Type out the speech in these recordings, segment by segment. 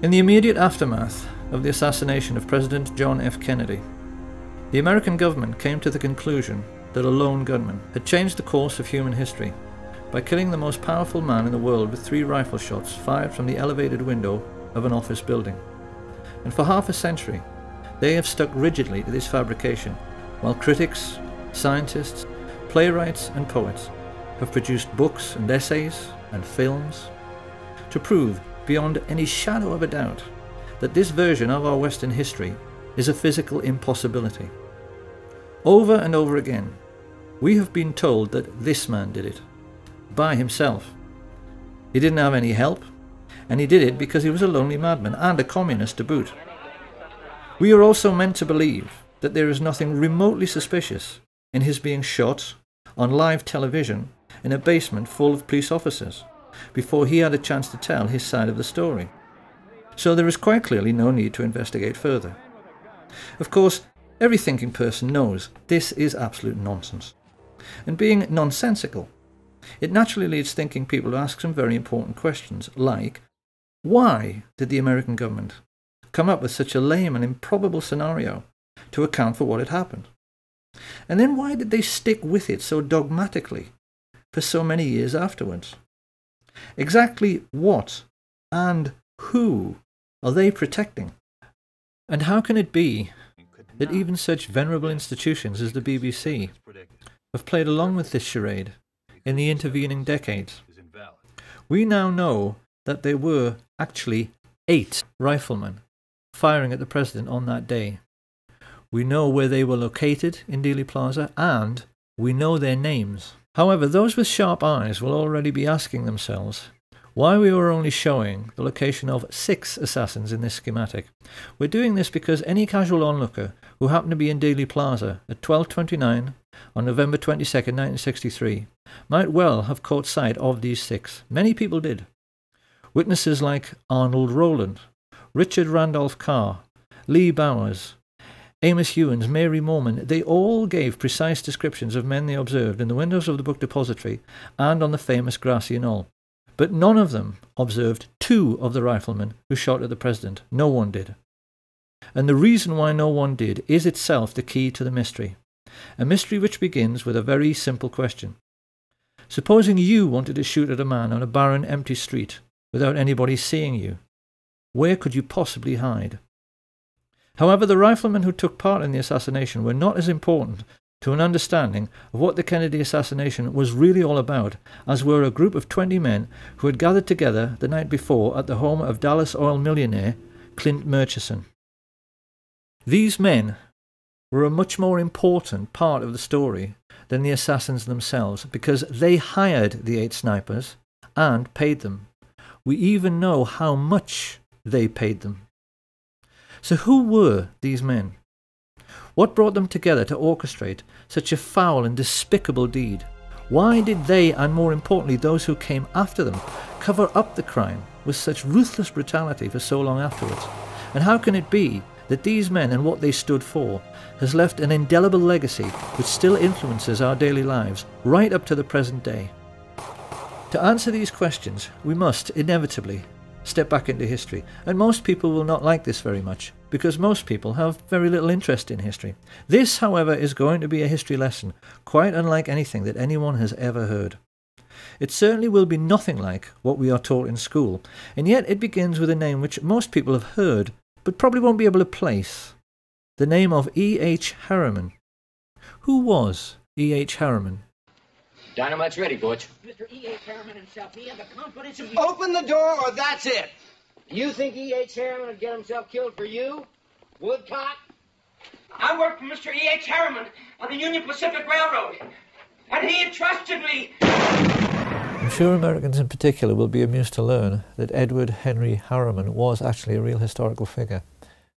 In the immediate aftermath of the assassination of President John F. Kennedy, the American government came to the conclusion that a lone gunman had changed the course of human history by killing the most powerful man in the world with 3 rifle shots fired from the elevated window of an office building. And for half a century, they have stuck rigidly to this fabrication, while critics, scientists, playwrights and poets have produced books and essays and films to prove beyond any shadow of a doubt that this version of our Western history is a physical impossibility. Over and over again, we have been told that this man did it, by himself. He didn't have any help, and he did it because he was a lonely madman and a communist to boot. We are also meant to believe that there is nothing remotely suspicious in his being shot on live television in a basement full of police officers before he had a chance to tell his side of the story. So there is quite clearly no need to investigate further. Of course, every thinking person knows this is absolute nonsense. And being nonsensical, it naturally leads thinking people to ask some very important questions, like, why did the American government come up with such a lame and improbable scenario to account for what had happened? And then why did they stick with it so dogmatically for so many years afterwards? Exactly what and who are they protecting? And how can it be that even such venerable institutions as the BBC have played along with this charade in the intervening decades? We now know that there were actually 8 riflemen firing at the president on that day. We know where they were located in Dealey Plaza, and we know their names. However, those with sharp eyes will already be asking themselves why we were only showing the location of 6 assassins in this schematic. We're doing this because any casual onlooker who happened to be in Dealey Plaza at 12:29 on November 22nd, 1963, might well have caught sight of these 6. Many people did. Witnesses like Arnold Rowland, Richard Randolph Carr, Lee Bowers, Amos Hewins, Mary Morman, they all gave precise descriptions of men they observed in the windows of the book depository and on the famous grassy knoll. But none of them observed 2 of the riflemen who shot at the president. No one did. And the reason why no one did is itself the key to the mystery. A mystery which begins with a very simple question. Supposing you wanted to shoot at a man on a barren, empty street without anybody seeing you, where could you possibly hide? However, the riflemen who took part in the assassination were not as important to an understanding of what the Kennedy assassination was really all about as were a group of 20 men who had gathered together the night before at the home of Dallas oil millionaire Clint Murchison. These men were a much more important part of the story than the assassins themselves, because they hired the 8 snipers and paid them. We even know how much they paid them. So who were these men? What brought them together to orchestrate such a foul and despicable deed? Why did they, and more importantly those who came after them, cover up the crime with such ruthless brutality for so long afterwards? And how can it be that these men and what they stood for has left an indelible legacy which still influences our daily lives right up to the present day? To answer these questions, we must inevitably step back into history, and most people will not like this very much, because most people have very little interest in history. This, however, is going to be a history lesson, quite unlike anything that anyone has ever heard. It certainly will be nothing like what we are taught in school, and yet it begins with a name which most people have heard, but probably won't be able to place. The name of E.H. Harriman. Who was E.H. Harriman? Dynamite's ready, Butch. Mr. E.H. Harriman himself, he had the confidence of... Open the door or that's it! You think E.H. Harriman would get himself killed for you? Woodcock? I work for Mr. E.H. Harriman on the Union Pacific Railroad, and he entrusted me. I'm sure Americans in particular will be amused to learn that Edward Henry Harriman was actually a real historical figure.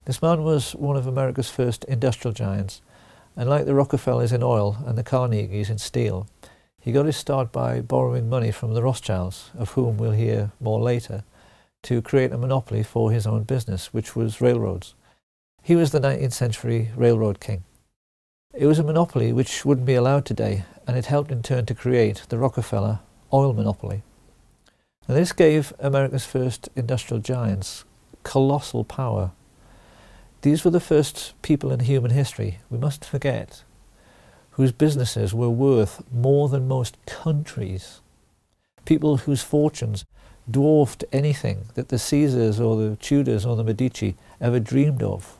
This man was one of America's first industrial giants, and like the Rockefellers in oil and the Carnegies in steel, he got his start by borrowing money from the Rothschilds, of whom we'll hear more later, to create a monopoly for his own business, which was railroads. He was the 19th century railroad king. It was a monopoly which wouldn't be allowed today, and it helped in turn to create the Rockefeller oil monopoly. And this gave America's first industrial giants colossal power. These were the first people in human history, we mustn't forget, whose businesses were worth more than most countries. People whose fortunes dwarfed anything that the Caesars or the Tudors or the Medici ever dreamed of.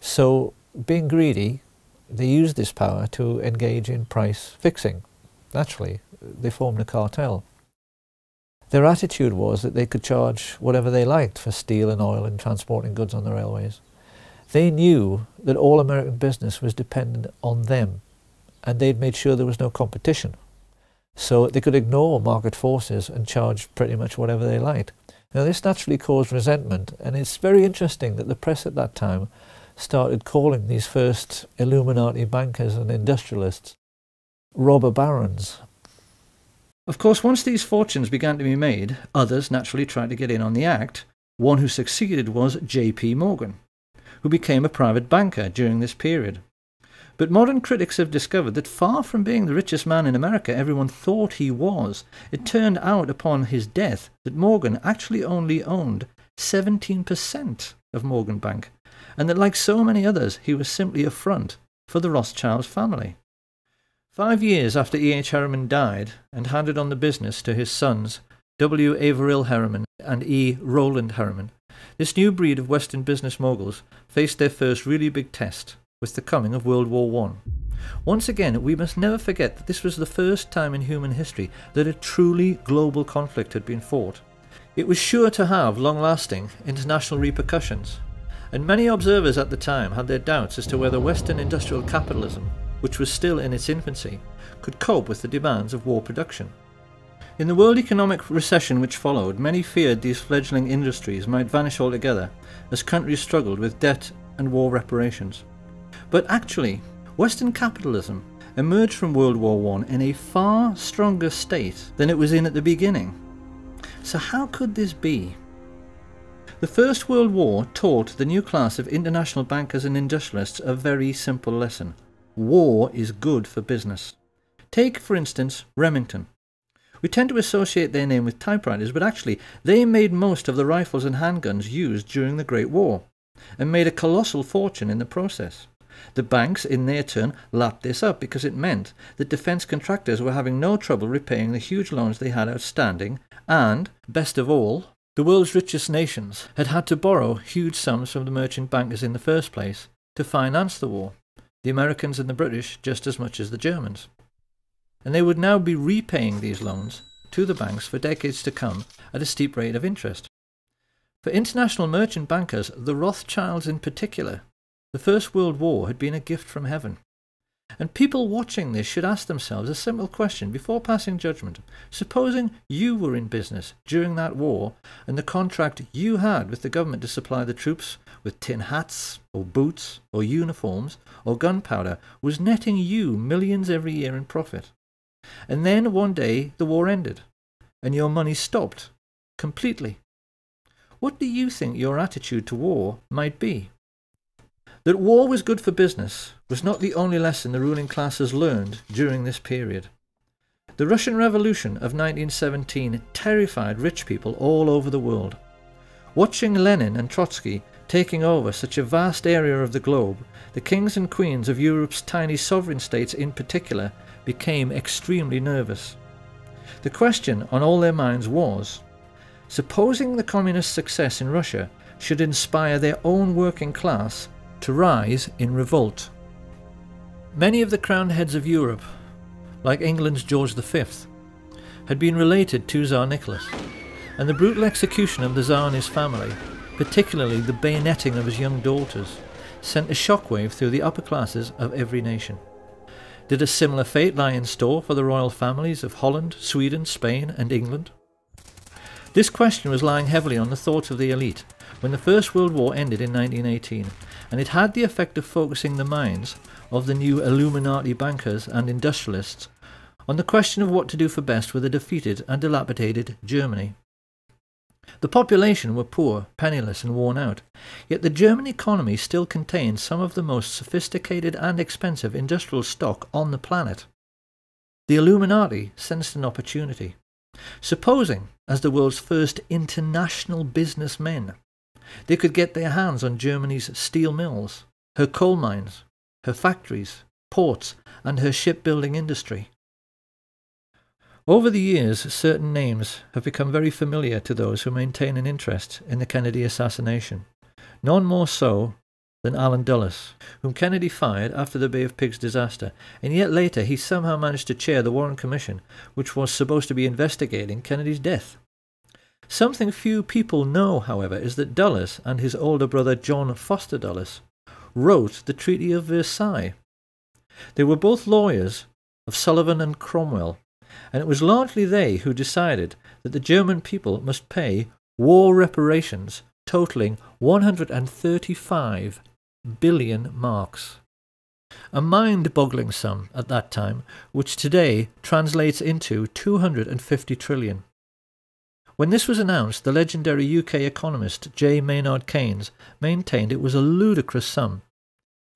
So, being greedy, they used this power to engage in price fixing. Naturally, they formed a cartel. Their attitude was that they could charge whatever they liked for steel and oil and transporting goods on the railways. They knew that all American business was dependent on them, and they'd made sure there was no competition. So they could ignore market forces and charge pretty much whatever they liked. Now this naturally caused resentment, and it's very interesting that the press at that time started calling these first Illuminati bankers and industrialists robber barons. Of course, once these fortunes began to be made, others naturally tried to get in on the act. One who succeeded was J.P. Morgan, who became a private banker during this period. But modern critics have discovered that far from being the richest man in America everyone thought he was, it turned out upon his death that Morgan actually only owned 17% of Morgan Bank, and that like so many others he was simply a front for the Rothschild family. 5 years after E.H. Harriman died and handed on the business to his sons W. Averill Harriman and E. Rowland Harriman, this new breed of Western business moguls faced their first really big test with the coming of World War I. Once again, we must never forget that this was the first time in human history that a truly global conflict had been fought. It was sure to have long-lasting international repercussions, and many observers at the time had their doubts as to whether Western industrial capitalism, which was still in its infancy, could cope with the demands of war production. In the world economic recession which followed, many feared these fledgling industries might vanish altogether as countries struggled with debt and war reparations. But actually, Western capitalism emerged from World War I in a far stronger state than it was in at the beginning. So how could this be? The First World War taught the new class of international bankers and industrialists a very simple lesson. War is good for business. Take, for instance, Remington. We tend to associate their name with typewriters, but actually they made most of the rifles and handguns used during the Great War, and made a colossal fortune in the process. The banks, in their turn, lapped this up because it meant that defence contractors were having no trouble repaying the huge loans they had outstanding, and, best of all, the world's richest nations had had to borrow huge sums from the merchant bankers in the first place to finance the war, the Americans and the British just as much as the Germans. And they would now be repaying these loans to the banks for decades to come at a steep rate of interest. For international merchant bankers, the Rothschilds in particular, the First World War had been a gift from heaven. And people watching this should ask themselves a simple question before passing judgment. Supposing you were in business during that war, and the contract you had with the government to supply the troops with tin hats, or boots, or uniforms, or gunpowder was netting you millions every year in profit. And then one day the war ended, and your money stopped completely. What do you think your attitude to war might be? That war was good for business was not the only lesson the ruling classes learned during this period. The Russian Revolution of 1917 terrified rich people all over the world. Watching Lenin and Trotsky taking over such a vast area of the globe, the kings and queens of Europe's tiny sovereign states in particular became extremely nervous. The question on all their minds was, supposing the communist success in Russia should inspire their own working class to rise in revolt. Many of the crowned heads of Europe, like England's George V, had been related to Tsar Nicholas, and the brutal execution of the Tsar and his family, particularly the bayoneting of his young daughters, sent a shockwave through the upper classes of every nation. Did a similar fate lie in store for the royal families of Holland, Sweden, Spain and England? This question was lying heavily on the thoughts of the elite when the First World War ended in 1918, and it had the effect of focusing the minds of the new Illuminati bankers and industrialists on the question of what to do for best with a defeated and dilapidated Germany. The population were poor, penniless and worn out, yet the German economy still contained some of the most sophisticated and expensive industrial stock on the planet. The Illuminati sensed an opportunity. Supposing, as the world's first international businessmen, They could get their hands on Germany's steel mills, her coal mines, her factories, ports, and her shipbuilding industry. Over the years, certain names have become very familiar to those who maintain an interest in the Kennedy assassination. None more so than Allen Dulles, whom Kennedy fired after the Bay of Pigs disaster, and yet later he somehow managed to chair the Warren Commission, which was supposed to be investigating Kennedy's death. Something few people know, however, is that Dulles and his older brother John Foster Dulles wrote the Treaty of Versailles. They were both lawyers of Sullivan and Cromwell, and it was largely they who decided that the German people must pay war reparations totaling 135 billion marks. A mind-boggling sum at that time, which today translates into 250 trillion. When this was announced, the legendary UK economist J. Maynard Keynes maintained it was a ludicrous sum,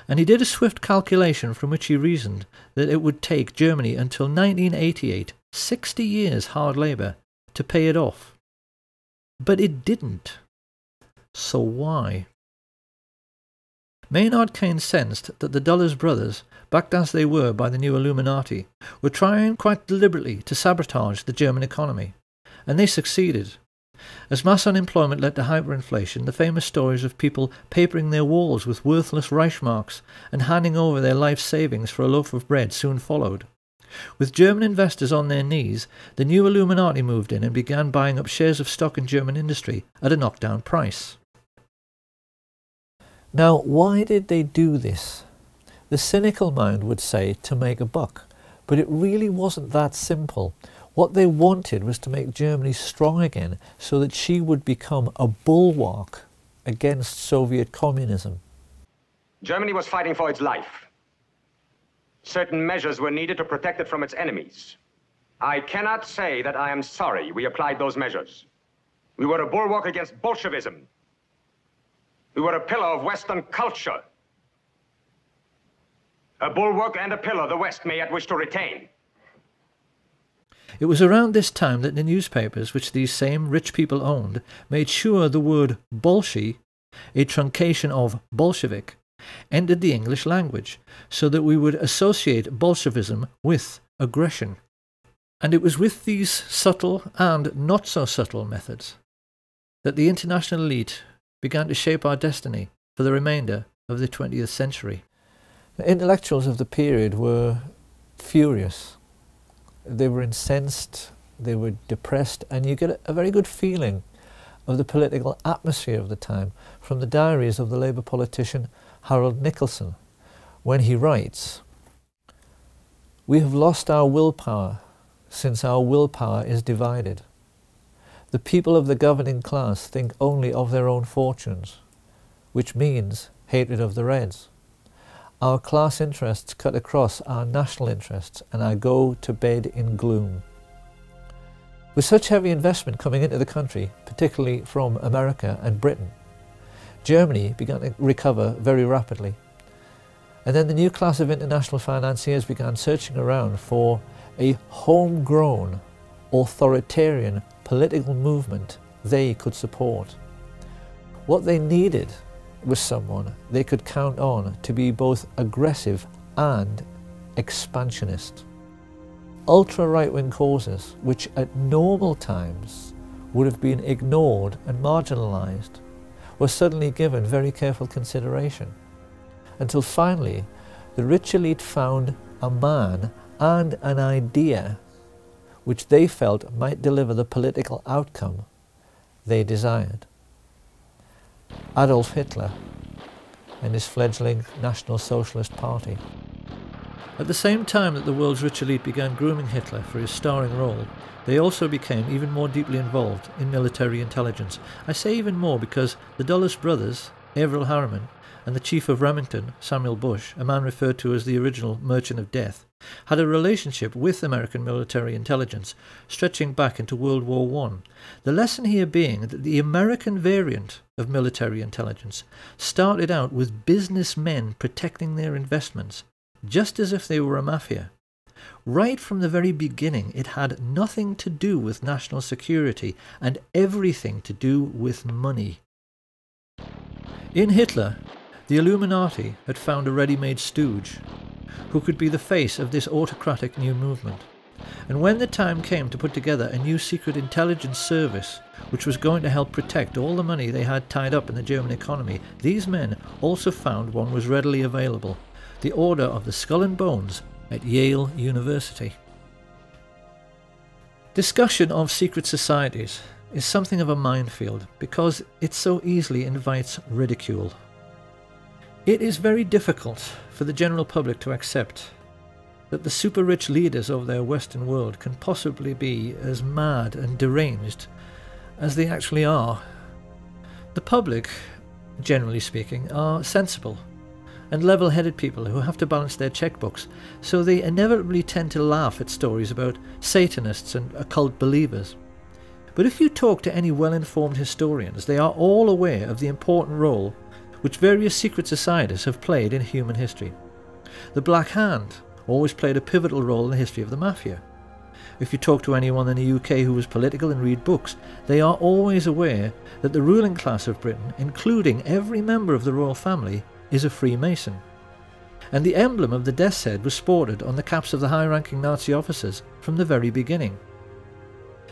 and he did a swift calculation from which he reasoned that it would take Germany until 1988, 60 years hard labour, to pay it off. But it didn't. So why? Maynard Keynes sensed that the Dulles brothers, backed as they were by the new Illuminati, were trying quite deliberately to sabotage the German economy, and they succeeded. As mass unemployment led to hyperinflation, the famous stories of people papering their walls with worthless Reichsmarks and handing over their life savings for a loaf of bread soon followed. With German investors on their knees, the new Illuminati moved in and began buying up shares of stock in German industry at a knockdown price. Now, why did they do this? The cynical mind would say to make a buck, but it really wasn't that simple. What they wanted was to make Germany strong again so that she would become a bulwark against Soviet communism. Germany was fighting for its life. Certain measures were needed to protect it from its enemies. I cannot say that I am sorry we applied those measures. We were a bulwark against Bolshevism. We were a pillar of Western culture. A bulwark and a pillar the West may yet wish to retain. It was around this time that the newspapers, which these same rich people owned, made sure the word Bolshi, a truncation of Bolshevik, entered the English language, so that we would associate Bolshevism with aggression. And it was with these subtle and not so subtle methods that the international elite began to shape our destiny for the remainder of the 20th century. The intellectuals of the period were furious. They were incensed, they were depressed, and you get a very good feeling of the political atmosphere of the time from the diaries of the Labour politician Harold Nicolson, when he writes, "We have lost our willpower since our willpower is divided. The people of the governing class think only of their own fortunes, which means hatred of the Reds. Our class interests cut across our national interests, and I go to bed in gloom." With such heavy investment coming into the country, particularly from America and Britain, Germany began to recover very rapidly. And then the new class of international financiers began searching around for a homegrown, authoritarian political movement they could support. What they needed was someone they could count on to be both aggressive and expansionist. Ultra-right-wing causes, which at normal times would have been ignored and marginalised, were suddenly given very careful consideration, until finally the rich elite found a man and an idea which they felt might deliver the political outcome they desired. Adolf Hitler and his fledgling National Socialist Party. At the same time that the world's rich elite began grooming Hitler for his starring role, they also became even more deeply involved in military intelligence. I say even more because the Dulles brothers, Averell Harriman, and the chief of Remington, Samuel Bush, a man referred to as the original Merchant of Death, had a relationship with American military intelligence stretching back into World War I. The lesson here being that the American variant of military intelligence started out with businessmen protecting their investments, just as if they were a mafia. Right from the very beginning, it had nothing to do with national security and everything to do with money. In Hitler, the Illuminati had found a ready-made stooge who could be the face of this autocratic new movement. And when the time came to put together a new secret intelligence service which was going to help protect all the money they had tied up in the German economy, these men also found one was readily available: the Order of the Skull and Bones at Yale University. Discussion of secret societies is something of a minefield because it so easily invites ridicule. It is very difficult for the general public to accept that the super-rich leaders of their Western world can possibly be as mad and deranged as they actually are. The public, generally speaking, are sensible and level-headed people who have to balance their checkbooks, so they inevitably tend to laugh at stories about Satanists and occult believers. But if you talk to any well-informed historians, they are all aware of the important role which various secret societies have played in human history. The Black Hand always played a pivotal role in the history of the mafia. If you talk to anyone in the UK who was political and read books, they are always aware that the ruling class of Britain, including every member of the royal family, is a Freemason. And the emblem of the death's head was sported on the caps of the high-ranking Nazi officers from the very beginning.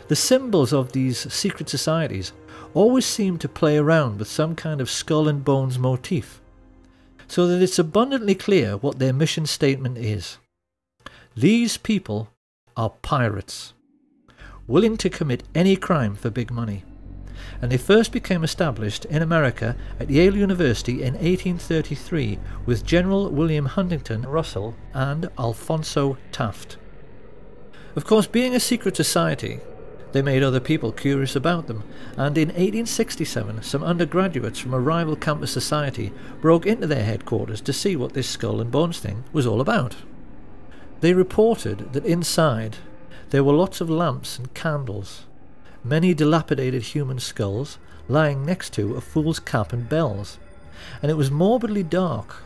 The symbols of these secret societies always seem to play around with some kind of skull and bones motif, so that it's abundantly clear what their mission statement is. These people are pirates, willing to commit any crime for big money. And they first became established in America at Yale University in 1833 with General William Huntington Russell and Alphonso Taft. Of course, being a secret society, they made other people curious about them, and in 1867 some undergraduates from a rival campus society broke into their headquarters to see what this skull and bones thing was all about. They reported that inside there were lots of lamps and candles, many dilapidated human skulls lying next to a fool's cap and bells, and it was morbidly dark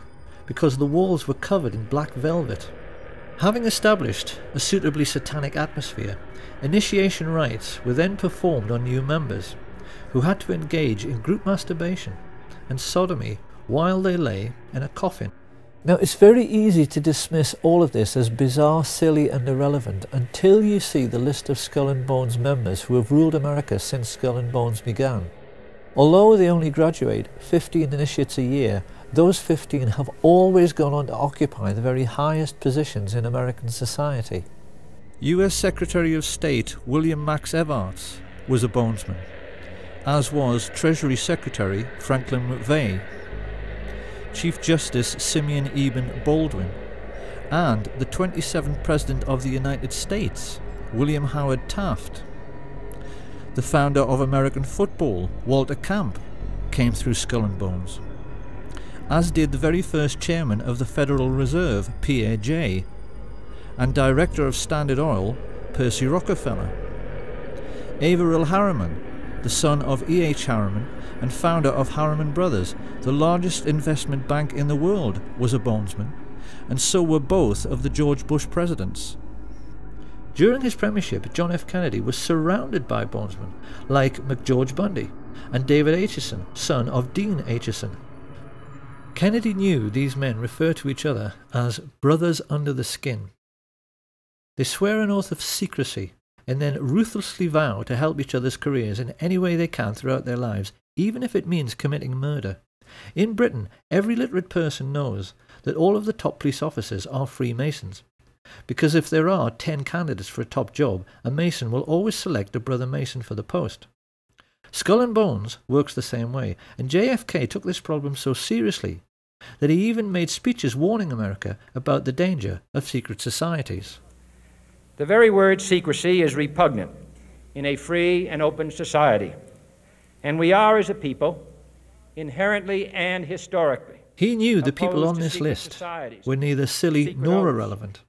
because the walls were covered in black velvet. Having established a suitably satanic atmosphere, initiation rites were then performed on new members, who had to engage in group masturbation and sodomy while they lay in a coffin. Now, it's very easy to dismiss all of this as bizarre, silly and irrelevant until you see the list of Skull and Bones members who have ruled America since Skull and Bones began. Although they only graduate 15 initiates a year, those 15 have always gone on to occupy the very highest positions in American society. US Secretary of State William Max Evarts was a bonesman, as was Treasury Secretary Franklin McVeigh, Chief Justice Simeon Eben Baldwin, and the 27th President of the United States, William Howard Taft. The founder of American football, Walter Camp, came through Skull and Bones, as did the very first chairman of the Federal Reserve, Pierre Jay, and director of Standard Oil, Percy Rockefeller. Averill Harriman, the son of E.H. Harriman and founder of Harriman Brothers, the largest investment bank in the world, was a bonesman, and so were both of the George Bush presidents. During his premiership, John F. Kennedy was surrounded by bonesmen like McGeorge Bundy and David Acheson, son of Dean Acheson. Kennedy knew these men refer to each other as brothers under the skin. They swear an oath of secrecy and then ruthlessly vow to help each other's careers in any way they can throughout their lives, even if it means committing murder. In Britain, every literate person knows that all of the top police officers are Freemasons, because if there are 10 candidates for a top job, a Mason will always select a brother Mason for the post. Skull and Bones works the same way, and JFK took this problem so seriously that he even made speeches warning America about the danger of secret societies. The very word secrecy is repugnant in a free and open society, and we are, as a people, inherently and historically. He knew the people on this list were neither silly nor irrelevant,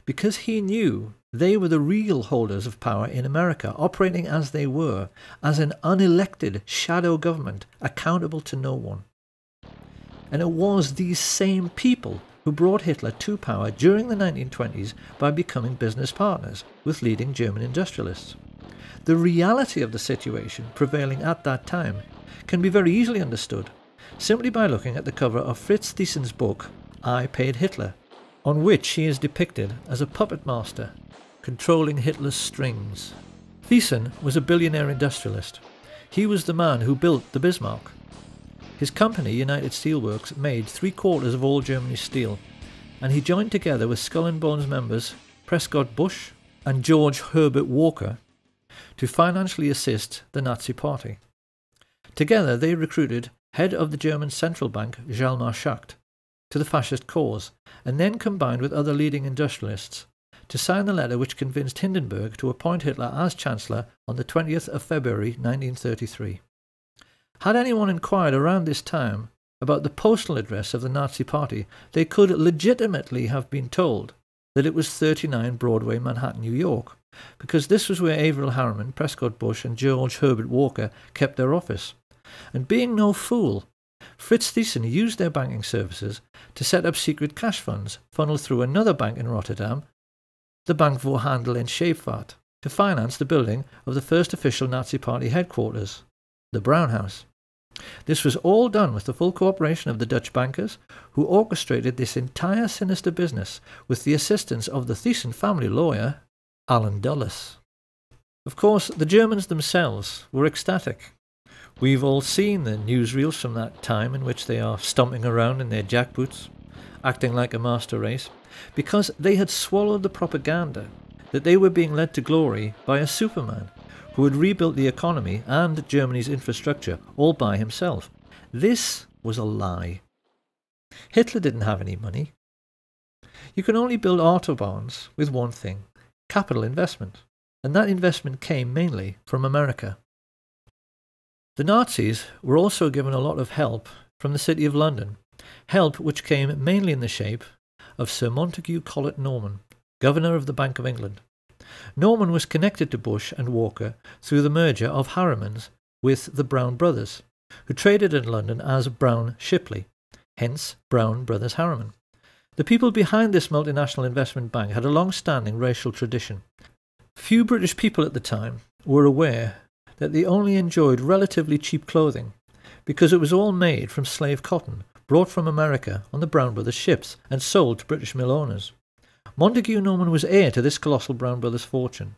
because he knew they were the real holders of power in America, operating as they were, as an unelected shadow government accountable to no one. And it was these same people who brought Hitler to power during the 1920s by becoming business partners with leading German industrialists. The reality of the situation prevailing at that time can be very easily understood simply by looking at the cover of Fritz Thiesen's book, I Paid Hitler, on which he is depicted as a puppet master, controlling Hitler's strings. Thiesen was a billionaire industrialist. He was the man who built the Bismarck. His company, United Steelworks, made 3/4 of all Germany's steel, and he joined together with Skull and Bones members Prescott Bush and George Herbert Walker to financially assist the Nazi Party. Together they recruited head of the German central bank Hjalmar Schacht to the fascist cause, and then combined with other leading industrialists to sign the letter which convinced Hindenburg to appoint Hitler as Chancellor on the 20th of February 1933. Had anyone inquired around this time about the postal address of the Nazi Party, they could legitimately have been told that it was 39 Broadway, Manhattan, New York, because this was where Averell Harriman, Prescott Bush and George Herbert Walker kept their office. And being no fool, Fritz Thyssen used their banking services to set up secret cash funds funneled through another bank in Rotterdam, the Bank voor Handel en Scheepvaart, to finance the building of the first official Nazi Party headquarters, the Brown House. This was all done with the full cooperation of the Dutch bankers, who orchestrated this entire sinister business with the assistance of the Thyssen family lawyer, Alan Dulles. Of course, the Germans themselves were ecstatic. We've all seen the newsreels from that time in which they are stomping around in their jackboots, acting like a master race, because they had swallowed the propaganda that they were being led to glory by a Superman who had rebuilt the economy and Germany's infrastructure all by himself. This was a lie. Hitler didn't have any money. You can only build autobahns with one thing: capital investment, and that investment came mainly from America. The Nazis were also given a lot of help from the City of London, help which came mainly in the shape of Sir Montague Collett Norman, Governor of the Bank of England. Norman was connected to Bush and Walker through the merger of Harriman's with the Brown brothers, who traded in London as Brown Shipley, hence Brown Brothers Harriman. The people behind this multinational investment bank had a long-standing racial tradition. Few British people at the time were aware that they only enjoyed relatively cheap clothing, because it was all made from slave cotton brought from America on the Brown Brothers ships and sold to British mill owners. Montague Norman was heir to this colossal Brown Brothers fortune.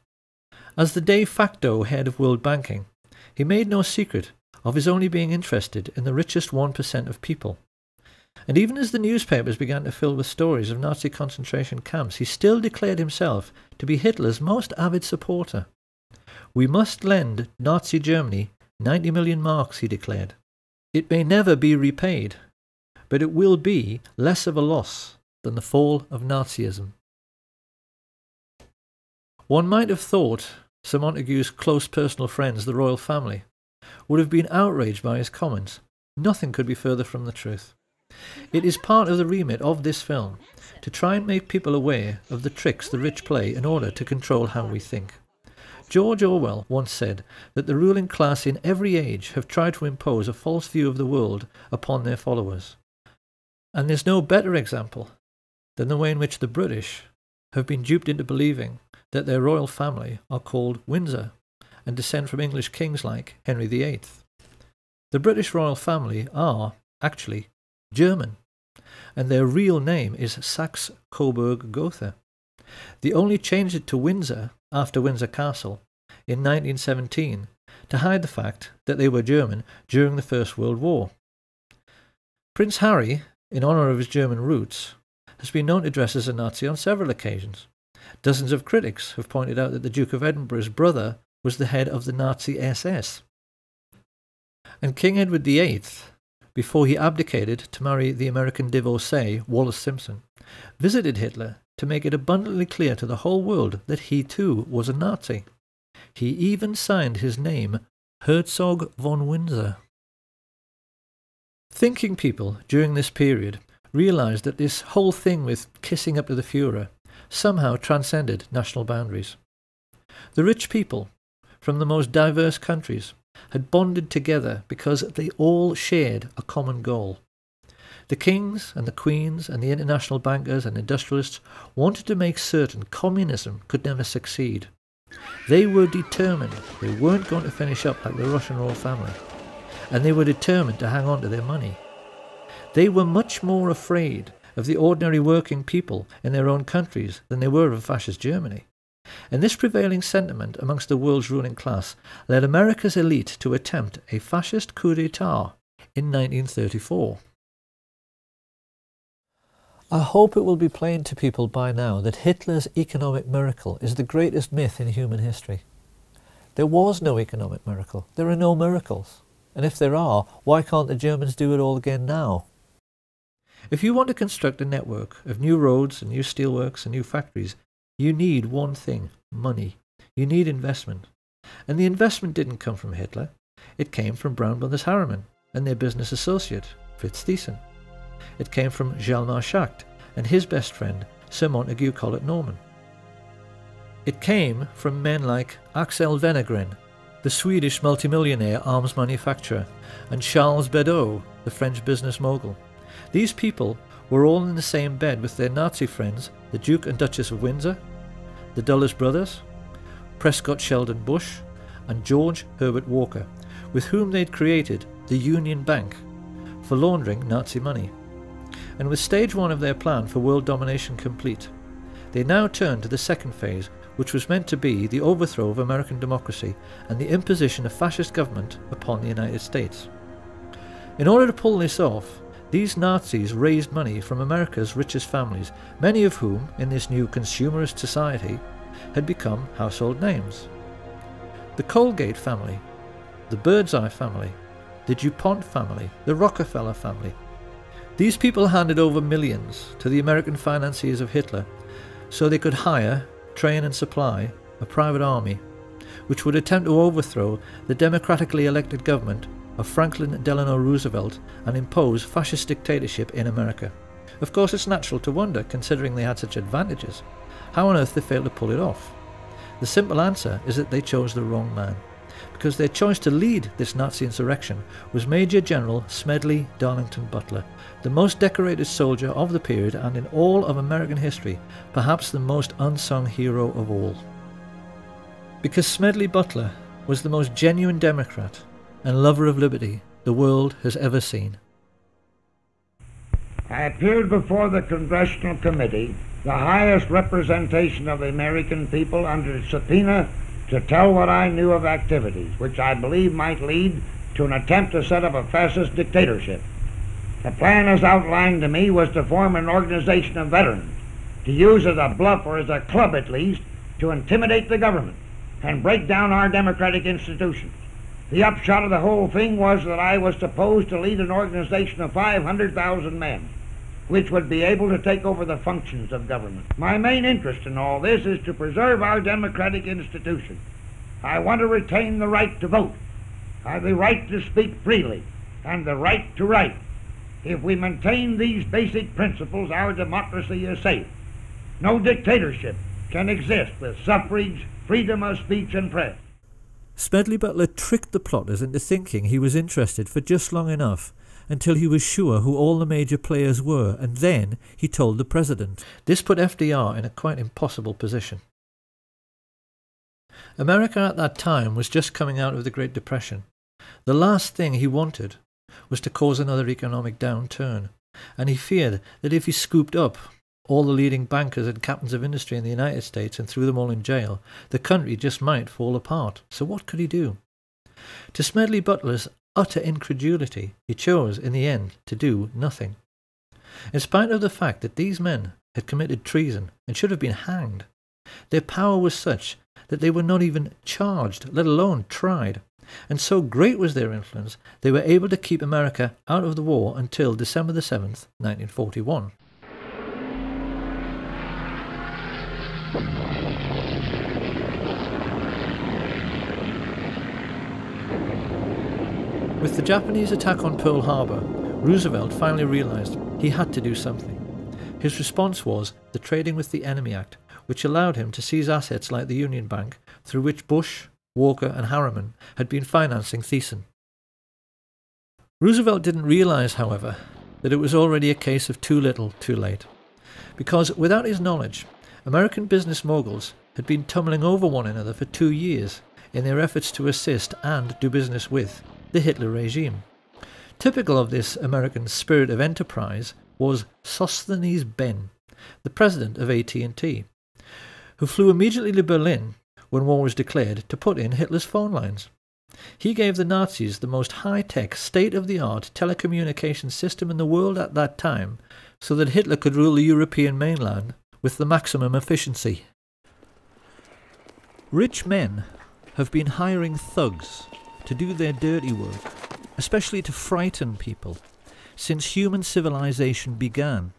As the de facto head of world banking, he made no secret of his only being interested in the richest 1% of people. And even as the newspapers began to fill with stories of Nazi concentration camps, he still declared himself to be Hitler's most avid supporter. "We must lend Nazi Germany 90 million marks," he declared. "It may never be repaid, but it will be less of a loss than the fall of Nazism." One might have thought Sir Montague's close personal friends, the royal family, would have been outraged by his comments. Nothing could be further from the truth. It is part of the remit of this film to try and make people aware of the tricks the rich play in order to control how we think. George Orwell once said that the ruling class in every age have tried to impose a false view of the world upon their followers. And there's no better example than the way in which the British have been duped into believing that their royal family are called Windsor and descend from English kings like Henry VIII. The British royal family are, actually, German, and their real name is Saxe-Coburg-Gotha. They only changed it to Windsor after Windsor Castle in 1917 to hide the fact that they were German during the First World War. Prince Harry, in honour of his German roots, has been known to dress as a Nazi on several occasions. Dozens of critics have pointed out that the Duke of Edinburgh's brother was the head of the Nazi SS. And King Edward VIII, before he abdicated to marry the American divorcee Wallis Simpson, visited Hitler to make it abundantly clear to the whole world that he too was a Nazi. He even signed his name Herzog von Windsor. Thinking people during this period realised that this whole thing with kissing up to the Führer somehow transcended national boundaries. The rich people from the most diverse countries had bonded together because they all shared a common goal. The kings and the queens and the international bankers and industrialists wanted to make certain communism could never succeed. They were determined they weren't going to finish up like the Russian royal family. and they were determined to hang on to their money. They were much more afraid of the ordinary working people in their own countries than they were of fascist Germany. And this prevailing sentiment amongst the world's ruling class led America's elite to attempt a fascist coup d'etat in 1934. I hope it will be plain to people by now that Hitler's economic miracle is the greatest myth in human history. There was no economic miracle. There are no miracles. And if there are, why can't the Germans do it all again now? If you want to construct a network of new roads and new steelworks and new factories, you need one thing: money. You need investment. And the investment didn't come from Hitler. It came from Brown Brothers Harriman and their business associate, Fritz Thyssen. It came from Hjalmar Schacht and his best friend, Sir Montague Collett Norman. It came from men like Axel Wenner-Gren, the Swedish multimillionaire arms manufacturer, and Charles Beddoes, the French business mogul. These people were all in the same bed with their Nazi friends, the Duke and Duchess of Windsor, the Dulles brothers, Prescott Sheldon Bush, and George Herbert Walker, with whom they'd created the Union Bank for laundering Nazi money. And with stage one of their plan for world domination complete, they now turned to the second phase, which was meant to be the overthrow of American democracy and the imposition of fascist government upon the United States. In order to pull this off, these Nazis raised money from America's richest families, many of whom, in this new consumerist society, had become household names. The Colgate family, the Birdseye family, the DuPont family, the Rockefeller family. These people handed over millions to the American financiers of Hitler so they could hire, train and supply a private army which would attempt to overthrow the democratically elected government of Franklin Delano Roosevelt and impose fascist dictatorship in America. Of course, it's natural to wonder, considering they had such advantages, how on earth they failed to pull it off. The simple answer is that they chose the wrong man, because their choice to lead this Nazi insurrection was Major General Smedley Darlington Butler, the most decorated soldier of the period and in all of American history, perhaps the most unsung hero of all. Because Smedley Butler was the most genuine Democrat and lover of liberty the world has ever seen. I appeared before the Congressional Committee, the highest representation of the American people, under subpoena to tell what I knew of activities which I believe might lead to an attempt to set up a fascist dictatorship. The plan as outlined to me was to form an organization of veterans, to use as a bluff, or as a club at least, to intimidate the government and break down our democratic institutions. The upshot of the whole thing was that I was supposed to lead an organization of 500,000 men, which would be able to take over the functions of government. My main interest in all this is to preserve our democratic institutions. I want to retain the right to vote, the right to speak freely, and the right to write. If we maintain these basic principles, our democracy is safe. No dictatorship can exist with suffrage, freedom of speech and press. Smedley Butler tricked the plotters into thinking he was interested for just long enough until he was sure who all the major players were, and then he told the president. This put FDR in a quite impossible position. America at that time was just coming out of the Great Depression. The last thing he wanted was to cause another economic downturn, and he feared that if he scooped up all the leading bankers and captains of industry in the United States and threw them all in jail, the country just might fall apart. So what could he do? To Smedley Butler's utter incredulity, he chose, in the end, to do nothing. In spite of the fact that these men had committed treason and should have been hanged, their power was such that they were not even charged, let alone tried. And so great was their influence, they were able to keep America out of the war until December the 7th, 1941. With the Japanese attack on Pearl Harbor, Roosevelt finally realized he had to do something. His response was the Trading with the Enemy Act, which allowed him to seize assets like the Union Bank, through which Bush, Walker and Harriman had been financing Thyssen. Roosevelt didn't realize, however, that it was already a case of too little, too late. Because without his knowledge, American business moguls had been tumbling over one another for 2 years in their efforts to assist and do business with the Hitler regime. Typical of this American spirit of enterprise was Sosthenes Ben, the president of AT&T, who flew immediately to Berlin when war was declared to put in Hitler's phone lines. He gave the Nazis the most high-tech, state-of-the-art telecommunications system in the world at that time, so that Hitler could rule the European mainland with the maximum efficiency. Rich men have been hiring thugs to do their dirty work, especially to frighten people, since human civilization began.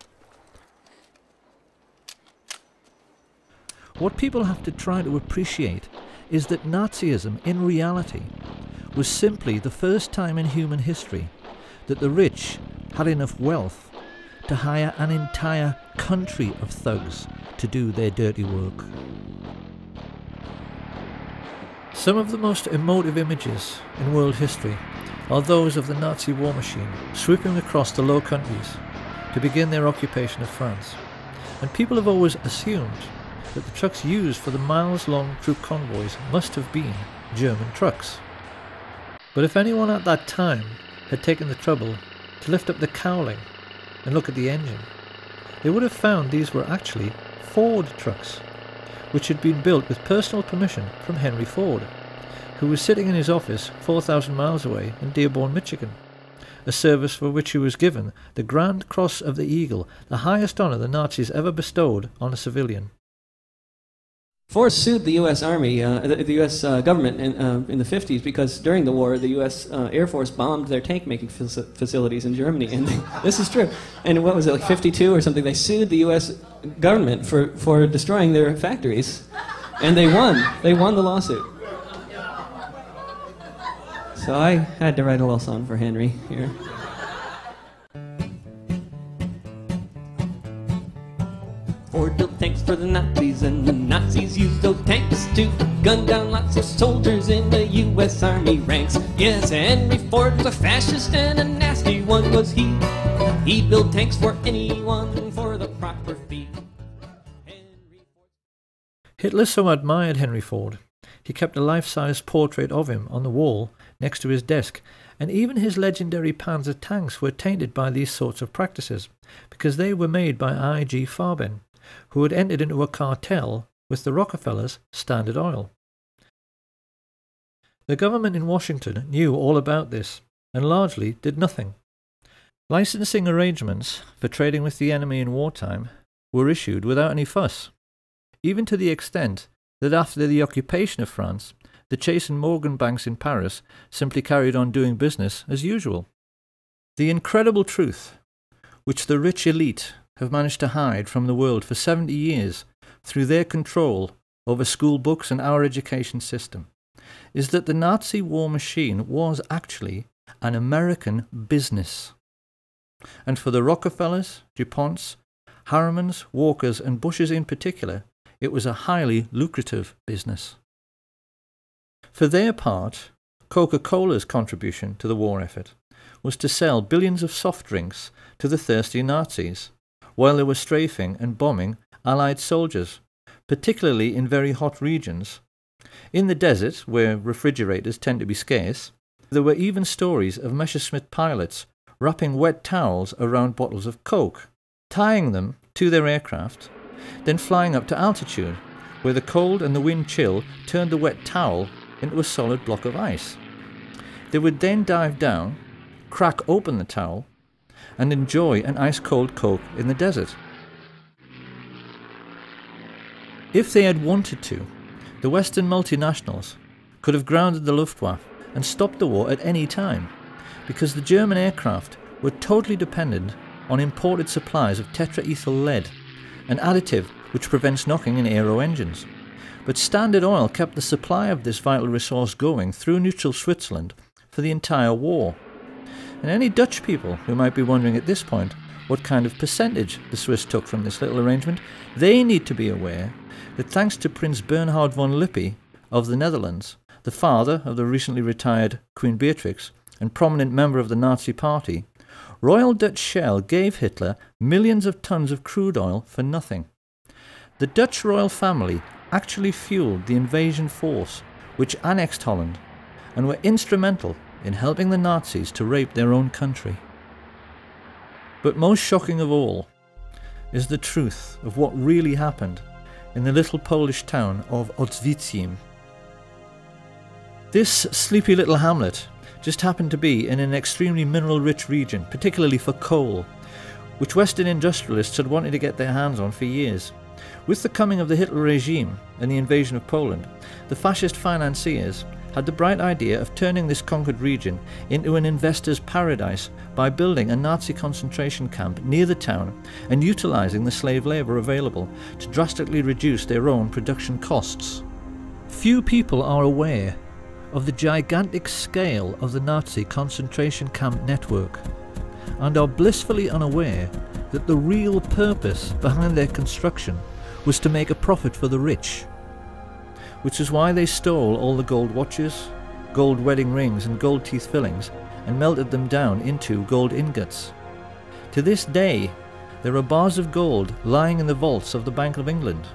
What people have to try to appreciate is that Nazism, in reality, was simply the first time in human history that the rich had enough wealth to hire an entire country of thugs to do their dirty work. Some of the most emotive images in world history are those of the Nazi war machine swooping across the Low Countries to begin their occupation of France, and people have always assumed that the trucks used for the miles-long troop convoys must have been German trucks. But if anyone at that time had taken the trouble to lift up the cowling and look at the engine, they would have found these were actually Ford trucks, which had been built with personal permission from Henry Ford, who was sitting in his office 4,000 miles away in Dearborn, Michigan, a service for which he was given the Grand Cross of the Eagle, the highest honor the Nazis ever bestowed on a civilian. Ford sued the U.S. Army, the U.S. government in the 50s because during the war the U.S. Air Force bombed their tank-making facilities in Germany, and this is true. And what was it, like 52 or something? They sued the U.S. government for destroying their factories, and they won. They won the lawsuit. So I had to write a little song for Henry here. Ford built tanks for the Nazis, and the Nazis used those tanks to gun down lots of soldiers in the U.S. Army ranks. Yes, Henry Ford was a fascist, and a nasty one was he. He built tanks for anyone for the proper fee. Hitler so admired Henry Ford, he kept a life-size portrait of him on the wall next to his desk, and even his legendary Panzer tanks were tainted by these sorts of practices, because they were made by I.G. Farben, who had entered into a cartel with the Rockefellers' Standard Oil. The government in Washington knew all about this, and largely did nothing. Licensing arrangements for trading with the enemy in wartime were issued without any fuss, even to the extent that after the occupation of France, the Chase and Morgan banks in Paris simply carried on doing business as usual. The incredible truth, which the rich elite have managed to hide from the world for 70 years through their control over school books and our education system, is that the Nazi war machine was actually an American business. And for the Rockefellers, DuPonts, Harrimans, Walkers and Bushes in particular, it was a highly lucrative business. For their part, Coca-Cola's contribution to the war effort was to sell billions of soft drinks to the thirsty Nazis, while they were strafing and bombing Allied soldiers, particularly in very hot regions. In the desert, where refrigerators tend to be scarce, there were even stories of Messerschmitt pilots wrapping wet towels around bottles of Coke, tying them to their aircraft, then flying up to altitude, where the cold and the wind chill turned the wet towel into a solid block of ice. They would then dive down, crack open the towel, and enjoy an ice-cold Coke in the desert. If they had wanted to, the Western multinationals could have grounded the Luftwaffe and stopped the war at any time, because the German aircraft were totally dependent on imported supplies of tetraethyl lead, an additive which prevents knocking in aero engines. But Standard Oil kept the supply of this vital resource going through neutral Switzerland for the entire war. And any Dutch people who might be wondering at this point what kind of percentage the Swiss took from this little arrangement, they need to be aware that thanks to Prince Bernhard von Lippe of the Netherlands, the father of the recently retired Queen Beatrix and prominent member of the Nazi Party, Royal Dutch Shell gave Hitler millions of tons of crude oil for nothing. The Dutch royal family actually fueled the invasion force which annexed Holland and were instrumental in helping the Nazis to rape their own country. But most shocking of all is the truth of what really happened in the little Polish town of Oświęcim. This sleepy little hamlet just happened to be in an extremely mineral-rich region, particularly for coal, which Western industrialists had wanted to get their hands on for years. With the coming of the Hitler regime and the invasion of Poland, the fascist financiers had the bright idea of turning this conquered region into an investor's paradise by building a Nazi concentration camp near the town and utilising the slave labour available to drastically reduce their own production costs. Few people are aware of the gigantic scale of the Nazi concentration camp network, and are blissfully unaware that the real purpose behind their construction was to make a profit for the rich, which is why they stole all the gold watches, gold wedding rings and gold teeth fillings and melted them down into gold ingots. To this day, there are bars of gold lying in the vaults of the Bank of England,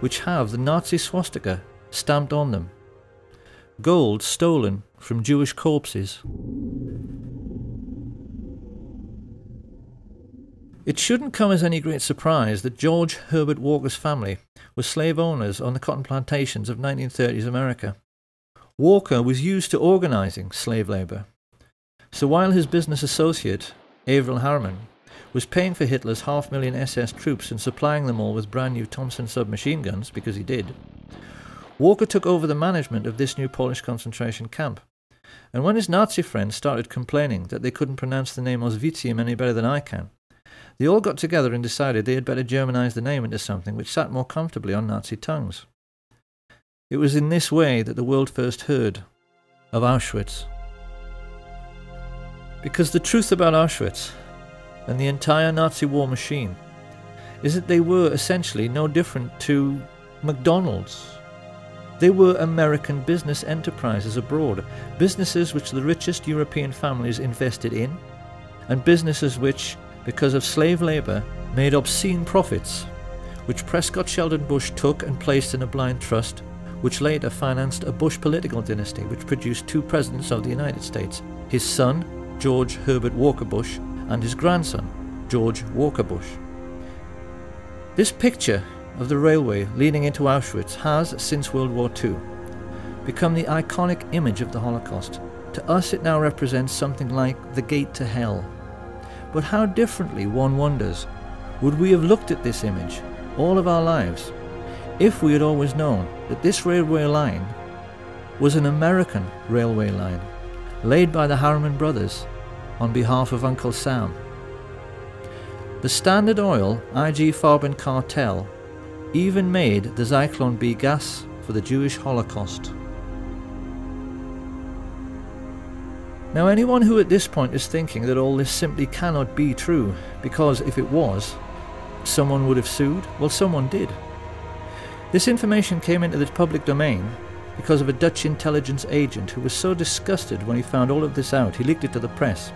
which have the Nazi swastika stamped on them. Gold stolen from Jewish corpses. It shouldn't come as any great surprise that George Herbert Walker's family were slave owners on the cotton plantations of 1930s America. Walker was used to organising slave labour. So while his business associate, Averell Harriman, was paying for Hitler's 500,000 SS troops and supplying them all with brand new Thompson submachine guns, because he did, Walker took over the management of this new Polish concentration camp. And when his Nazi friends started complaining that they couldn't pronounce the name Oświęcim any better than I can, they all got together and decided they had better Germanize the name into something which sat more comfortably on Nazi tongues. It was in this way that the world first heard of Auschwitz. Because the truth about Auschwitz and the entire Nazi war machine is that they were essentially no different to McDonald's. They were American business enterprises abroad, businesses which the richest European families invested in, and businesses which, because of slave labour, made obscene profits, which Prescott Sheldon Bush took and placed in a blind trust, which later financed a Bush political dynasty which produced two presidents of the United States, his son, George Herbert Walker Bush, and his grandson, George Walker Bush. This picture of the railway leading into Auschwitz has, since World War II, become the iconic image of the Holocaust. To us it now represents something like the gate to hell. But how differently, one wonders, would we have looked at this image all of our lives if we had always known that this railway line was an American railway line laid by the Harriman brothers on behalf of Uncle Sam. The Standard Oil IG Farben cartel even made the Zyklon B gas for the Jewish Holocaust. Now, anyone who at this point is thinking that all this simply cannot be true, because if it was, someone would have sued, well, someone did. This information came into the public domain because of a Dutch intelligence agent who was so disgusted when he found all of this out, he leaked it to the press,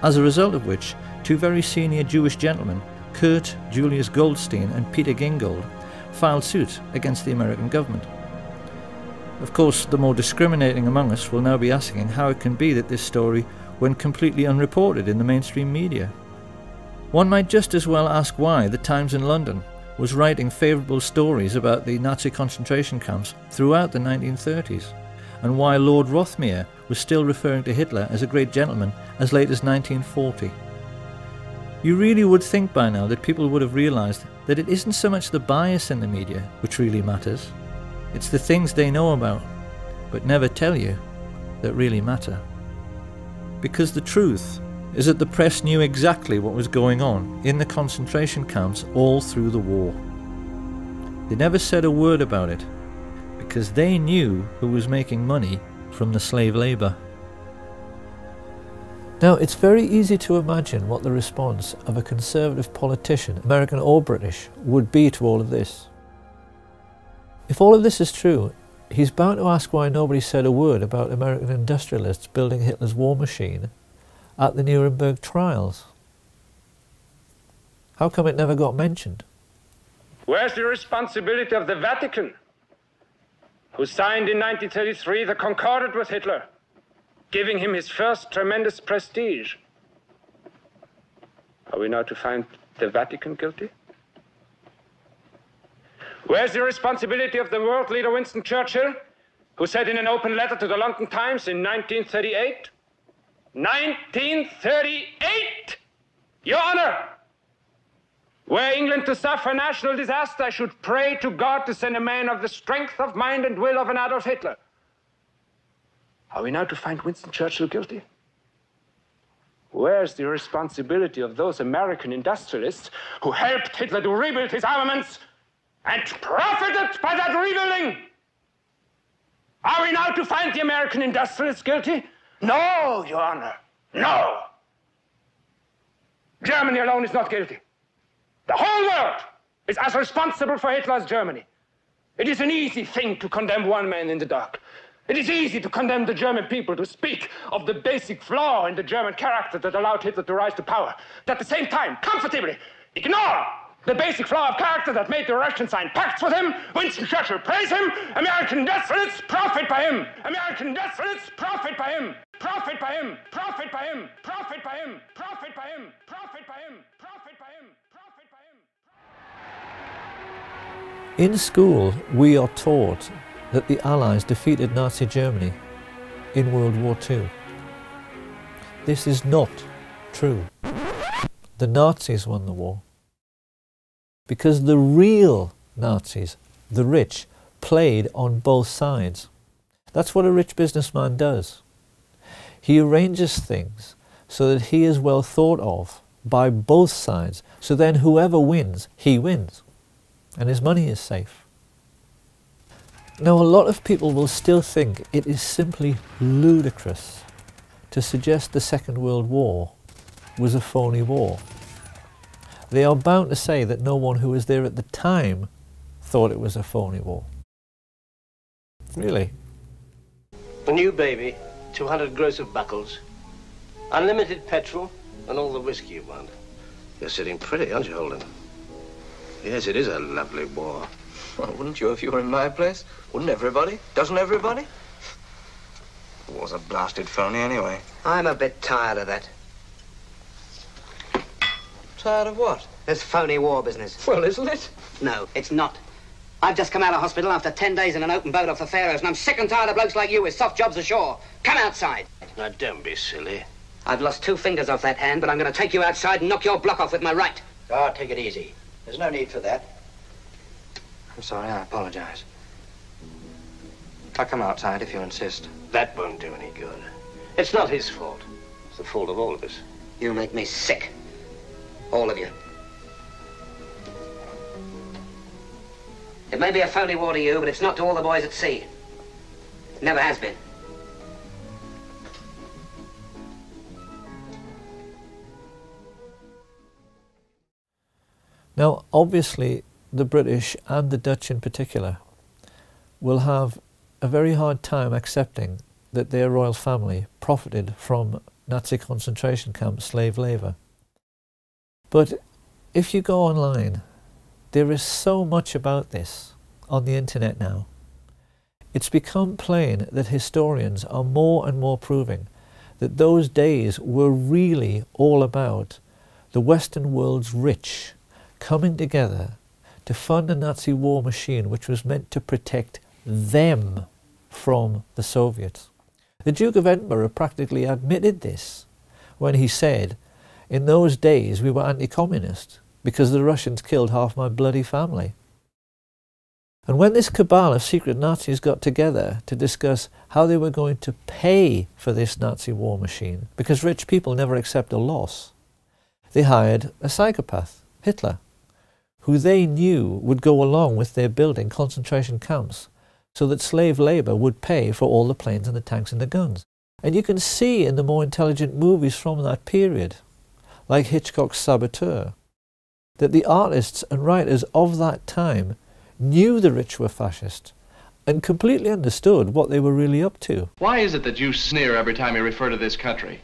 as a result of which two very senior Jewish gentlemen, Kurt Julius Goldstein and Peter Gingold, filed suit against the American government. Of course, the more discriminating among us will now be asking how it can be that this story went completely unreported in the mainstream media. One might just as well ask why the Times in London was writing favourable stories about the Nazi concentration camps throughout the 1930s, and why Lord Rothermere was still referring to Hitler as a great gentleman as late as 1940. You really would think by now that people would have realised that it isn't so much the bias in the media which really matters, it's the things they know about, but never tell you, that really matter. Because the truth is that the press knew exactly what was going on in the concentration camps all through the war. They never said a word about it, because they knew who was making money from the slave labour. Now, it's very easy to imagine what the response of a conservative politician, American or British, would be to all of this. If all of this is true, he's bound to ask why nobody said a word about American industrialists building Hitler's war machine at the Nuremberg trials. How come it never got mentioned? Where's the responsibility of the Vatican, who signed in 1933 the Concordat with Hitler, giving him his first tremendous prestige. Are we now to find the Vatican guilty? Where's the responsibility of the world leader Winston Churchill, who said in an open letter to the London Times in 1938, 1938, Your Honor, were England to suffer national disaster, I should pray to God to send a man of the strength of mind and will of an Adolf Hitler. Are we now to find Winston Churchill guilty? Where's the responsibility of those American industrialists who helped Hitler to rebuild his armaments and profited by that rebuilding? Are we now to find the American industrialists guilty? No, Your Honor, no. Germany alone is not guilty. The whole world is as responsible for Hitler as Germany. It is an easy thing to condemn one man in the dark. It is easy to condemn the German people, to speak of the basic flaw in the German character that allowed Hitler to rise to power. But at the same time, comfortably ignore the basic flaw of character that made the Russians sign pacts with him. Winston Churchill praise him. American industrialists profit by him. American industrialists profit by him. Profit by him. Profit by him. Profit by him. Profit by him. Profit by him. Profit by him. Profit by him. In school, we are taught that the Allies defeated Nazi Germany in World War II. This is not true. The Nazis won the war. Because the real Nazis, the rich, played on both sides. That's what a rich businessman does. He arranges things so that he is well thought of by both sides, so then whoever wins, he wins, and his money is safe. Now, a lot of people will still think it is simply ludicrous to suggest the Second World War was a phony war. They are bound to say that no one who was there at the time thought it was a phony war. Really? A new baby, 200 gross of buckles, unlimited petrol, and all the whiskey you want. You're sitting pretty, aren't you, Holden? Yes, it is a lovely war. Well, wouldn't you if you were in my place? Wouldn't everybody? Doesn't everybody? The war's a blasted phony anyway. I'm a bit tired of that. Tired of what? This phony war business. Well, isn't it? No, it's not. I've just come out of hospital after 10 days in an open boat off the Faroes, and I'm sick and tired of blokes like you with soft jobs ashore. Come outside. Now, don't be silly. I've lost 2 fingers off that hand, but I'm going to take you outside and knock your block off with my right. Ah, take it easy. There's no need for that. I'm sorry, I apologize. I'll come outside if you insist. That won't do any good. It's not his fault. It's the fault of all of us. You make me sick. All of you. It may be a phony war to you, but it's not to all the boys at sea. It never has been. Now, obviously, the British and the Dutch in particular will have a very hard time accepting that their royal family profited from Nazi concentration camp slave labour. But if you go online, there is so much about this on the internet now. It's become plain that historians are more and more proving that those days were really all about the Western world's rich coming together to fund a Nazi war machine which was meant to protect them from the Soviets. The Duke of Edinburgh practically admitted this when he said, "In those days we were anti-communist because the Russians killed half my bloody family." And when this cabal of secret Nazis got together to discuss how they were going to pay for this Nazi war machine, because rich people never accept a loss, they hired a psychopath, Hitler, who they knew would go along with their building concentration camps so that slave labour would pay for all the planes and the tanks and the guns. And you can see in the more intelligent movies from that period, like Hitchcock's Saboteur, that the artists and writers of that time knew the rich were fascist and completely understood what they were really up to. Why is it that you sneer every time you refer to this country?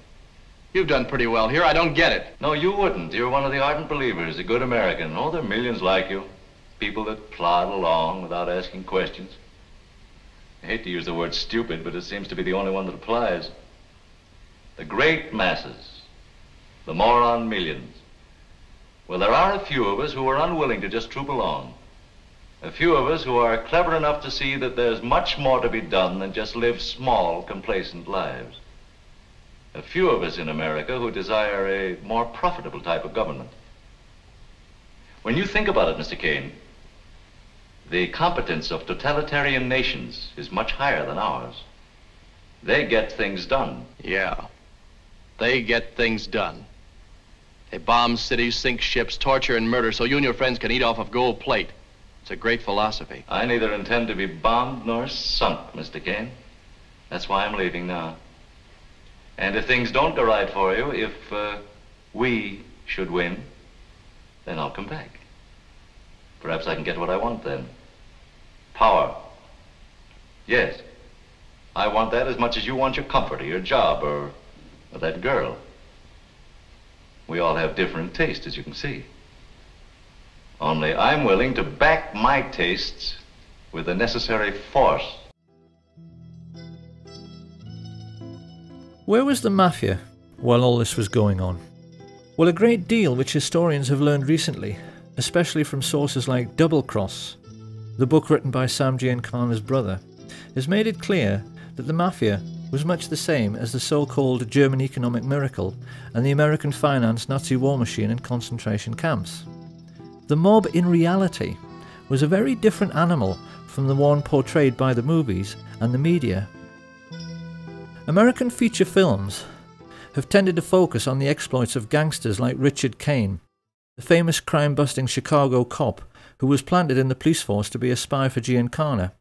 You've done pretty well here. I don't get it. No, you wouldn't. You're one of the ardent believers, a good American. Oh, there are millions like you. People that plod along without asking questions. I hate to use the word stupid, but it seems to be the only one that applies. the great masses, the moron millions. Well, there are a few of us who are unwilling to just troop along. A few of us who are clever enough to see that there's much more to be done than just live small, complacent lives. A few of us in America who desire a more profitable type of government. When you think about it, Mr. Kane, the competence of totalitarian nations is much higher than ours. They get things done. Yeah, they get things done. They bomb cities, sink ships, torture and murder so you and your friends can eat off of gold plate. It's a great philosophy. I neither intend to be bombed nor sunk, Mr. Kane. That's why I'm leaving now. And if things don't go right for you, if we should win, then I'll come back. Perhaps I can get what I want then. Power. Yes. I want that as much as you want your comfort or your job or that girl. We all have different tastes, as you can see. Only I'm willing to back my tastes with the necessary force. Where was the mafia while all this was going on? Well, a great deal which historians have learned recently, especially from sources like Double Cross, the book written by Sam Giancana's brother, has made it clear that the mafia was much the same as the so-called German economic miracle and the American finance Nazi war machine in concentration camps. The mob in reality was a very different animal from the one portrayed by the movies and the media. American feature films have tended to focus on the exploits of gangsters like Richard Kane, the famous crime-busting Chicago cop who was planted in the police force to be a spy for Giancana,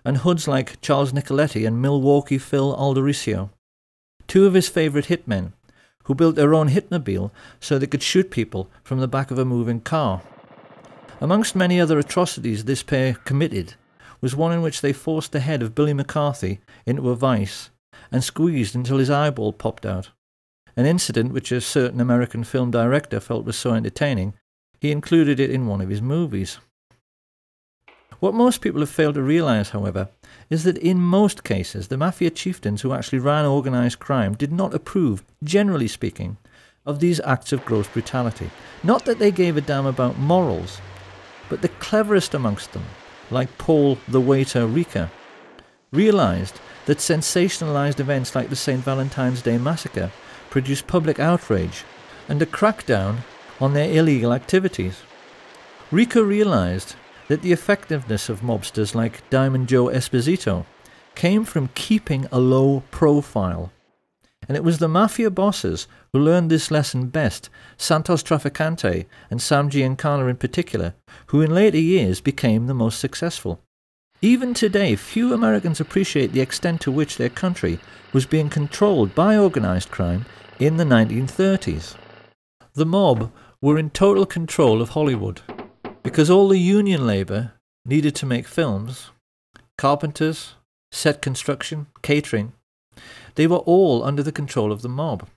and hoods like Charles Nicoletti and Milwaukee Phil Aldericio, two of his favourite hitmen, who built their own hitmobile so they could shoot people from the back of a moving car. Amongst many other atrocities this pair committed was one in which they forced the head of Billy McCarthy into a vice and squeezed until his eyeball popped out, an incident which a certain American film director felt was so entertaining he included it in one of his movies. What most people have failed to realise, however, is that in most cases the mafia chieftains who actually ran organised crime did not approve, generally speaking, of these acts of gross brutality. Not that they gave a damn about morals, but the cleverest amongst them, like Paul the waiter Rica, realised that sensationalised events like the St. Valentine's Day massacre produced public outrage and a crackdown on their illegal activities. Rica realised that the effectiveness of mobsters like Diamond Joe Esposito came from keeping a low profile. And it was the mafia bosses who learned this lesson best, Santos Trafficante and Sam Giancana in particular, who in later years became the most successful. Even today, few Americans appreciate the extent to which their country was being controlled by organised crime in the 1930s. The mob were in total control of Hollywood, because all the union labour needed to make films, carpenters, set construction, catering, they were all under the control of the mob.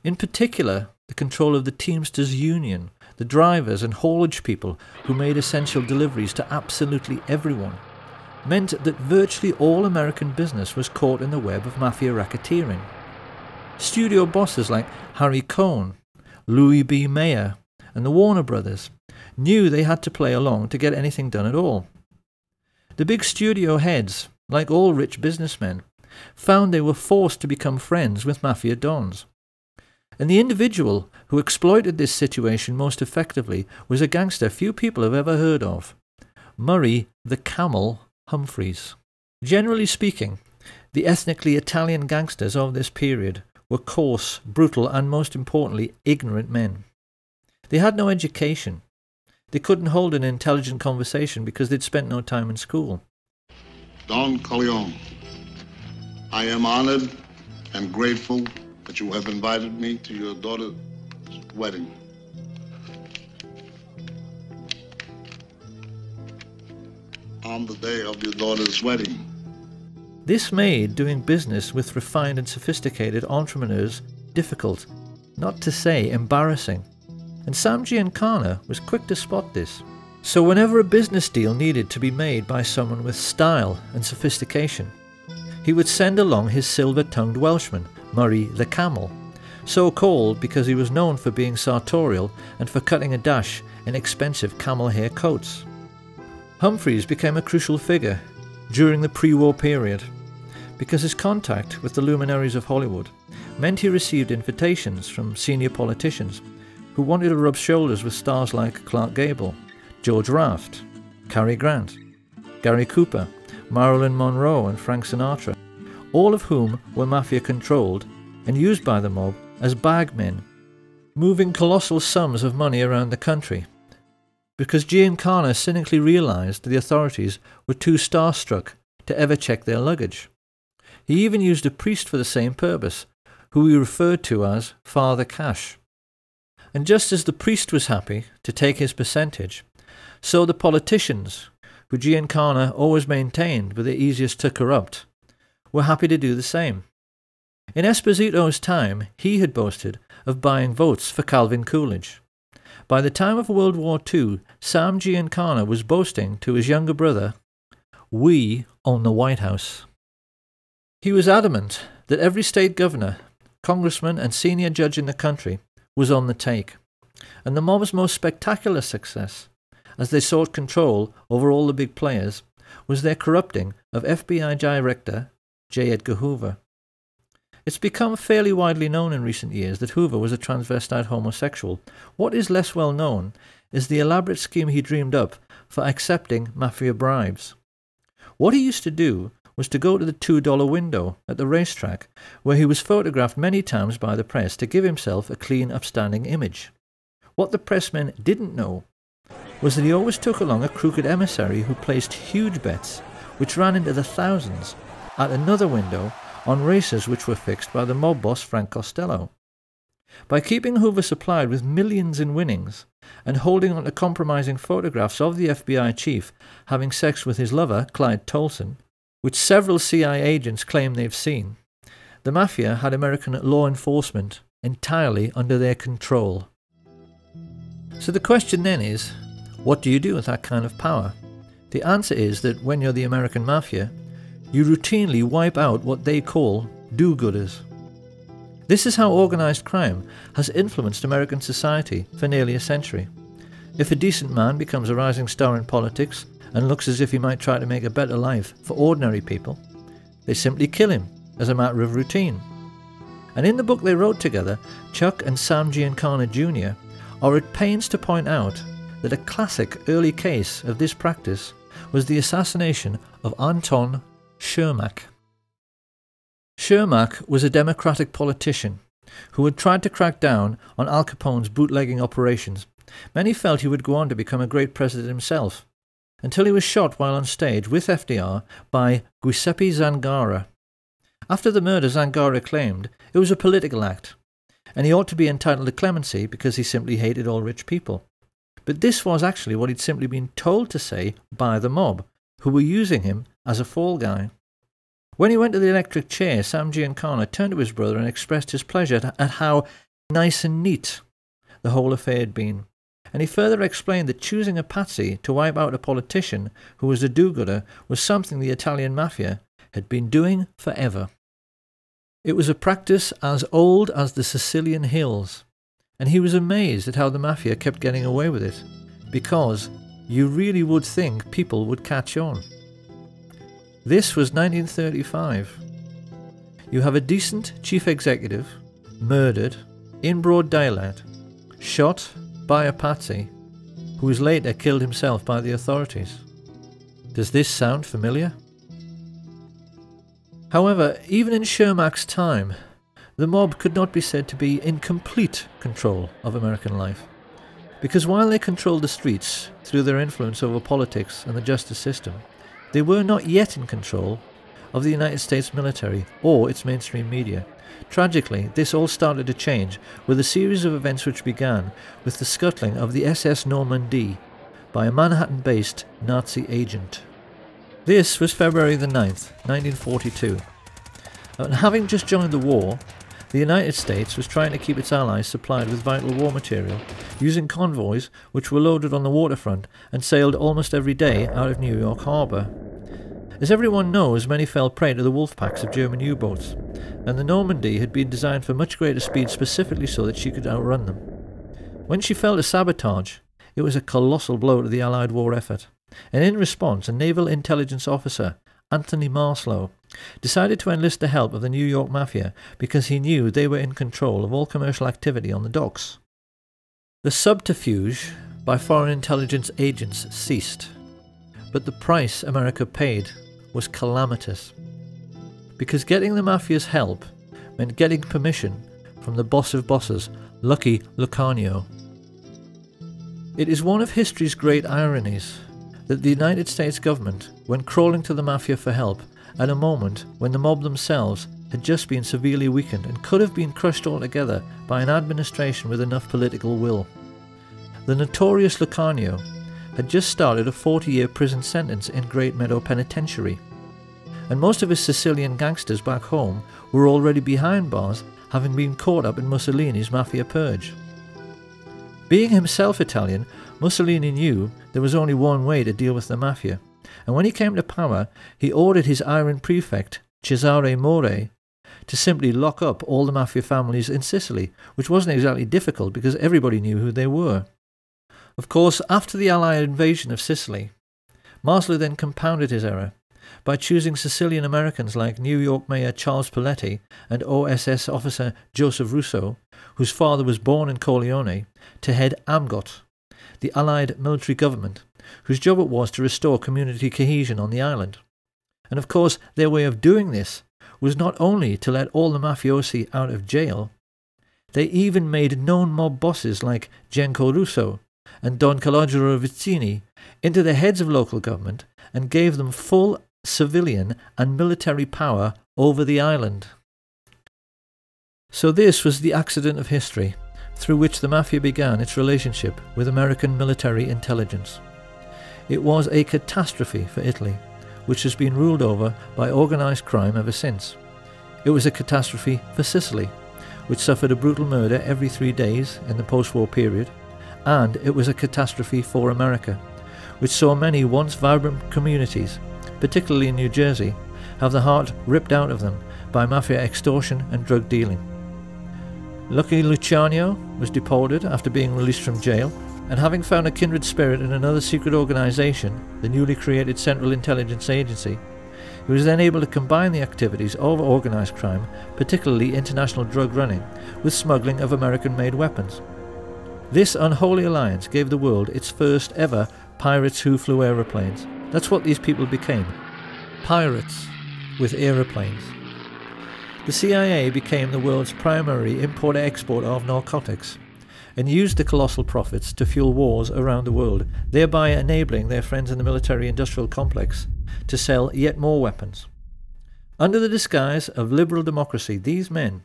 In particular, the control of the Teamsters Union, the drivers and haulage people who made essential deliveries to absolutely everyone, meant that virtually all American business was caught in the web of mafia racketeering. Studio bosses like Harry Cohn, Louis B. Mayer, and the Warner Brothers knew they had to play along to get anything done at all. The big studio heads, like all rich businessmen, found they were forced to become friends with mafia dons. And the individual who exploited this situation most effectively was a gangster few people have ever heard of, Murray the Camel Humphreys. Generally speaking, the ethnically Italian gangsters of this period were coarse, brutal, and most importantly, ignorant men. They had no education. They couldn't hold an intelligent conversation because they'd spent no time in school. Don Corleone, I am honored and grateful that you have invited me to your daughter's wedding. On the day of your daughter's wedding. This made doing business with refined and sophisticated entrepreneurs difficult, not to say embarrassing. And Sam Giancana was quick to spot this. So whenever a business deal needed to be made by someone with style and sophistication, he would send along his silver-tongued Welshman, Murray the Camel, so called because he was known for being sartorial and for cutting a dash in expensive camel hair coats. Humphreys became a crucial figure during the pre-war period because his contact with the luminaries of Hollywood meant he received invitations from senior politicians who wanted to rub shoulders with stars like Clark Gable, George Raft, Cary Grant, Gary Cooper, Marilyn Monroe and Frank Sinatra, all of whom were mafia-controlled and used by the mob as bagmen, moving colossal sums of money around the country, because Giancana cynically realised the authorities were too starstruck to ever check their luggage. He even used a priest for the same purpose, who he referred to as Father Cash. And just as the priest was happy to take his percentage, so the politicians, who Giancana always maintained were the easiest to corrupt, were happy to do the same. In Esposito's time, he had boasted of buying votes for Calvin Coolidge. By the time of World War II, Sam Giancana was boasting to his younger brother, "We own the White House." He was adamant that every state governor, congressman and senior judge in the country was on the take, and the mob's most spectacular success, as they sought control over all the big players, was their corrupting of FBI Director J. Edgar Hoover. It's become fairly widely known in recent years that Hoover was a transvestite homosexual. What is less well known is the elaborate scheme he dreamed up for accepting mafia bribes. What he used to do was to go to the $2 window at the racetrack, where he was photographed many times by the press to give himself a clean, upstanding image. What the pressmen didn't know was that he always took along a crooked emissary who placed huge bets, which ran into the thousands, at another window on races which were fixed by the mob boss Frank Costello. By keeping Hoover supplied with millions in winnings and holding on to compromising photographs of the FBI chief having sex with his lover, Clyde Tolson, which several CIA agents claim they've seen, the mafia had American law enforcement entirely under their control. So the question then is, what do you do with that kind of power? The answer is that when you're the American mafia, you routinely wipe out what they call do-gooders. This is how organised crime has influenced American society for nearly a century. If a decent man becomes a rising star in politics and looks as if he might try to make a better life for ordinary people, they simply kill him as a matter of routine. And in the book they wrote together, Chuck and Sam Giancana Jr. are at pains to point out that a classic early case of this practice was the assassination of Anton Shermack. Shermack was a Democratic politician who had tried to crack down on Al Capone's bootlegging operations. Many felt he would go on to become a great president himself, until he was shot while on stage with FDR by Giuseppe Zangara. After the murder, Zangara claimed it was a political act, and he ought to be entitled to clemency because he simply hated all rich people. But this was actually what he'd simply been told to say by the mob, who were using him as a fall guy. When he went to the electric chair, Sam Giancana turned to his brother and expressed his pleasure at how nice and neat the whole affair had been. And he further explained that choosing a patsy to wipe out a politician who was a do-gooder was something the Italian mafia had been doing forever. It was a practice as old as the Sicilian hills, and he was amazed at how the mafia kept getting away with it, because you really would think people would catch on. This was 1935. You have a decent chief executive murdered in broad daylight, shot by a patsy, who was later killed himself by the authorities. Does this sound familiar? However, even in Shermack's time, the mob could not be said to be in complete control of American life, because while they controlled the streets through their influence over politics and the justice system, they were not yet in control of the United States military or its mainstream media. Tragically, this all started to change with a series of events which began with the scuttling of the SS Normandie by a Manhattan-based Nazi agent. This was February the 9th, 1942. And having just joined the war, the United States was trying to keep its allies supplied with vital war material, using convoys which were loaded on the waterfront and sailed almost every day out of New York Harbor. As everyone knows, many fell prey to the wolf packs of German U-boats, and the Normandy had been designed for much greater speed specifically so that she could outrun them. When she fell to sabotage, it was a colossal blow to the Allied war effort, and in response a naval intelligence officer, Anthony Marslow, decided to enlist the help of the New York Mafia because he knew they were in control of all commercial activity on the docks. The subterfuge by foreign intelligence agents ceased, but the price America paid was calamitous, because getting the Mafia's help meant getting permission from the boss of bosses, Lucky Lucanio. It is one of history's great ironies that the United States government went crawling to the Mafia for help at a moment when the mob themselves had just been severely weakened and could have been crushed altogether by an administration with enough political will. The notorious Lucanio had just started a 40-year prison sentence in Great Meadow Penitentiary, and most of his Sicilian gangsters back home were already behind bars, having been caught up in Mussolini's Mafia purge. Being himself Italian, Mussolini knew there was only one way to deal with the Mafia, and when he came to power, he ordered his iron prefect, Cesare More, to simply lock up all the Mafia families in Sicily, which wasn't exactly difficult because everybody knew who they were. Of course, after the Allied invasion of Sicily, Marslow then compounded his error by choosing Sicilian Americans like New York Mayor Charles Paletti and OSS officer Joseph Russo, whose father was born in Corleone, to head AMGOT, the Allied military government, whose job it was to restore community cohesion on the island. And of course, their way of doing this was not only to let all the mafiosi out of jail, they even made known mob bosses like Genco Russo and Don Calogero Vizzini into the heads of local government and gave them full civilian and military power over the island. So this was the accident of history through which the Mafia began its relationship with American military intelligence. It was a catastrophe for Italy, which has been ruled over by organised crime ever since. It was a catastrophe for Sicily, which suffered a brutal murder every 3 days in the post-war period, and it was a catastrophe for America, which saw many once vibrant communities, particularly in New Jersey, have the heart ripped out of them by Mafia extortion and drug dealing. Lucky Luciano was deported after being released from jail, and having found a kindred spirit in another secret organisation, the newly created Central Intelligence Agency, he was then able to combine the activities of organised crime, particularly international drug running, with smuggling of American-made weapons. This unholy alliance gave the world its first ever pirates who flew aeroplanes. That's what these people became. Pirates with aeroplanes. The CIA became the world's primary import-export of narcotics, and used the colossal profits to fuel wars around the world, thereby enabling their friends in the military-industrial complex to sell yet more weapons. Under the disguise of liberal democracy, these men,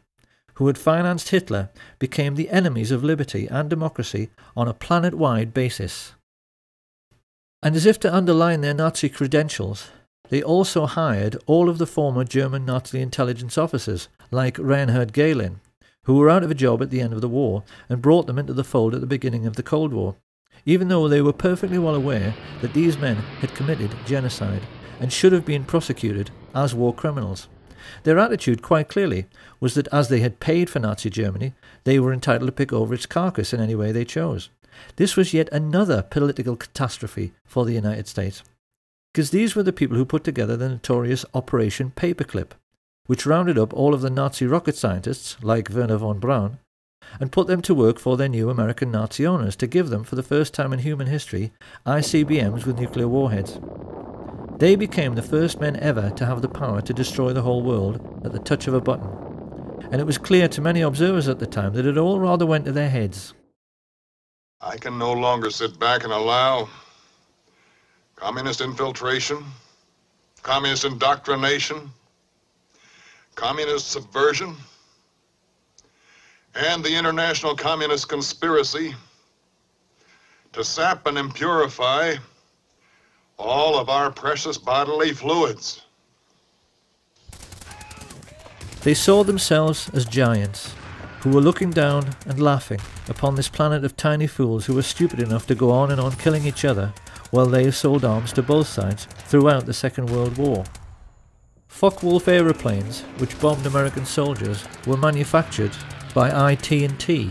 who had financed Hitler, became the enemies of liberty and democracy on a planet-wide basis. And as if to underline their Nazi credentials, they also hired all of the former German Nazi intelligence officers, like Reinhard Gehlen, who were out of a job at the end of the war, and brought them into the fold at the beginning of the Cold War, even though they were perfectly well aware that these men had committed genocide and should have been prosecuted as war criminals. Their attitude, quite clearly, was that as they had paid for Nazi Germany, they were entitled to pick over its carcass in any way they chose. This was yet another political catastrophe for the United States, because these were the people who put together the notorious Operation Paperclip, which rounded up all of the Nazi rocket scientists, like Werner von Braun, and put them to work for their new American Nazi owners to give them, for the first time in human history, ICBMs with nuclear warheads. They became the first men ever to have the power to destroy the whole world at the touch of a button, and it was clear to many observers at the time that it all rather went to their heads. I can no longer sit back and allow communist infiltration, communist indoctrination, communist subversion, and the international communist conspiracy to sap and impurify all of our precious bodily fluids. They saw themselves as giants, who were looking down and laughing upon this planet of tiny fools who were stupid enough to go on and on killing each other, while they sold arms to both sides throughout the Second World War. Focke-Wulf aeroplanes, which bombed American soldiers, were manufactured by IT&T.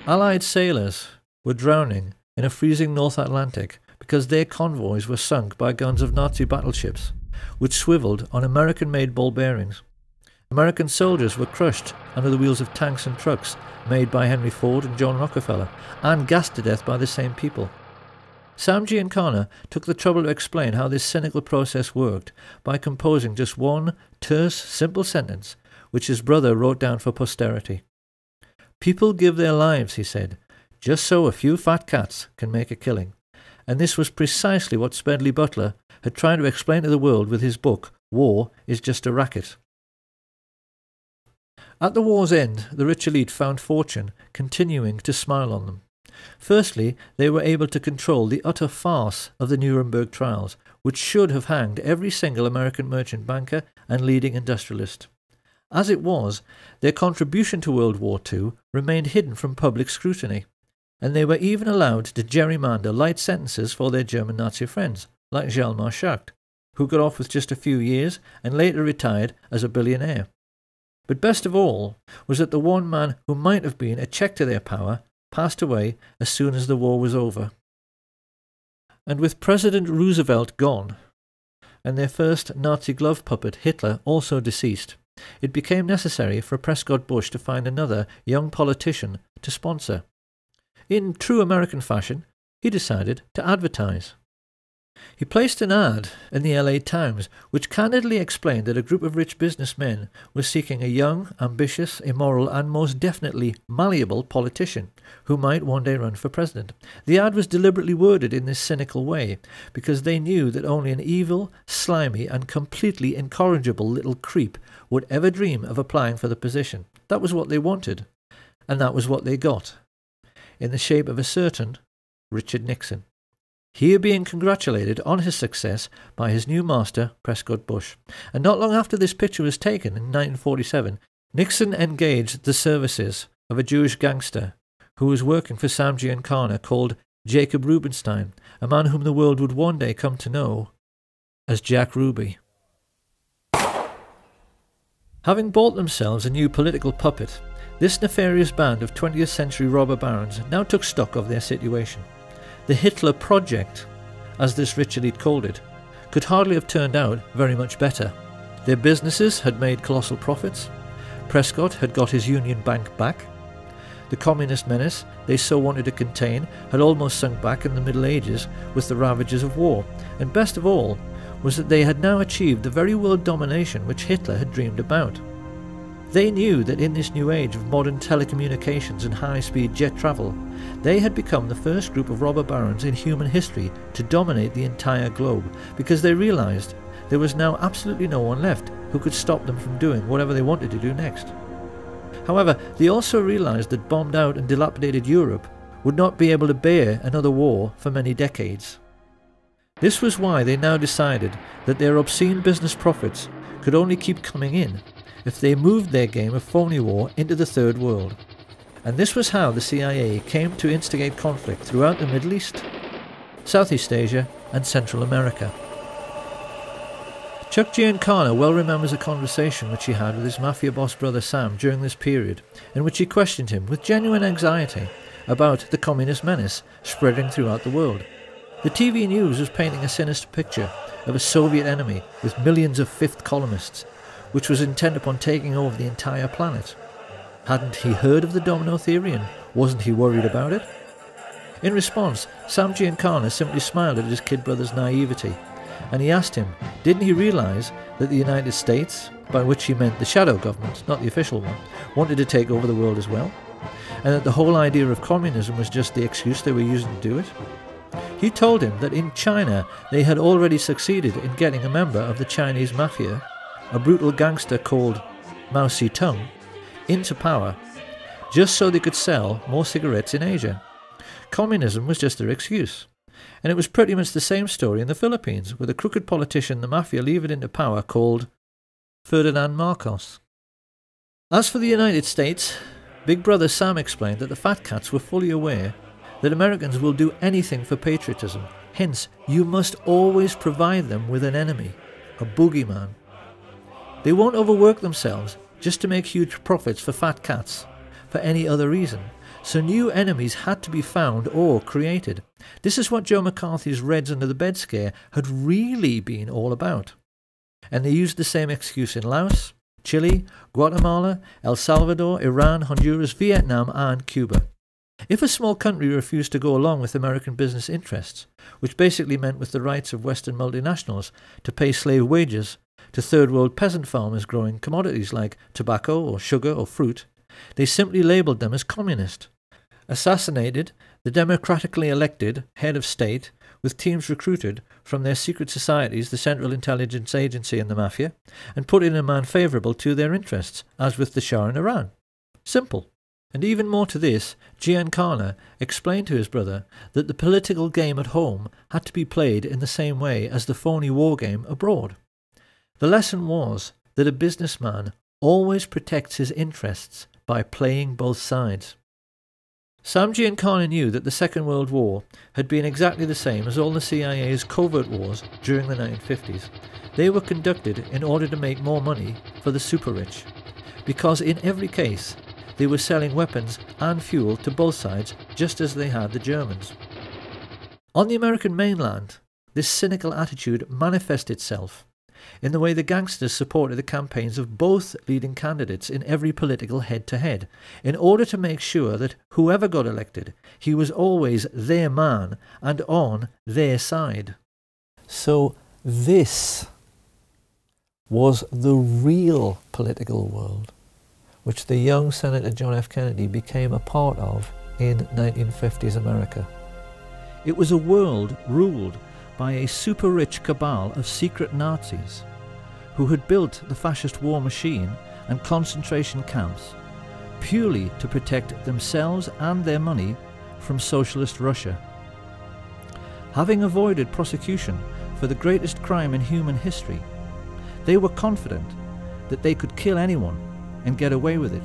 Allied sailors were drowning in a freezing North Atlantic because their convoys were sunk by guns of Nazi battleships, which swiveled on American-made ball bearings. American soldiers were crushed under the wheels of tanks and trucks made by Henry Ford and John Rockefeller, and gassed to death by the same people. Sam Giancana took the trouble to explain how this cynical process worked by composing just one terse, simple sentence, which his brother wrote down for posterity. "People give their lives," he said, "just so a few fat cats can make a killing." And this was precisely what Smedley Butler had tried to explain to the world with his book, War is Just a Racket. At the war's end, the rich elite found fortune continuing to smile on them. Firstly, they were able to control the utter farce of the Nuremberg trials, which should have hanged every single American merchant banker and leading industrialist. As it was, their contribution to World War II remained hidden from public scrutiny, and they were even allowed to gerrymander light sentences for their German Nazi friends, like Hjalmar Schacht, who got off with just a few years and later retired as a billionaire. But best of all was that the one man who might have been a check to their power passed away as soon as the war was over. And with President Roosevelt gone, and their first Nazi glove puppet Hitler also deceased, it became necessary for Prescott Bush to find another young politician to sponsor. In true American fashion, he decided to advertise. He placed an ad in the LA Times which candidly explained that a group of rich businessmen was seeking a young, ambitious, immoral and most definitely malleable politician who might one day run for president. The ad was deliberately worded in this cynical way because they knew that only an evil, slimy and completely incorrigible little creep would ever dream of applying for the position. That was what they wanted, and that was what they got, in the shape of a certain Richard Nixon. Here being congratulated on his success by his new master, Prescott Bush. And not long after this picture was taken in 1947, Nixon engaged the services of a Jewish gangster who was working for Sam Giancana called Jacob Rubenstein, a man whom the world would one day come to know as Jack Ruby. Having bought themselves a new political puppet, this nefarious band of 20th century robber barons now took stock of their situation. The Hitler Project, as this rich elite called it, could hardly have turned out very much better. Their businesses had made colossal profits. Prescott had got his Union Bank back. The communist menace they so wanted to contain had almost sunk back in the Middle Ages with the ravages of war. And best of all was that they had now achieved the very world domination which Hitler had dreamed about. They knew that in this new age of modern telecommunications and high-speed jet travel, they had become the first group of robber barons in human history to dominate the entire globe, because they realized there was now absolutely no one left who could stop them from doing whatever they wanted to do next. However, they also realized that bombed out and dilapidated Europe would not be able to bear another war for many decades. This was why they now decided that their obscene business profits could only keep coming in if they moved their game of phony war into the Third World. And this was how the CIA came to instigate conflict throughout the Middle East, Southeast Asia and Central America. Chuck Giancana well remembers a conversation which he had with his mafia boss brother Sam during this period, in which he questioned him with genuine anxiety about the communist menace spreading throughout the world. The TV news was painting a sinister picture of a Soviet enemy with millions of fifth columnists, which was intent upon taking over the entire planet. Hadn't he heard of the domino theory and wasn't he worried about it? In response, Sam Giancana simply smiled at his kid brother's naivety, and he asked him, didn't he realise that the United States, by which he meant the shadow government, not the official one, wanted to take over the world as well, and that the whole idea of communism was just the excuse they were using to do it? He told him that in China they had already succeeded in getting a member of the Chinese mafia, a brutal gangster called Mao Zedong, into power, just so they could sell more cigarettes in Asia. Communism was just their excuse. And it was pretty much the same story in the Philippines, with a crooked politician the mafia levered into power called Ferdinand Marcos. As for the United States, Big Brother Sam explained that the fat cats were fully aware that Americans will do anything for patriotism. Hence, you must always provide them with an enemy, a boogeyman. They won't overwork themselves just to make huge profits for fat cats, for any other reason. So new enemies had to be found or created. This is what Joe McCarthy's Reds under the bed scare had really been all about. And they used the same excuse in Laos, Chile, Guatemala, El Salvador, Iran, Honduras, Vietnam and Cuba. If a small country refused to go along with American business interests, which basically meant with the rights of Western multinationals to pay slave wages to third world peasant farmers growing commodities like tobacco or sugar or fruit, they simply labelled them as communist, assassinated the democratically elected head of state with teams recruited from their secret societies, the Central Intelligence Agency and the Mafia, and put in a man favourable to their interests, as with the Shah in Iran. Simple. And even more to this, Giancana explained to his brother that the political game at home had to be played in the same way as the phony war game abroad. The lesson was that a businessman always protects his interests by playing both sides. Sam Giancana knew that the Second World War had been exactly the same as all the CIA's covert wars during the 1950s. They were conducted in order to make more money for the super-rich, because in every case they were selling weapons and fuel to both sides just as they had the Germans. On the American mainland, this cynical attitude manifested itself in the way the gangsters supported the campaigns of both leading candidates in every political head-to-head, in order to make sure that whoever got elected, he was always their man and on their side. So this was the real political world which the young Senator John F. Kennedy became a part of in 1950s America. It was a world ruled by a super-rich cabal of secret Nazis who had built the fascist war machine and concentration camps purely to protect themselves and their money from socialist Russia. Having avoided prosecution for the greatest crime in human history, they were confident that they could kill anyone and get away with it,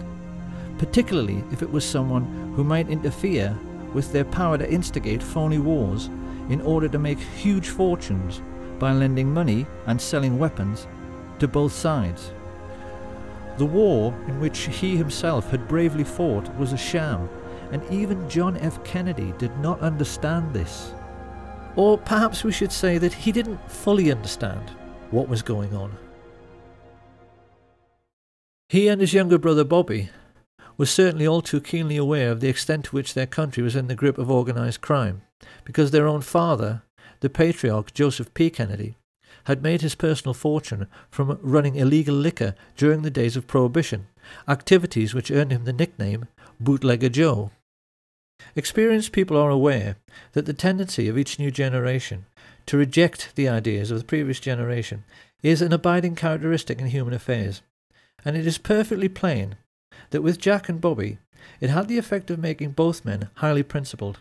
particularly if it was someone who might interfere with their power to instigate phony wars in order to make huge fortunes by lending money and selling weapons to both sides. The war in which he himself had bravely fought was a sham, and even John F. Kennedy did not understand this. Or perhaps we should say that he didn't fully understand what was going on. He and his younger brother Bobby were certainly all too keenly aware of the extent to which their country was in the grip of organised crime, because their own father, the patriarch Joseph P. Kennedy, had made his personal fortune from running illegal liquor during the days of Prohibition, activities which earned him the nickname Bootlegger Joe. Experienced people are aware that the tendency of each new generation to reject the ideas of the previous generation is an abiding characteristic in human affairs, and it is perfectly plain that with Jack and Bobby it had the effect of making both men highly principled.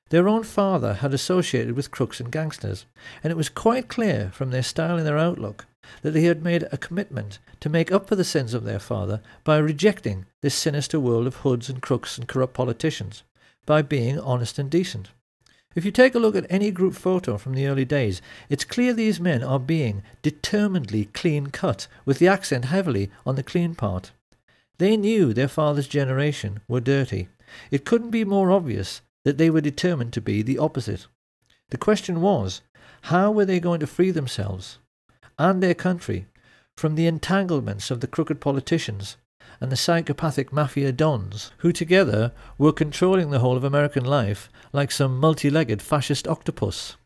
Their own father had associated with crooks and gangsters, and it was quite clear from their style and their outlook that they had made a commitment to make up for the sins of their father by rejecting this sinister world of hoods and crooks and corrupt politicians, by being honest and decent. If you take a look at any group photo from the early days, it's clear these men are being determinedly clean-cut, with the accent heavily on the clean part. They knew their father's generation were dirty. It couldn't be more obvious that they were determined to be the opposite. The question was, how were they going to free themselves and their country from the entanglements of the crooked politicians and the psychopathic mafia dons, who together were controlling the whole of American life like some multi-legged fascist octopus?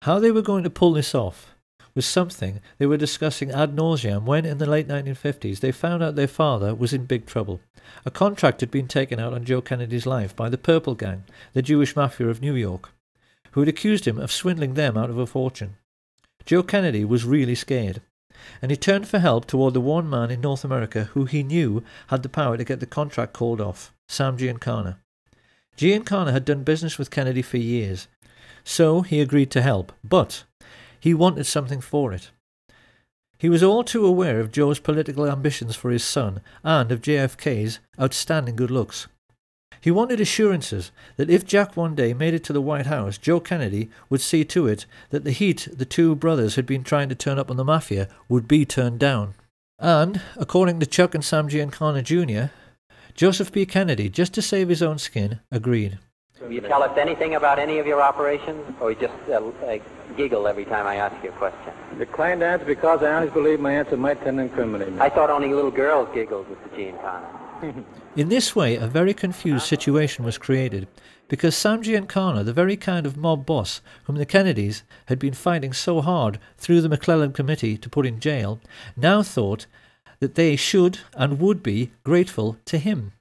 How they were going to pull this off was something they were discussing ad nauseam when, in the late 1950s, they found out their father was in big trouble. A contract had been taken out on Joe Kennedy's life by the Purple Gang, the Jewish mafia of New York, who had accused him of swindling them out of a fortune. Joe Kennedy was really scared, and he turned for help toward the one man in North America who he knew had the power to get the contract called off, Sam Giancana. Giancana had done business with Kennedy for years, so he agreed to help, but he wanted something for it. He was all too aware of Joe's political ambitions for his son and of JFK's outstanding good looks. He wanted assurances that if Jack one day made it to the White House, Joe Kennedy would see to it that the heat the two brothers had been trying to turn up on the mafia would be turned down. And, according to Chuck and Sam Giancana Jr., Joseph P. Kennedy, just to save his own skin, agreed. Will you tell us anything about any of your operations, or you just giggle every time I ask you a question? Decline to answer because I honestly believe my answer might tend to incriminate me. I thought only little girls giggled, Mr. Giancana. In this way, a very confused situation was created, because Sam Giancana, the very kind of mob boss whom the Kennedys had been fighting so hard through the McClellan Committee to put in jail, now thought that they should and would be grateful to him.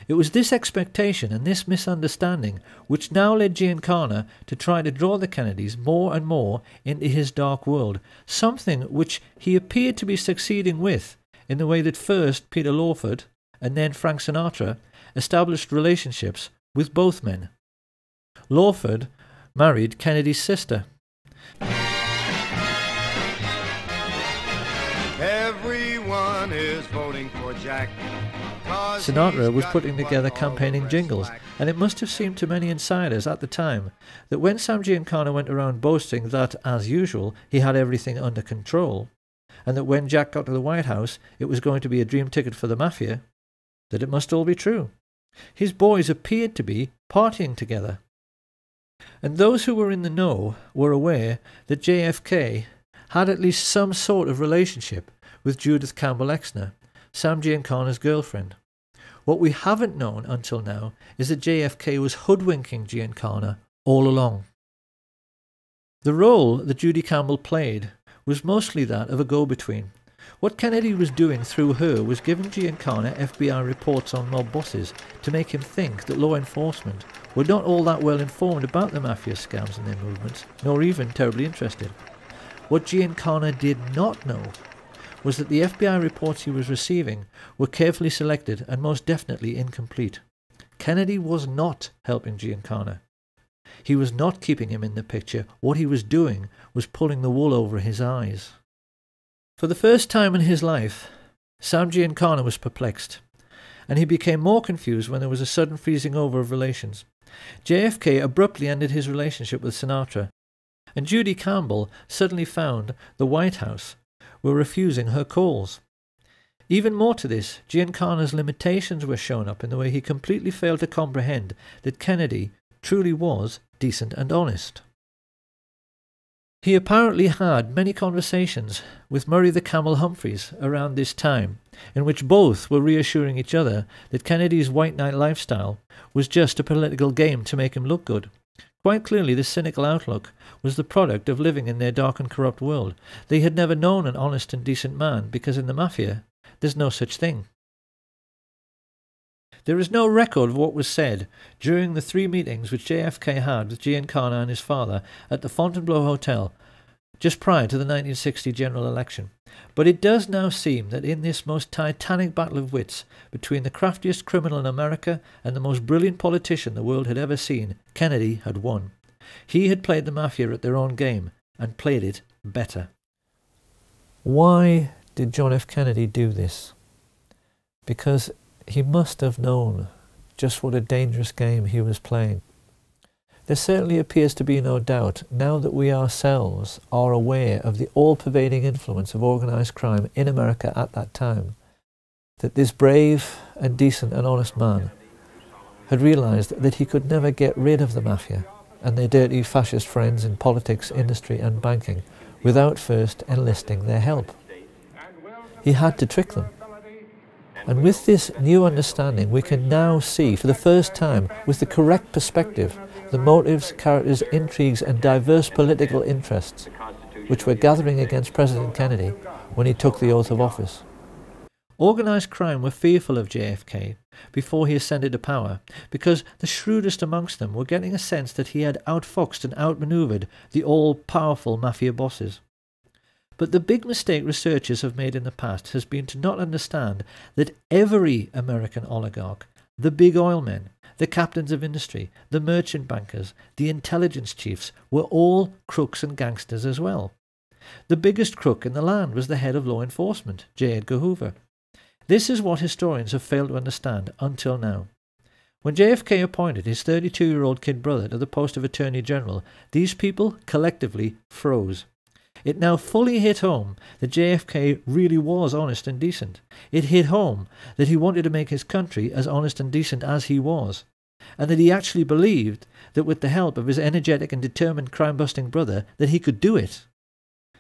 It was this expectation and this misunderstanding which now led Giancana to try to draw the Kennedys more and more into his dark world, something which he appeared to be succeeding with, in the way that first Peter Lawford and then Frank Sinatra established relationships with both men. Lawford married Kennedy's sister. Everyone is voting for Jack. Sinatra was putting together campaigning jingles, and it must have seemed to many insiders at the time that when Sam Giancana went around boasting that, as usual, he had everything under control, and that when Jack got to the White House it was going to be a dream ticket for the mafia, that it must all be true. His boys appeared to be partying together. And those who were in the know were aware that JFK had at least some sort of relationship with Judith Campbell Exner, Sam Giancana's girlfriend. What we haven't known until now is that JFK was hoodwinking Giancana all along. The role that Judy Campbell played was mostly that of a go-between. What Kennedy was doing through her was giving Giancana FBI reports on mob bosses to make him think that law enforcement were not all that well informed about the mafia scams and their movements, nor even terribly interested. What Giancana did not know was that the FBI reports he was receiving were carefully selected and most definitely incomplete. Kennedy was not helping Giancana. He was not keeping him in the picture. What he was doing was pulling the wool over his eyes. For the first time in his life, Sam Giancana was perplexed, and he became more confused when there was a sudden freezing over of relations. JFK abruptly ended his relationship with Sinatra, and Judy Campbell suddenly found the White House were refusing her calls. Even more to this, Giancana's limitations were shown up in the way he completely failed to comprehend that Kennedy truly was decent and honest. He apparently had many conversations with Murray the Camel Humphreys around this time, in which both were reassuring each other that Kennedy's white knight lifestyle was just a political game to make him look good. Quite clearly, this cynical outlook was the product of living in their dark and corrupt world. They had never known an honest and decent man, because in the mafia there's no such thing. There is no record of what was said during the 3 meetings which JFK had with Giancana and his father at the Fontainebleau Hotel just prior to the 1960 general election. But it does now seem that in this most titanic battle of wits between the craftiest criminal in America and the most brilliant politician the world had ever seen, Kennedy had won. He had played the mafia at their own game, and played it better. Why did John F. Kennedy do this? Because he must have known just what a dangerous game he was playing. There certainly appears to be no doubt, now that we ourselves are aware of the all-pervading influence of organised crime in America at that time, that this brave and decent and honest man had realised that he could never get rid of the mafia and their dirty fascist friends in politics, industry and banking without first enlisting their help. He had to trick them. And with this new understanding, we can now see, for the first time, with the correct perspective, the motives, characters, intrigues and diverse political interests which were gathering against President Kennedy when he took the oath of office. Organised crime were fearful of JFK before he ascended to power, because the shrewdest amongst them were getting a sense that he had outfoxed and outmanoeuvred the all-powerful mafia bosses. But the big mistake researchers have made in the past has been to not understand that every American oligarch, the big oil men, the captains of industry, the merchant bankers, the intelligence chiefs, were all crooks and gangsters as well. The biggest crook in the land was the head of law enforcement, J. Edgar Hoover. This is what historians have failed to understand until now. When JFK appointed his 32-year-old kid brother to the post of Attorney General, these people collectively froze. It now fully hit home that JFK really was honest and decent. It hit home that he wanted to make his country as honest and decent as he was, and that he actually believed that with the help of his energetic and determined crime-busting brother that he could do it.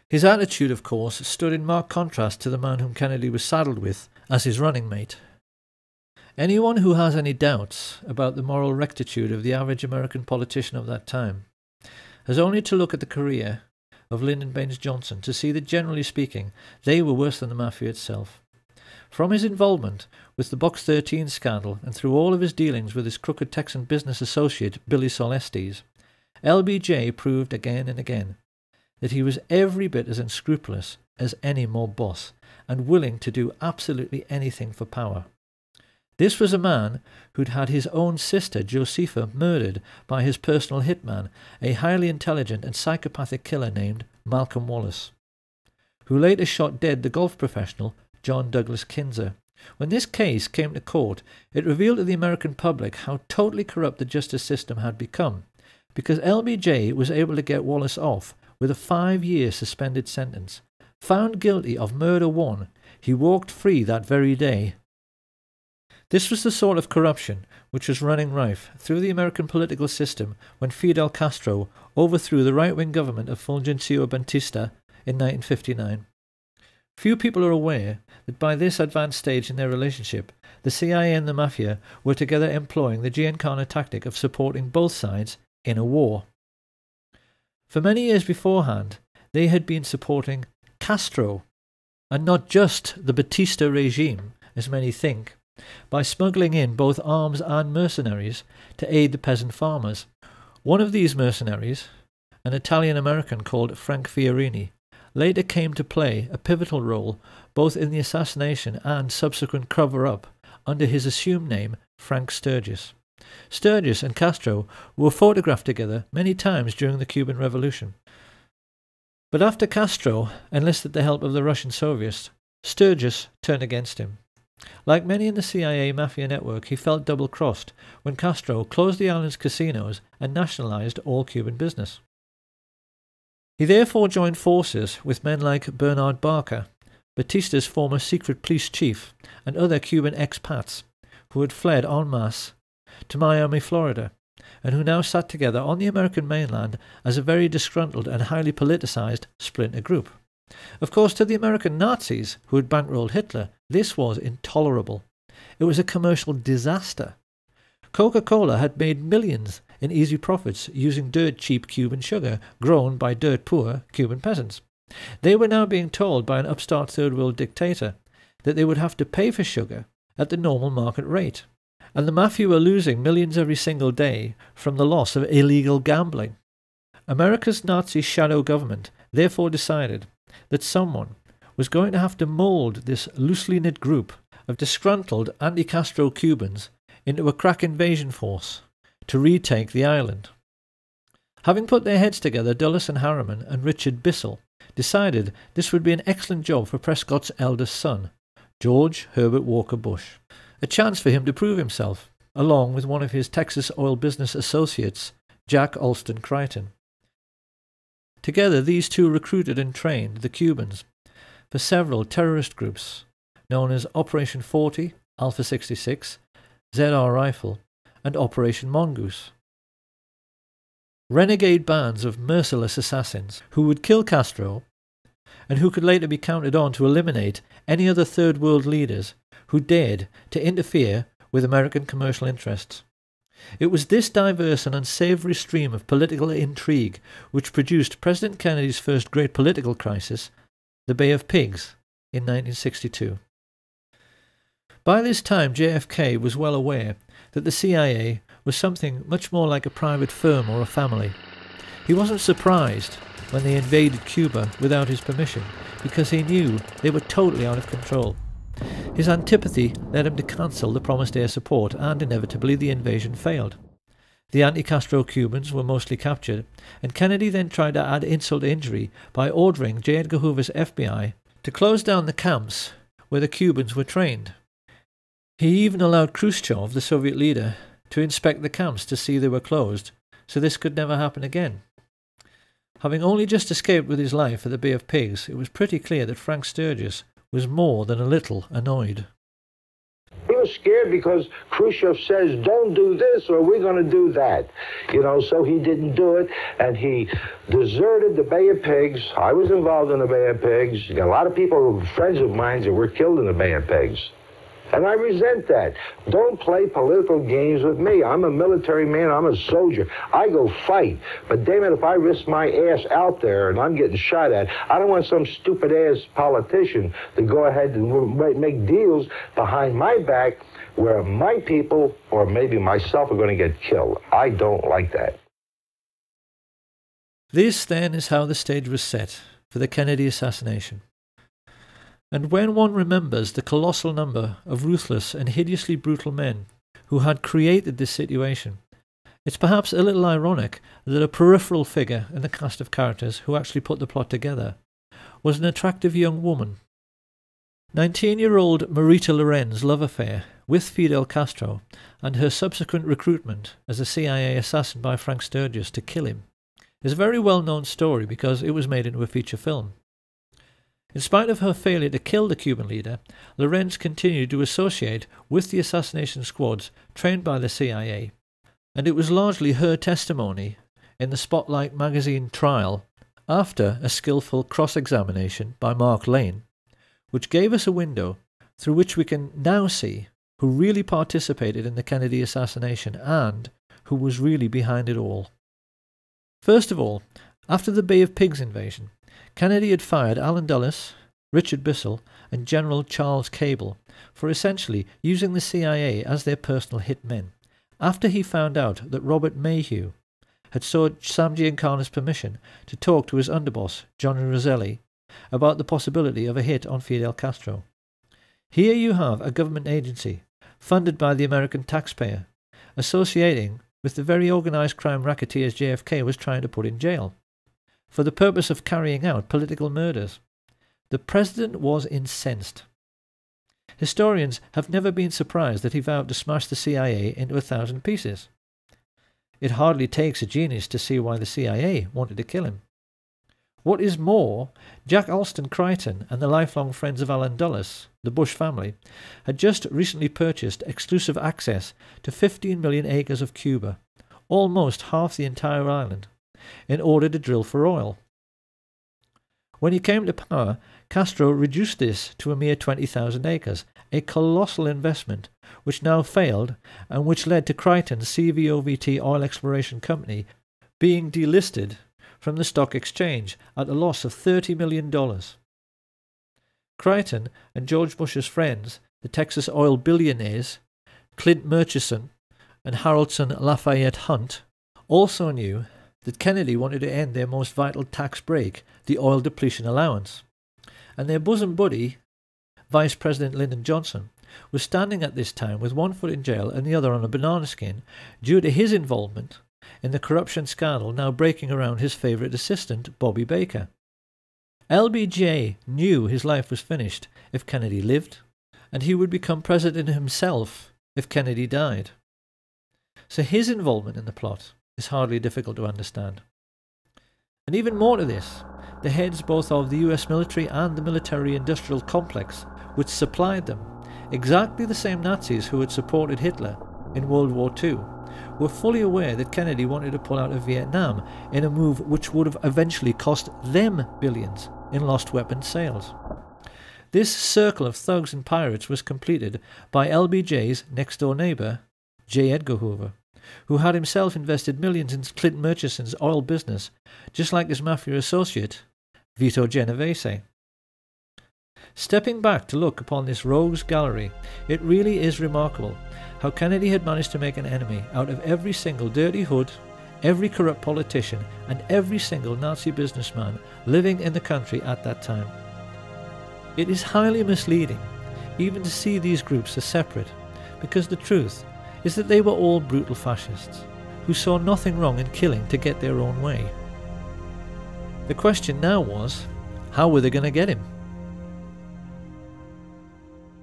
His attitude, of course, stood in marked contrast to the man whom Kennedy was saddled with as his running mate. Anyone who has any doubts about the moral rectitude of the average American politician of that time has only to look at the career of Lyndon Baines Johnson to see that, generally speaking, they were worse than the Mafia itself. From his involvement with the Box 13 scandal and through all of his dealings with his crooked Texan business associate Billy Solestes, LBJ proved again and again that he was every bit as unscrupulous as any mob boss and willing to do absolutely anything for power. This was a man who'd had his own sister, Josepha, murdered by his personal hitman, a highly intelligent and psychopathic killer named Malcolm Wallace, who later shot dead the golf professional John Douglas Kinzer. When this case came to court, it revealed to the American public how totally corrupt the justice system had become, because LBJ was able to get Wallace off with a 5-year suspended sentence. Found guilty of murder one, he walked free that very day. This was the sort of corruption which was running rife through the American political system when Fidel Castro overthrew the right-wing government of Fulgencio Batista in 1959. Few people are aware that by this advanced stage in their relationship, the CIA and the Mafia were together employing the Giancana tactic of supporting both sides in a war. For many years beforehand, they had been supporting Castro, and not just the Batista regime, as many think, by smuggling in both arms and mercenaries to aid the peasant farmers. One of these mercenaries, an Italian-American called Frank Fiorini, later came to play a pivotal role both in the assassination and subsequent cover-up under his assumed name Frank Sturgis. Sturgis and Castro were photographed together many times during the Cuban Revolution. But after Castro enlisted the help of the Russian Soviets, Sturgis turned against him. Like many in the CIA Mafia network, he felt double-crossed when Castro closed the island's casinos and nationalized all Cuban business. He therefore joined forces with men like Bernard Barker, Batista's former secret police chief, and other Cuban expats who had fled en masse to Miami, Florida, and who now sat together on the American mainland as a very disgruntled and highly politicized splinter group. Of course, to the American Nazis who had bankrolled Hitler, this was intolerable. It was a commercial disaster. Coca-Cola had made millions in easy profits using dirt-cheap Cuban sugar grown by dirt-poor Cuban peasants. They were now being told by an upstart third-world dictator that they would have to pay for sugar at the normal market rate, and the Mafia were losing millions every single day from the loss of illegal gambling. America's Nazi shadow government therefore decided that someone was going to have to mould this loosely knit group of disgruntled anti-Castro Cubans into a crack invasion force to retake the island. Having put their heads together, Dulles and Harriman and Richard Bissell decided this would be an excellent job for Prescott's eldest son, George Herbert Walker Bush, a chance for him to prove himself, along with one of his Texas oil business associates, Jack Alston Crichton. Together, these two recruited and trained the Cubans for several terrorist groups known as Operation 40, Alpha 66, ZR Rifle, and Operation Mongoose. Renegade bands of merciless assassins who would kill Castro and who could later be counted on to eliminate any other third world leaders who dared to interfere with American commercial interests. It was this diverse and unsavory stream of political intrigue which produced President Kennedy's first great political crisis, the Bay of Pigs, in 1962. By this time, JFK was well aware that the CIA was something much more like a private firm or a family. He wasn't surprised when they invaded Cuba without his permission, because he knew they were totally out of control. His antipathy led him to cancel the promised air support, and inevitably the invasion failed. The anti-Castro Cubans were mostly captured, and Kennedy then tried to add insult to injury by ordering J. Edgar Hoover's FBI to close down the camps where the Cubans were trained. He even allowed Khrushchev, the Soviet leader, to inspect the camps to see they were closed, so this could never happen again. Having only just escaped with his life at the Bay of Pigs, it was pretty clear that Frank Sturgis was more than a little annoyed. He was scared because Khrushchev says, don't do this or we're going to do that. You know, so he didn't do it, and he deserted the Bay of Pigs. I was involved in the Bay of Pigs. A lot of people, friends of mine, that were killed in the Bay of Pigs. And I resent that. Don't play political games with me. I'm a military man. I'm a soldier. I go fight. But damn it, if I risk my ass out there and I'm getting shot at, I don't want some stupid-ass politician to go ahead and make deals behind my back where my people or maybe myself are going to get killed. I don't like that. This, then, is how the stage was set for the Kennedy assassination. And when one remembers the colossal number of ruthless and hideously brutal men who had created this situation, it's perhaps a little ironic that a peripheral figure in the cast of characters who actually put the plot together was an attractive young woman. 19-year-old Marita Loren's love affair with Fidel Castro and her subsequent recruitment as a CIA assassin by Frank Sturgis to kill him is a very well-known story because it was made into a feature film. In spite of her failure to kill the Cuban leader, Lorenz continued to associate with the assassination squads trained by the CIA, and it was largely her testimony in the Spotlight magazine trial after a skillful cross-examination by Mark Lane, which gave us a window through which we can now see who really participated in the Kennedy assassination and who was really behind it all. First of all, after the Bay of Pigs invasion, Kennedy had fired Allen Dulles, Richard Bissell, and General Charles Cable for essentially using the CIA as their personal hitmen, after he found out that Robert Mayhew had sought Sam Giancana's permission to talk to his underboss, Johnny Roselli, about the possibility of a hit on Fidel Castro. Here you have a government agency, funded by the American taxpayer, associating with the very organised crime racketeers JFK was trying to put in jail, for the purpose of carrying out political murders. The president was incensed. Historians have never been surprised that he vowed to smash the CIA into 1,000 pieces. It hardly takes a genius to see why the CIA wanted to kill him. What is more, Jack Alston Crichton and the lifelong friends of Allen Dulles, the Bush family, had just recently purchased exclusive access to 15 million acres of Cuba, almost half the entire island, in order to drill for oil. When he came to power, Castro reduced this to a mere 20,000 acres, a colossal investment which now failed and which led to Crichton's CVOVT Oil Exploration Company being delisted from the stock exchange at a loss of $30 million. Crichton and George Bush's friends, the Texas oil billionaires, Clint Murchison and Haroldson Lafayette Hunt, also knew that Kennedy wanted to end their most vital tax break, the oil depletion allowance, and their bosom buddy, Vice President Lyndon Johnson, was standing at this time with one foot in jail and the other on a banana skin due to his involvement in the corruption scandal now breaking around his favourite assistant, Bobby Baker. LBJ knew his life was finished if Kennedy lived, and he would become president himself if Kennedy died. So his involvement in the plot is hardly difficult to understand. And even more to this, the heads both of the US military and the military-industrial complex which supplied them, exactly the same Nazis who had supported Hitler in World War II, were fully aware that Kennedy wanted to pull out of Vietnam in a move which would have eventually cost them billions in lost weapons sales. This circle of thugs and pirates was completed by LBJ's next-door neighbour, J. Edgar Hoover, who had himself invested millions in Clint Murchison's oil business, just like his mafia associate, Vito Genovese. Stepping back to look upon this rogues gallery, it really is remarkable how Kennedy had managed to make an enemy out of every single dirty hood, every corrupt politician, and every single Nazi businessman living in the country at that time. It is highly misleading even to see these groups as separate, because the truth is that they were all brutal fascists, who saw nothing wrong in killing to get their own way. The question now was, how were they going to get him?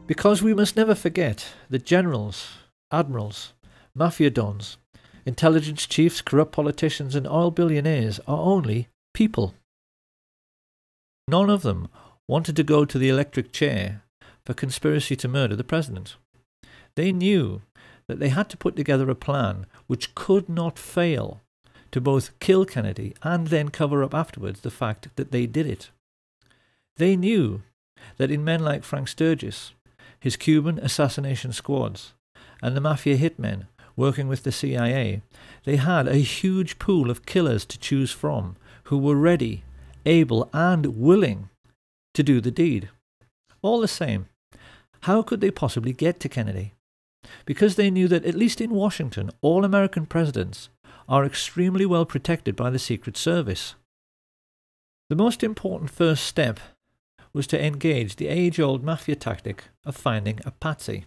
Because we must never forget that generals, admirals, mafia dons, intelligence chiefs, corrupt politicians, and oil billionaires are only people. None of them wanted to go to the electric chair for conspiracy to murder the president. They knew that they had to put together a plan which could not fail to both kill Kennedy and then cover up afterwards the fact that they did it. They knew that in men like Frank Sturgis, his Cuban assassination squads, and the mafia hitmen working with the CIA, they had a huge pool of killers to choose from who were ready, able, and willing to do the deed. All the same, how could they possibly get to Kennedy? Because they knew that, at least in Washington, all American presidents are extremely well protected by the Secret Service. The most important first step was to engage the age-old mafia tactic of finding a patsy.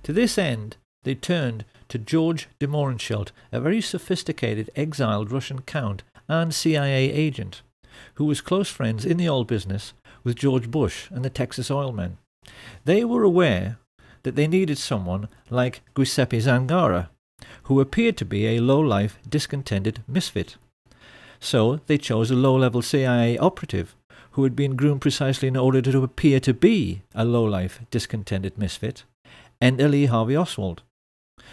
To this end, they turned to George de Mohrenschildt, a very sophisticated exiled Russian count and CIA agent, who was close friends in the oil business with George Bush and the Texas oil men. They were aware that they needed someone like Giuseppe Zangara, who appeared to be a low-life, discontented misfit. So they chose a low-level CIA operative who had been groomed precisely in order to appear to be a low-life, discontented misfit, Enter Lee Harvey Oswald,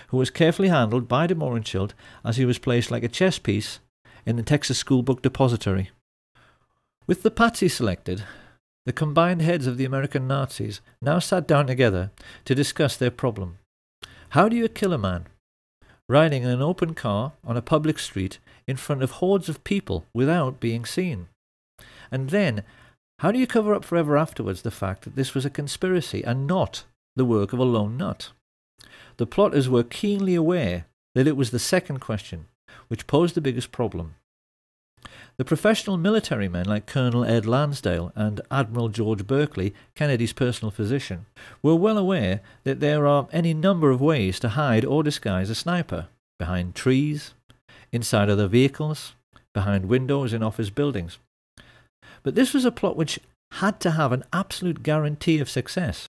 who was carefully handled by de Mohrenschildt as he was placed like a chess piece in the Texas schoolbook depository. With the patsy selected, the combined heads of the American Nazis now sat down together to discuss their problem. How do you kill a man riding in an open car on a public street in front of hordes of people without being seen? And then, how do you cover up forever afterwards the fact that this was a conspiracy and not the work of a lone nut? The plotters were keenly aware that it was the second question which posed the biggest problem. The professional military men like Colonel Ed Lansdale and Admiral George Berkeley, Kennedy's personal physician, were well aware that there are any number of ways to hide or disguise a sniper: behind trees, inside other vehicles, behind windows in office buildings. But this was a plot which had to have an absolute guarantee of success.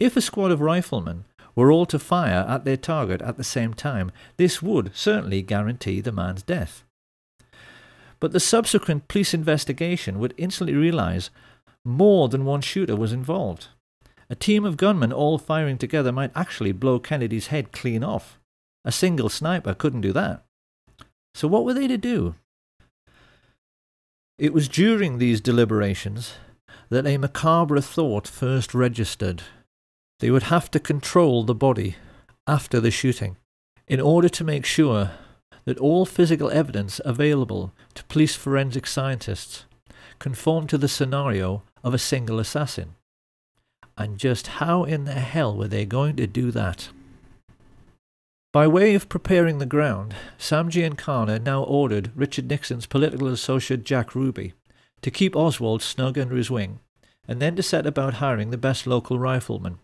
If a squad of riflemen were all to fire at their target at the same time, this would certainly guarantee the man's death. But the subsequent police investigation would instantly realize more than one shooter was involved. A team of gunmen all firing together might actually blow Kennedy's head clean off. A single sniper couldn't do that. So what were they to do? It was during these deliberations that a macabre thought first registered. They would have to control the body after the shooting in order to make sure that all physical evidence available to police forensic scientists conformed to the scenario of a single assassin. And just how in the hell were they going to do that? By way of preparing the ground, Sam Giancana now ordered Richard Nixon's political associate Jack Ruby to keep Oswald snug under his wing, and then to set about hiring the best local riflemen,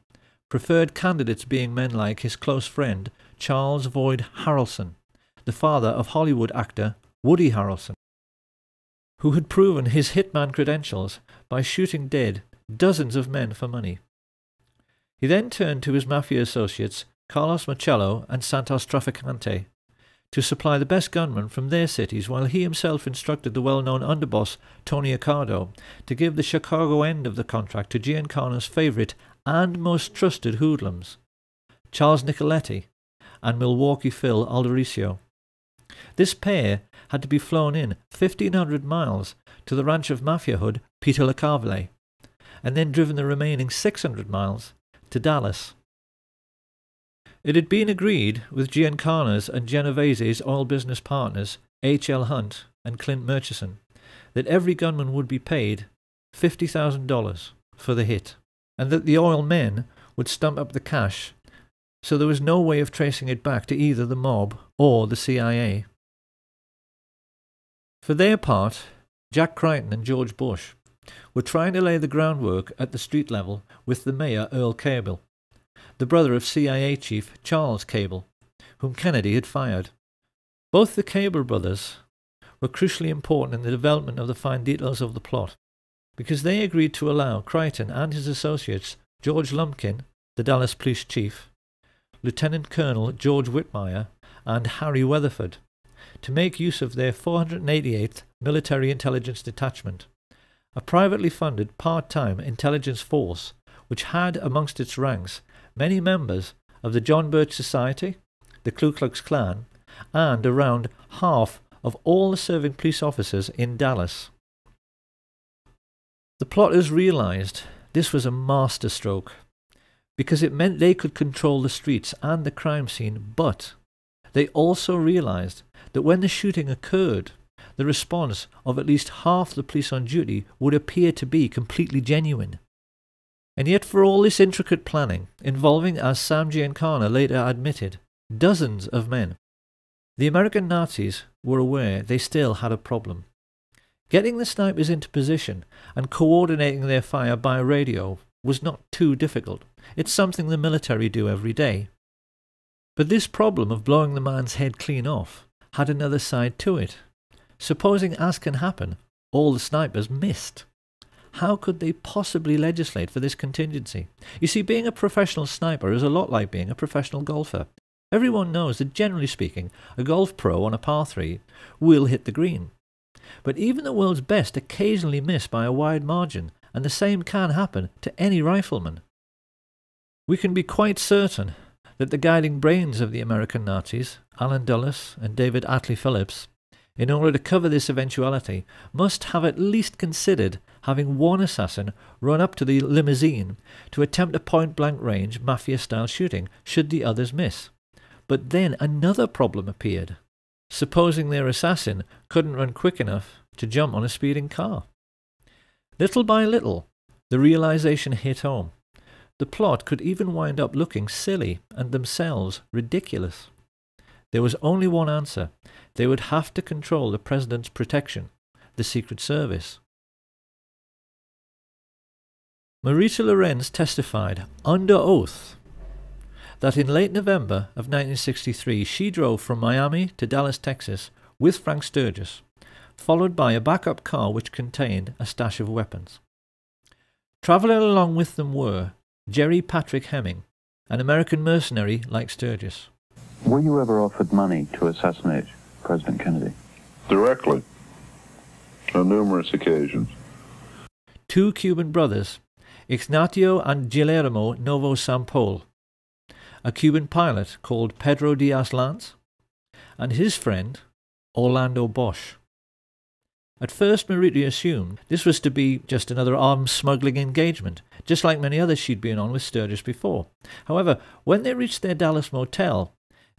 preferred candidates being men like his close friend Charles Boyd Harrelson, the father of Hollywood actor Woody Harrelson, who had proven his hitman credentials by shooting dead dozens of men for money. He then turned to his mafia associates Carlos Marcello and Santos Trafficante to supply the best gunmen from their cities, while he himself instructed the well-known underboss Tony Accardo to give the Chicago end of the contract to Giancana's favourite and most trusted hoodlums, Charles Nicoletti and Milwaukee Phil Aldericio. This pair had to be flown in 1,500 miles to the ranch of mafia hood Peter LeCarvelet, and then driven the remaining 600 miles to Dallas. It had been agreed with Giancana's and Genovese's oil business partners, H.L. Hunt and Clint Murchison, that every gunman would be paid $50,000 for the hit, and that the oil men would stump up the cash, so there was no way of tracing it back to either the mob or the CIA. For their part, Jack Crichton and George Bush were trying to lay the groundwork at the street level with the mayor Earl Cable, the brother of CIA chief Charles Cable, whom Kennedy had fired. Both the Cable brothers were crucially important in the development of the fine details of the plot, because they agreed to allow Crichton and his associates, George Lumpkin, the Dallas police chief, Lieutenant Colonel George Whitmire and Harry Weatherford, to make use of their 488th Military Intelligence Detachment, a privately funded part-time intelligence force which had amongst its ranks many members of the John Birch Society, the Ku Klux Klan, and around half of all the serving police officers in Dallas. The plotters realized this was a masterstroke, because it meant they could control the streets and the crime scene, but they also realized that when the shooting occurred, the response of at least half the police on duty would appear to be completely genuine. And yet for all this intricate planning, involving, as Sam Giancana later admitted, dozens of men, the American Nazis were aware they still had a problem. Getting the snipers into position and coordinating their fire by radio was not too difficult. It's something the military do every day. But this problem of blowing the man's head clean off had another side to it. Supposing, as can happen, all the snipers missed. How could they possibly legislate for this contingency? You see, being a professional sniper is a lot like being a professional golfer. Everyone knows that, generally speaking, a golf pro on a par 3 will hit the green. But even the world's best occasionally miss by a wide margin, and the same can happen to any rifleman. We can be quite certain that the guiding brains of the American Nazis, Allen Dulles and David Atlee Phillips, in order to cover this eventuality, must have at least considered having one assassin run up to the limousine to attempt a point-blank range mafia-style shooting should the others miss. But then another problem appeared. Supposing their assassin couldn't run quick enough to jump on a speeding car. Little by little, the realization hit home. The plot could even wind up looking silly and themselves ridiculous. There was only one answer. They would have to control the president's protection, the Secret Service. Marita Lorenz testified under oath that in late November of 1963 she drove from Miami to Dallas, Texas with Frank Sturgis, followed by a backup car which contained a stash of weapons. Travelling along with them were Jerry Patrick Hemming, an American mercenary like Sturgis. Were you ever offered money to assassinate President Kennedy? Directly. On numerous occasions. Two Cuban brothers, Ignacio and Guillermo Novo Sampol, a Cuban pilot called Pedro Diaz-Lance, and his friend Orlando Bosch. At first, Marita assumed this was to be just another arms smuggling engagement, just like many others she'd been on with Sturgis before. However, when they reached their Dallas motel,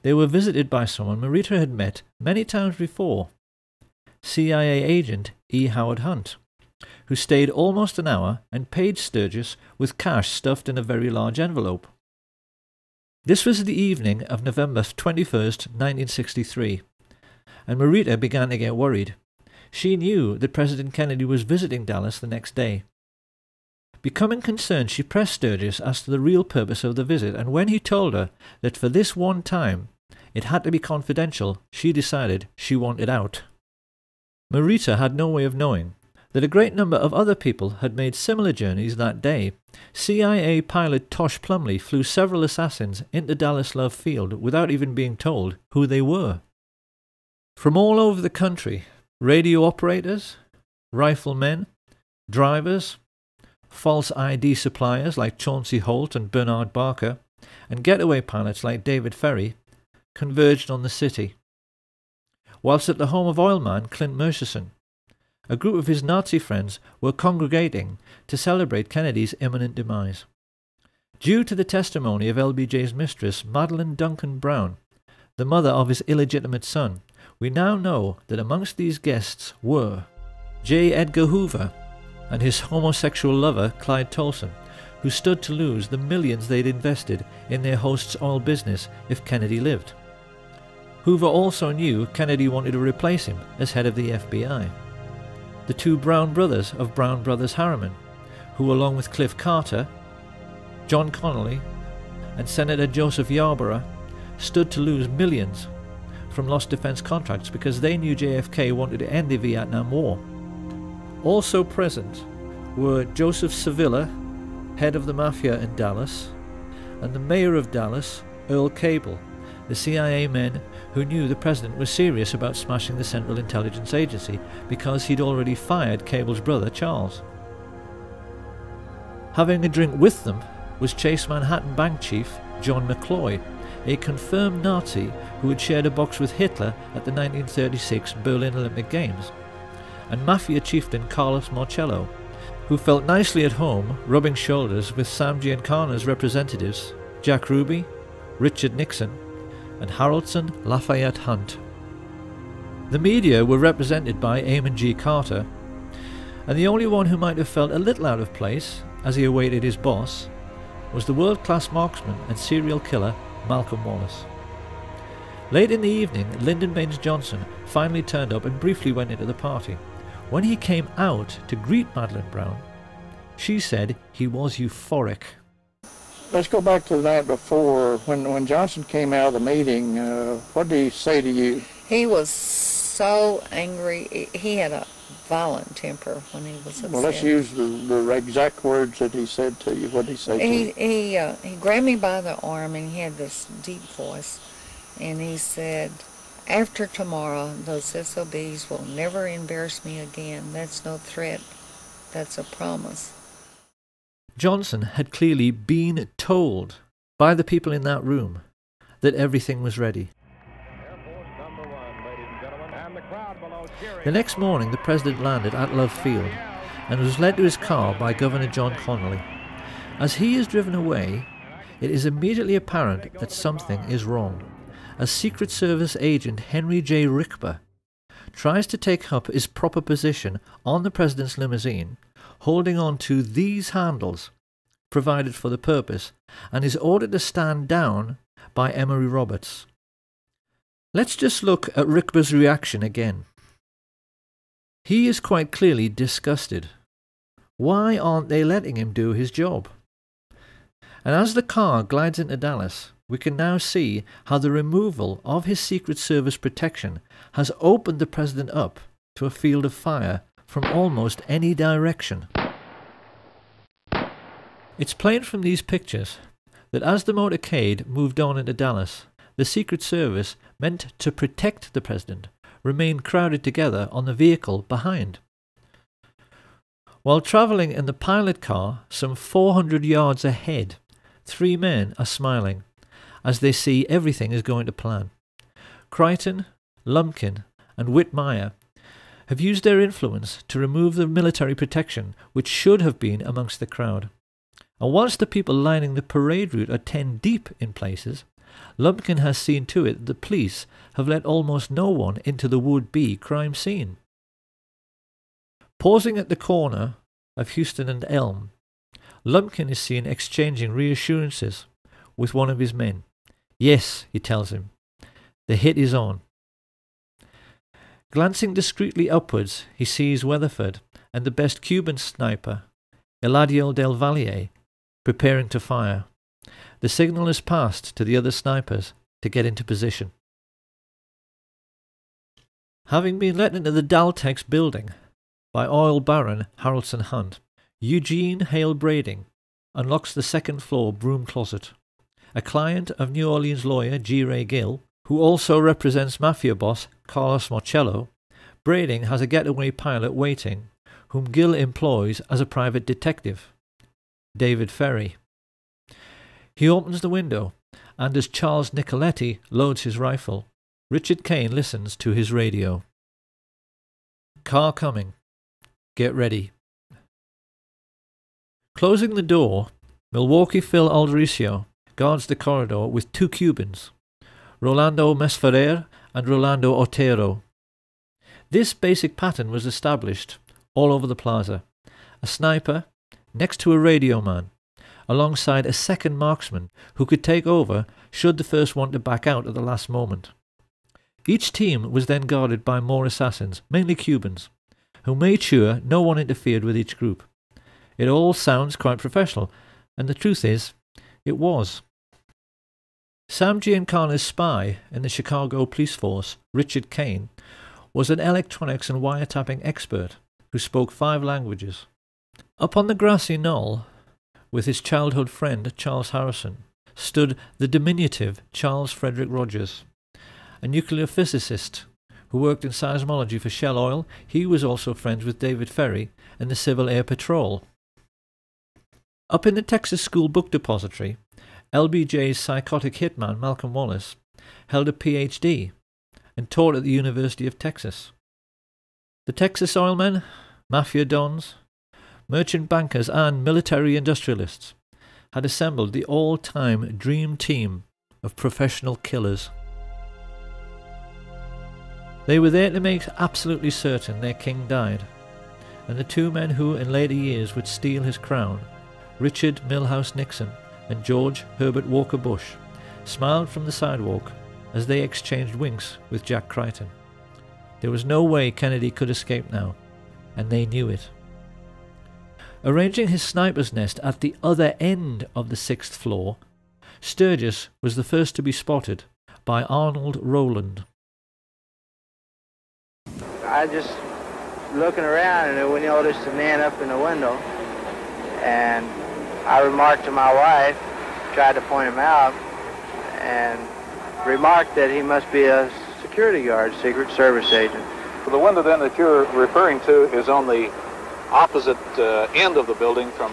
they were visited by someone Marita had met many times before, CIA agent E. Howard Hunt, who stayed almost an hour and paid Sturgis with cash stuffed in a very large envelope. This was the evening of November 21st, 1963, and Marita began to get worried. She knew that President Kennedy was visiting Dallas the next day. Becoming concerned, she pressed Sturgis as to the real purpose of the visit, and when he told her that for this one time it had to be confidential, she decided she wanted out. Marita had no way of knowing that a great number of other people had made similar journeys that day. CIA pilot Tosh Plumley flew several assassins into Dallas Love Field without even being told who they were. From all over the country, radio operators, riflemen, drivers, false ID suppliers like Chauncey Holt and Bernard Barker, and getaway pilots like David Ferry converged on the city. Whilst at the home of oilman Clint Murchison, a group of his Nazi friends were congregating to celebrate Kennedy's imminent demise. Due to the testimony of LBJ's mistress, Madeline Duncan Brown, the mother of his illegitimate son, we now know that amongst these guests were J. Edgar Hoover and his homosexual lover Clyde Tolson, who stood to lose the millions they'd invested in their host's oil business if Kennedy lived. Hoover also knew Kennedy wanted to replace him as head of the FBI. The two Brown brothers of Brown Brothers Harriman, who along with Cliff Carter, John Connolly, and Senator Joseph Yarborough stood to lose millions from lost defense contracts because they knew JFK wanted to end the Vietnam War. Also present were Joseph Sevilla, head of the Mafia in Dallas, and the mayor of Dallas, Earl Cable, the CIA men who knew the president was serious about smashing the Central Intelligence Agency because he'd already fired Cable's brother Charles. Having a drink with them was Chase Manhattan Bank chief John McCloy, a confirmed Nazi who had shared a box with Hitler at the 1936 Berlin Olympic Games, and Mafia chieftain Carlos Marcello, who felt nicely at home rubbing shoulders with Sam Giancana's representatives Jack Ruby, Richard Nixon, and Haraldson Lafayette Hunt. The media were represented by Eamon G. Carter, and the only one who might have felt a little out of place as he awaited his boss was the world-class marksman and serial killer Malcolm Wallace. Late in the evening, Lyndon Baines Johnson finally turned up and briefly went into the party. When he came out to greet Madeline Brown, she said he was euphoric. Let's go back to the night before. When Johnson came out of the meeting, what did he say to you? He was so angry. He had a violent temper when he was upset. Well, let's use the exact words that he said to you. What did he say to you? He grabbed me by the arm, and he had this deep voice, and he said, "After tomorrow, those SOBs will never embarrass me again. That's no threat. That's a promise." Johnson had clearly been told by the people in that room that everything was ready. The next morning, the president landed at Love Field and was led to his car by Governor John Connolly. As he is driven away, it is immediately apparent that something is wrong. As Secret Service agent Henry J. Rickber tries to take up his proper position on the president's limousine, holding on to these handles provided for the purpose, and is ordered to stand down by Emory Roberts. Let's just look at Rickber's reaction again. He is quite clearly disgusted. Why aren't they letting him do his job? And as the car glides into Dallas, we can now see how the removal of his Secret Service protection has opened the president up to a field of fire from almost any direction. It's plain from these pictures that as the motorcade moved on into Dallas, the Secret Service, meant to protect the president, remained crowded together on the vehicle behind. While travelling in the pilot car some 400 yards ahead, 3 men are smiling as they see everything is going to plan. Crichton, Lumpkin, and Whitmire have used their influence to remove the military protection which should have been amongst the crowd. And whilst the people lining the parade route are 10 deep in places, Lumpkin has seen to it that the police have let almost no one into the would-be crime scene. Pausing at the corner of Houston and Elm, Lumpkin is seen exchanging reassurances with one of his men. Yes, he tells him, the hit is on. Glancing discreetly upwards, he sees Weatherford and the best Cuban sniper, Eladio del Valle, preparing to fire. The signal is passed to the other snipers to get into position. Having been let into the Daltex building by oil baron Haraldson Hunt, Eugene Hale Brading unlocks the second-floor broom closet. A client of New Orleans lawyer G. Ray Gill, who also represents mafia boss Carlos Marcello, Brading has a getaway pilot waiting, whom Gill employs as a private detective, David Ferry. He opens the window, and as Charles Nicoletti loads his rifle, Richard Kane listens to his radio. Car coming. Get ready. Closing the door, Milwaukee Phil Aldericio guards the corridor with 2 Cubans, Rolando Mesferrer and Rolando Otero. This basic pattern was established all over the plaza. A sniper next to a radio man, alongside a second marksman who could take over should the first want to back out at the last moment. Each team was then guarded by more assassins, mainly Cubans, who made sure no one interfered with each group. It all sounds quite professional, and the truth is, it was. Sam Giancana's spy in the Chicago police force, Richard Kane, was an electronics and wiretapping expert who spoke 5 languages. Up on the grassy knoll, with his childhood friend Charles Harrison, stood the diminutive Charles Frederick Rogers, a nuclear physicist who worked in seismology for Shell Oil. He was also friends with David Ferry and the Civil Air Patrol. Up in the Texas School Book Depository, LBJ's psychotic hitman Malcolm Wallace held a PhD and taught at the University of Texas. The Texas oilmen, mafia dons, merchant bankers and military industrialists had assembled the all-time dream team of professional killers. They were there to make absolutely certain their king died, and the two men who in later years would steal his crown, Richard Milhouse Nixon and George Herbert Walker Bush, smiled from the sidewalk as they exchanged winks with Jack Crichton. There was no way Kennedy could escape now, and they knew it. Arranging his sniper's nest at the other end of the 6th floor, Sturgis was the first to be spotted by Arnold Rowland. I just looking around and we noticed a man up in the window, and I remarked to my wife, tried to point him out, and remarked that he must be a security guard, Secret Service agent. The window then that you're referring to is on the opposite end of the building from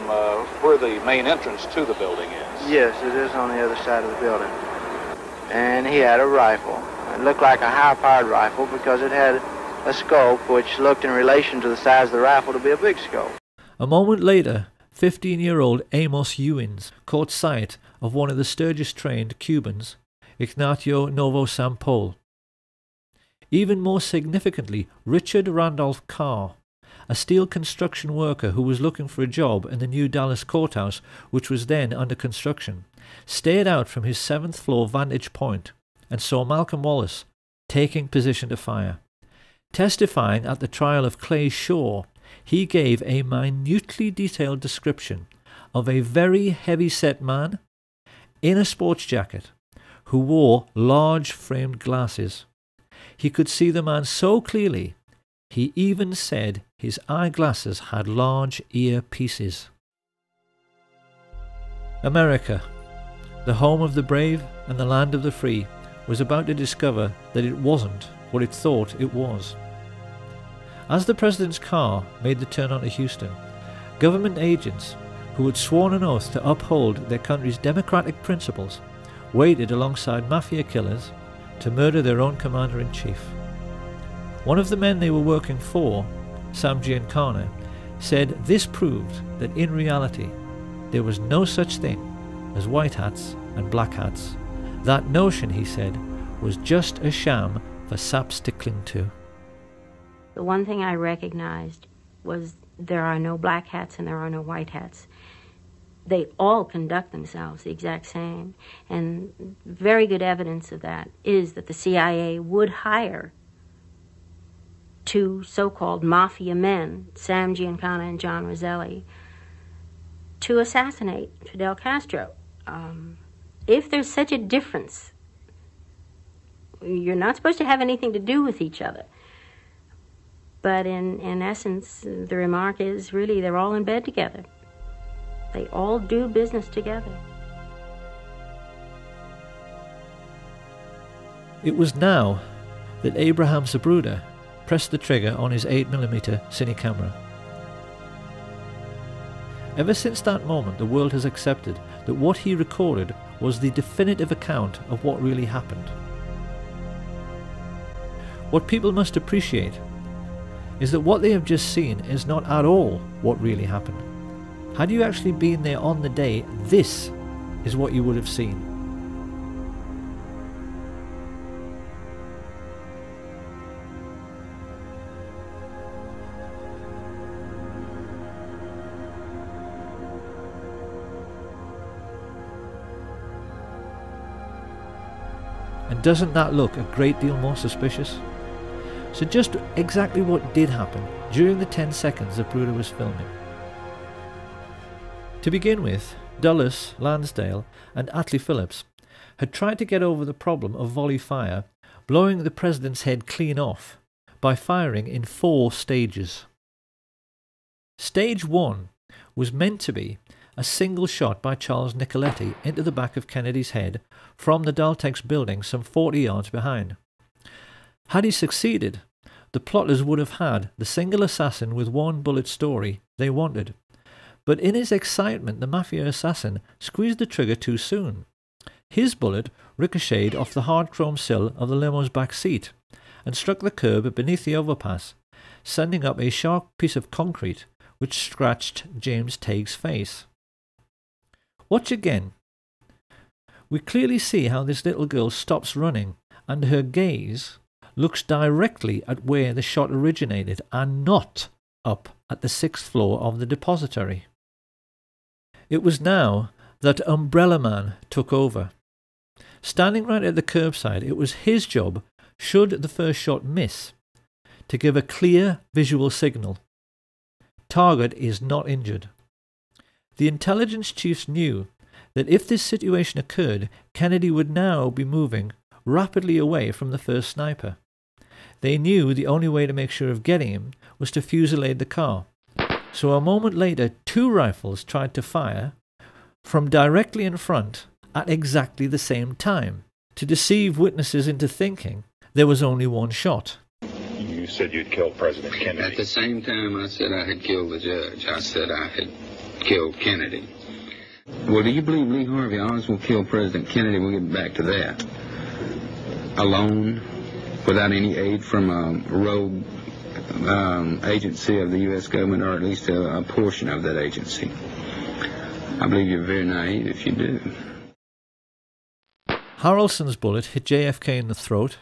where the main entrance to the building is. Yes, it is on the other side of the building. And he had a rifle. It looked like a high-powered rifle because it had a scope which looked in relation to the size of the rifle to be a big scope. A moment later, 15-year-old Amos Ewins caught sight of one of the Sturgis-trained Cubans, Ignacio Novosampol. Even more significantly, Richard Randolph Carr, a steel construction worker who was looking for a job in the new Dallas courthouse, which was then under construction, stared out from his 7th floor vantage point and saw Malcolm Wallace taking position to fire. Testifying at the trial of Clay Shaw, he gave a minutely detailed description of a very heavy-set man in a sports jacket who wore large framed glasses. He could see the man so clearly, he even said his eyeglasses had large earpieces. America, the home of the brave and the land of the free, was about to discover that it wasn't what it thought it was. As the president's car made the turn onto Houston, government agents who had sworn an oath to uphold their country's democratic principles waited alongside mafia killers to murder their own commander-in-chief. One of the men they were working for, Sam Giancana, said this proved that in reality there was no such thing as white hats and black hats. That notion, he said, was just a sham for saps to cling to. The one thing I recognized was there are no black hats and there are no white hats. They all conduct themselves the exact same. And very good evidence of that is that the CIA would hire two so-called mafia men, Sam Giancana and John Roselli, to assassinate Fidel Castro. If there's such a difference, you're not supposed to have anything to do with each other. But in essence, the remark is really they're all in bed together. They all do business together. It was now that Abraham Zapruder pressed the trigger on his 8mm cine camera. Ever since that moment, the world has accepted that what he recorded was the definitive account of what really happened. What people must appreciate is that what they have just seen is not at all what really happened. Had you actually been there on the day, this is what you would have seen. And doesn't that look a great deal more suspicious? So just exactly what did happen during the 10 seconds that Zapruder was filming. To begin with, Dulles, Lansdale and Atlee Phillips had tried to get over the problem of volley fire, blowing the president's head clean off by firing in 4 stages. Stage 1 was meant to be a single shot by Charles Nicoletti into the back of Kennedy's head from the Daltex building some 40 yards behind. Had he succeeded, the plotters would have had the single assassin with one bullet story they wanted. But in his excitement, the Mafia assassin squeezed the trigger too soon. His bullet ricocheted off the hard chrome sill of the limo's back seat and struck the curb beneath the overpass, sending up a sharp piece of concrete which scratched James Taig's face. Watch again. We clearly see how this little girl stops running and her gaze looks directly at where the shot originated and not up at the 6th floor of the depository. It was now that Umbrella Man took over. Standing right at the curbside, it was his job, should the first shot miss, to give a clear visual signal. Target is not injured. The intelligence chiefs knew that if this situation occurred, Kennedy would now be moving rapidly away from the first sniper. They knew the only way to make sure of getting him was to fusillade the car. So a moment later, 2 rifles tried to fire from directly in front at exactly the same time, to deceive witnesses into thinking there was only one shot. You said you'd killed President Kennedy. At the same time I said I had killed the judge, I said I had killed Kennedy. Well, do you believe Lee Harvey Oswald killed President Kennedy? We'll get back to that. Alone, without any aid from a rogue agency of the U.S. government, or at least a portion of that agency. I believe you're very naive if you do. Harrelson's bullet hit JFK in the throat,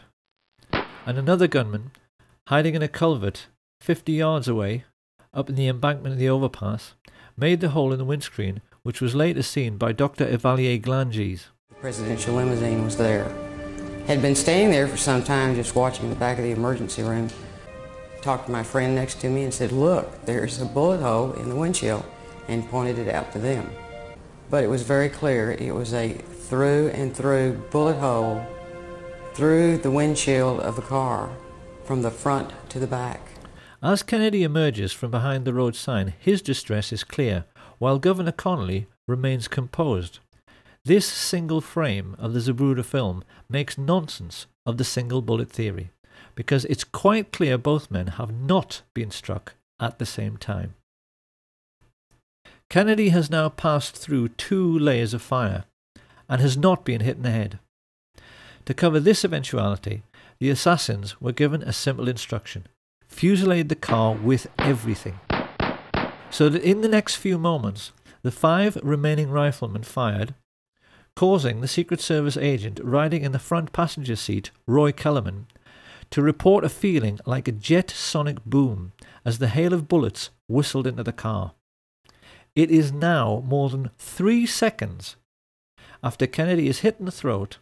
and another gunman, hiding in a culvert 50 yards away, up in the embankment of the overpass, made the hole in the windscreen, which was later seen by Dr. Evalier Glanges. The presidential limousine was there. Had been standing there for some time just watching the back of the emergency room. Talked to my friend next to me and said, "Look, there's a bullet hole in the windshield," and pointed it out to them. But it was very clear it was a through and through bullet hole through the windshield of the car from the front to the back. As Kennedy emerges from behind the road sign, his distress is clear, while Governor Connolly remains composed. This single frame of the Zapruder film makes nonsense of the single bullet theory, because it's quite clear both men have not been struck at the same time. Kennedy has now passed through 2 layers of fire and has not been hit in the head. To cover this eventuality, the assassins were given a simple instruction: fusillade the car with everything. So that in the next few moments, the 5 remaining riflemen fired, causing the Secret Service agent riding in the front passenger seat, Roy Kellerman, to report a feeling like a jet sonic boom as the hail of bullets whistled into the car. It is now more than 3 seconds after Kennedy is hit in the throat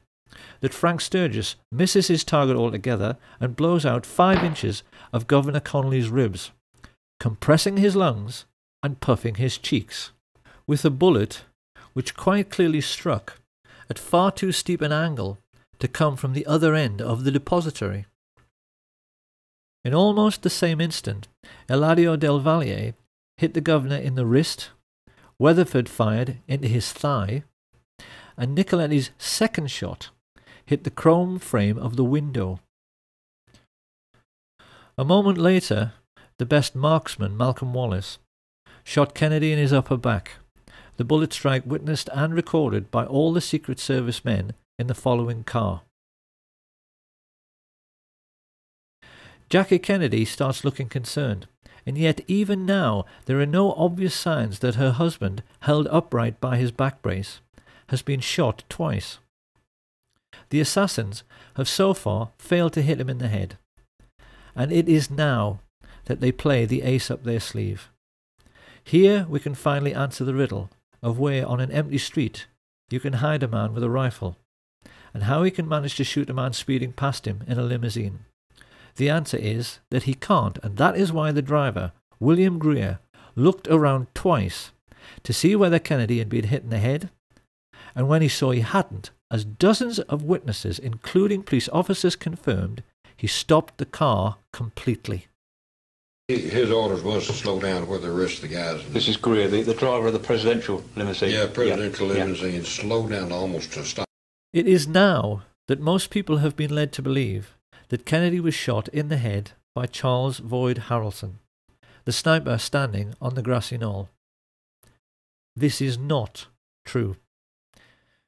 that Frank Sturgis misses his target altogether and blows out 5 inches of Governor Connolly's ribs, compressing his lungs and puffing his cheeks, with a bullet which quite clearly struck at far too steep an angle to come from the other end of the depository. In almost the same instant, Eladio Del Valle hit the governor in the wrist, Weatherford fired into his thigh, and Nicoletti's second shot hit the chrome frame of the window. A moment later, the best marksman, Malcolm Wallace, shot Kennedy in his upper back, the bullet strike witnessed and recorded by all the Secret Service men in the following car. Jackie Kennedy starts looking concerned, and yet even now there are no obvious signs that her husband, held upright by his back brace, has been shot twice. The assassins have so far failed to hit him in the head, and it is now that they play the ace up their sleeve. Here we can finally answer the riddle of where on an empty street you can hide a man with a rifle, and how he can manage to shoot a man speeding past him in a limousine. The answer is that he can't, and that is why the driver, William Greer, looked around twice to see whether Kennedy had been hit in the head, and when he saw he hadn't, as dozens of witnesses, including police officers, confirmed, he stopped the car completely. His orders was to slow down where the rest of the guys. This is Greer, the driver of the presidential limousine. Yeah, presidential limousine. Slow down almost to a stop. It is now that most people have been led to believe that Kennedy was shot in the head by Charles Boyd Harrelson, the sniper standing on the grassy knoll. This is not true.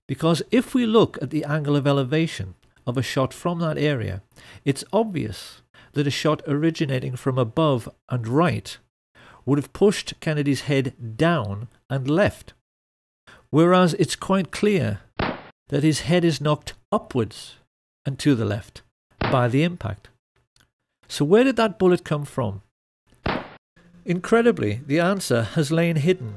Because if we look at the angle of elevation of a shot from that area, it's obvious that a shot originating from above and right would have pushed Kennedy's head down and left, whereas it's quite clear that his head is knocked upwards and to the left by the impact. So where did that bullet come from? Incredibly, the answer has lain hidden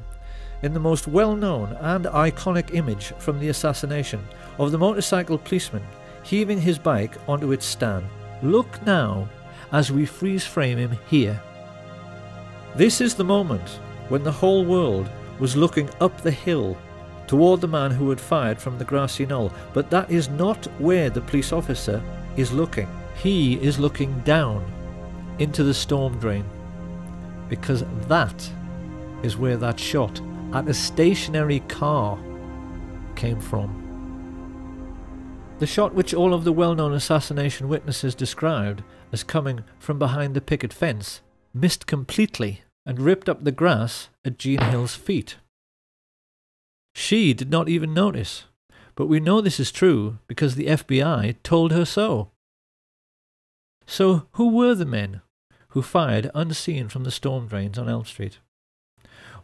in the most well-known and iconic image from the assassination of the motorcycle policeman heaving his bike onto its stand. Look now as we freeze frame him here. This is the moment when the whole world was looking up the hill toward the man who had fired from the grassy knoll, but that is not where the police officer is looking. He is looking down into the storm drain, because that is where that shot at a stationary car came from. The shot which all of the well-known assassination witnesses described as coming from behind the picket fence missed completely and ripped up the grass at Jean Hill's feet. She did not even notice, but we know this is true because the FBI told her so. So who were the men who fired unseen from the storm drains on Elm Street?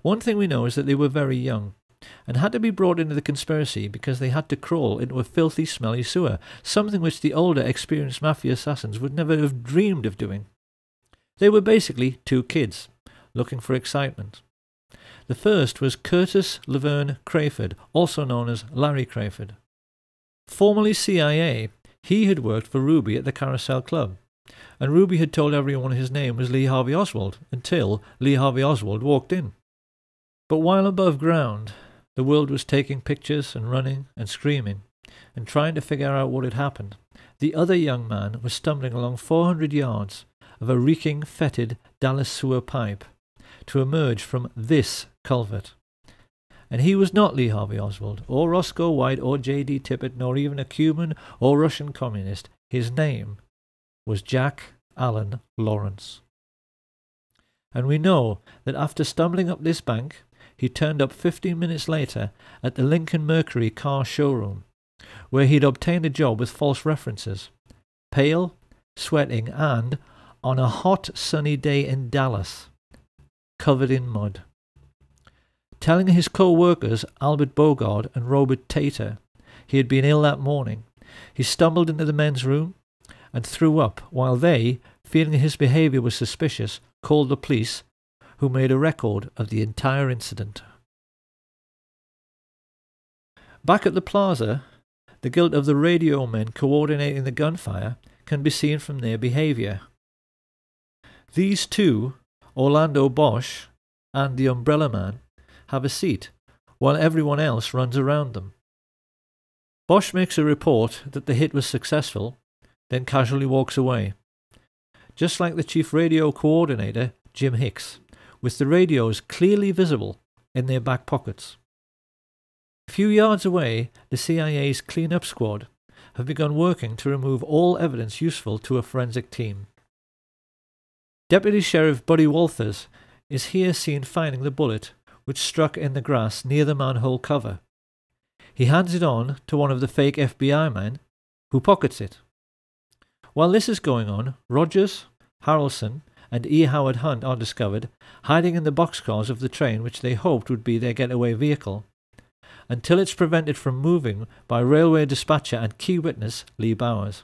One thing we know is that they were very young and had to be brought into the conspiracy because they had to crawl into a filthy, smelly sewer, something which the older, experienced mafia assassins would never have dreamed of doing. They were basically two kids, looking for excitement. The first was Curtis Laverne Crayford, also known as Larry Crayford. Formerly CIA, he had worked for Ruby at the Carousel Club, and Ruby had told everyone his name was Lee Harvey Oswald until Lee Harvey Oswald walked in. But while above ground, the world was taking pictures and running and screaming and trying to figure out what had happened, the other young man was stumbling along 400 yards of a reeking, fetid Dallas sewer pipe to emerge from this culvert. And he was not Lee Harvey Oswald, or Roscoe White, or J.D. Tippit, nor even a Cuban or Russian communist. His name was Jack Allen Lawrence. And we know that after stumbling up this bank, he turned up 15 minutes later at the Lincoln Mercury car showroom, where he'd obtained a job with false references, pale, sweating, and, on a hot sunny day in Dallas, covered in mud. Telling his co-workers Albert Bogard and Robert Tater he had been ill that morning, he stumbled into the men's room and threw up while they, feeling his behaviour was suspicious, called the police, who made a record of the entire incident. Back at the plaza, the guilt of the radio men coordinating the gunfire can be seen from their behaviour. These two, Orlando Bosch and the Umbrella Man, have a seat, while everyone else runs around them. Bosch makes a report that the hit was successful, then casually walks away, just like the chief radio coordinator, Jim Hicks, with the radios clearly visible in their back pockets. A few yards away, the CIA's clean-up squad have begun working to remove all evidence useful to a forensic team. Deputy Sheriff Buddy Walters is here seen finding the bullet which struck in the grass near the manhole cover. He hands it on to one of the fake FBI men, who pockets it. While this is going on, Rogers, Harrelson, and E. Howard Hunt are discovered hiding in the boxcars of the train which they hoped would be their getaway vehicle, until it's prevented from moving by railway dispatcher and key witness Lee Bowers.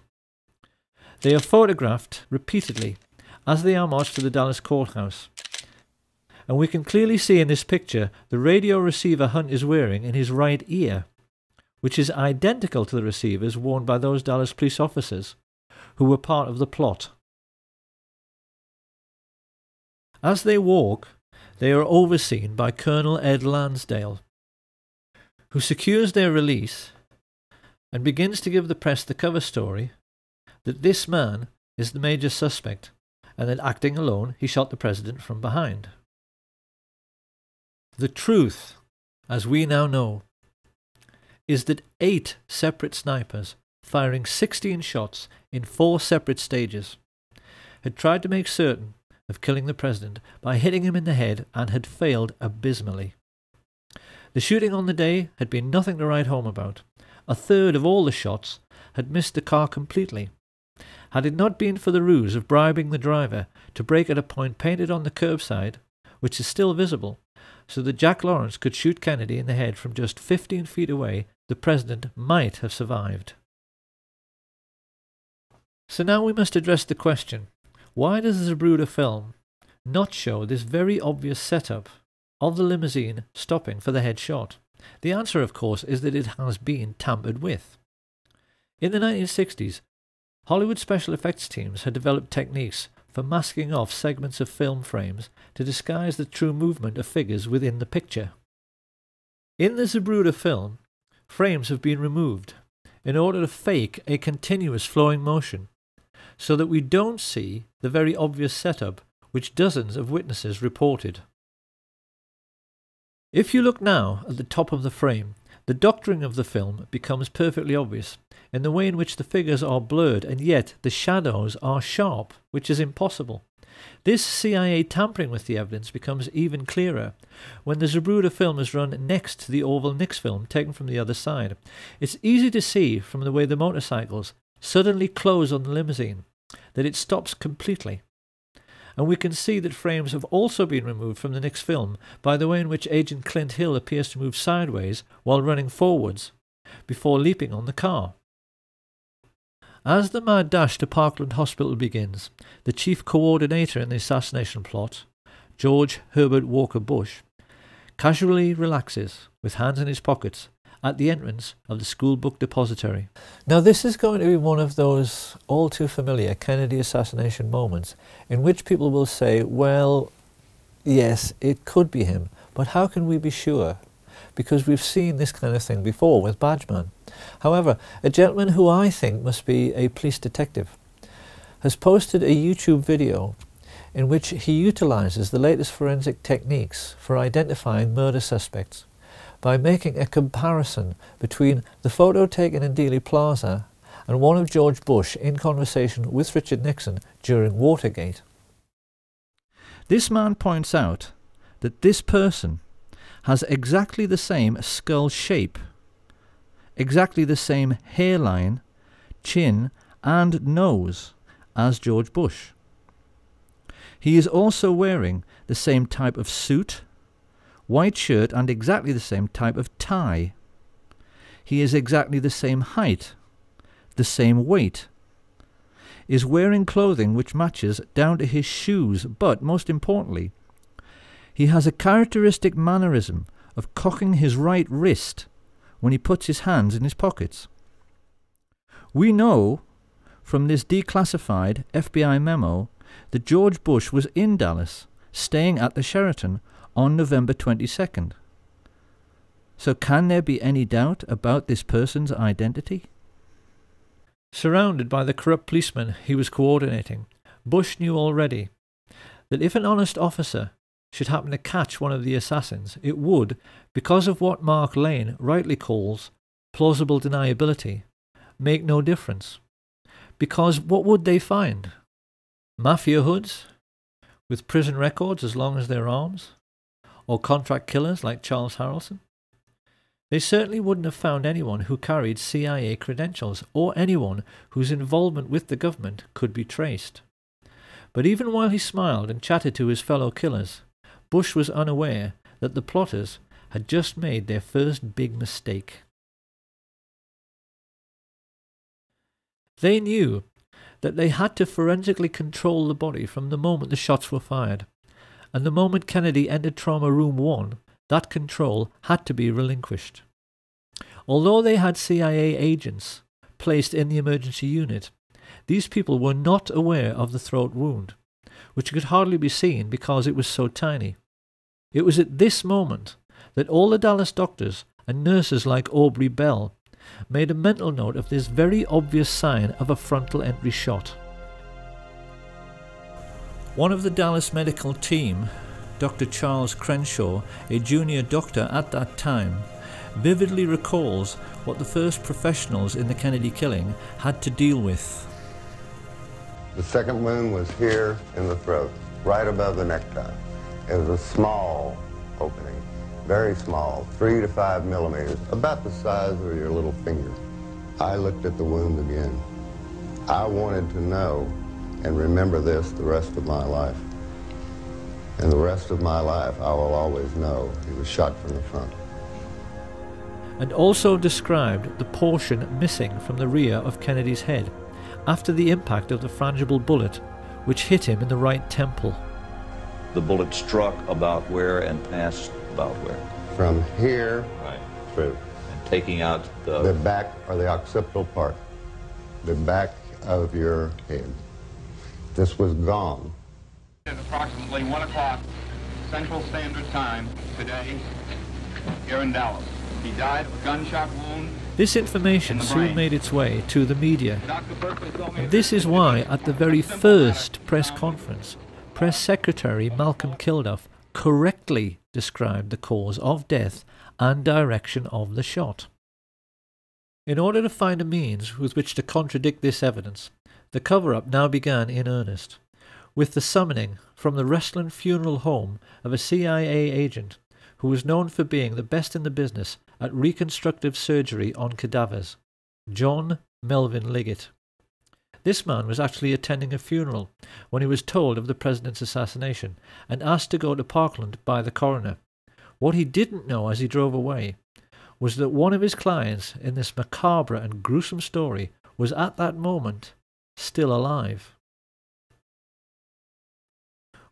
They are photographed repeatedly as they are marched to the Dallas courthouse, and we can clearly see in this picture the radio receiver Hunt is wearing in his right ear, which is identical to the receivers worn by those Dallas police officers who were part of the plot. As they walk, they are overseen by Colonel Ed Lansdale, who secures their release and begins to give the press the cover story that this man is the major suspect and that acting alone, he shot the president from behind. The truth, as we now know, is that 8 separate snipers, firing 16 shots in 4 separate stages, had tried to make certain of killing the president by hitting him in the head and had failed abysmally. The shooting on the day had been nothing to write home about. A third of all the shots had missed the car completely. Had it not been for the ruse of bribing the driver to brake at a point painted on the curbside, which is still visible, so that Jack Lawrence could shoot Kennedy in the head from just 15 feet away, the president might have survived. So now we must address the question, why does the Zapruder film not show this very obvious setup of the limousine stopping for the headshot? The answer, of course, is that it has been tampered with. In the 1960s, Hollywood special effects teams had developed techniques for masking off segments of film frames to disguise the true movement of figures within the picture. In the Zapruder film, frames have been removed in order to fake a continuous flowing motion, so that we don't see the very obvious setup which dozens of witnesses reported. If you look now at the top of the frame, the doctoring of the film becomes perfectly obvious in the way in which the figures are blurred and yet the shadows are sharp, which is impossible. This CIA tampering with the evidence becomes even clearer when the Zapruder film is run next to the Orville Nix film taken from the other side. It's easy to see from the way the motorcycles suddenly close on the limousine that it stops completely. And we can see that frames have also been removed from the Nix film by the way in which Agent Clint Hill appears to move sideways while running forwards before leaping on the car. As the mad dash to Parkland Hospital begins, the chief coordinator in the assassination plot, George Herbert Walker Bush, casually relaxes with hands in his pockets at the entrance of the school book depository. Now this is going to be one of those all too familiar Kennedy assassination moments in which people will say, well, yes, it could be him, but how can we be sure? Because we've seen this kind of thing before with Badgeman. However, a gentleman who I think must be a police detective has posted a YouTube video in which he utilizes the latest forensic techniques for identifying murder suspects by making a comparison between the photo taken in Dealey Plaza and one of George Bush in conversation with Richard Nixon during Watergate. This man points out that this person has exactly the same skull shape, exactly the same hairline, chin and nose as George Bush. He is also wearing the same type of suit, white shirt and exactly the same type of tie. He is exactly the same height, the same weight, is wearing clothing which matches down to his shoes, but most importantly, he has a characteristic mannerism of cocking his right wrist when he puts his hands in his pockets. We know from this declassified FBI memo that George Bush was in Dallas, staying at the Sheraton on November 22nd. So can there be any doubt about this person's identity? Surrounded by the corrupt policemen he was coordinating, Bush knew already that if an honest officer should happen to catch one of the assassins, it would, because of what Mark Lane rightly calls plausible deniability, make no difference. Because what would they find? Mafia hoods with prison records as long as their arms? Or contract killers like Charles Harrelson? They certainly wouldn't have found anyone who carried CIA credentials or anyone whose involvement with the government could be traced. But even while he smiled and chatted to his fellow killers, Bush was unaware that the plotters had just made their first big mistake. They knew that they had to forensically control the body from the moment the shots were fired, and the moment Kennedy entered Trauma Room 1, that control had to be relinquished. Although they had CIA agents placed in the emergency unit, these people were not aware of the throat wound, which could hardly be seen because it was so tiny. It was at this moment that all the Dallas doctors and nurses like Aubrey Bell made a mental note of this very obvious sign of a frontal entry shot. One of the Dallas medical team, Dr. Charles Crenshaw, a junior doctor at that time, vividly recalls what the first professionals in the Kennedy killing had to deal with. The second wound was here in the throat, right above the necktie. It was a small opening, very small, 3 to 5 millimeters, about the size of your little finger. I looked at the wound again. I wanted to know and remember this the rest of my life. And the rest of my life, I will always know he was shot from the front. And also described the portion missing from the rear of Kennedy's head after the impact of the frangible bullet, which hit him in the right temple. The bullet struck about where and passed about where? From here right through. And taking out the back or the occipital part, the back of your head. This was gone. At approximately 1 o'clock Central Standard Time today here in Dallas. He died of a gunshot wound. This information soon made its way to the media. And this is why, at the very first press conference, Press Secretary Malcolm Kilduff correctly described the cause of death and direction of the shot. In order to find a means with which to contradict this evidence, the cover-up now began in earnest, with the summoning from the Restland Funeral Home of a CIA agent who was known for being the best in the business at reconstructive surgery on cadavers, John Melvin Liggett. This man was actually attending a funeral when he was told of the president's assassination and asked to go to Parkland by the coroner. What he didn't know as he drove away was that one of his clients in this macabre and gruesome story was at that moment still alive.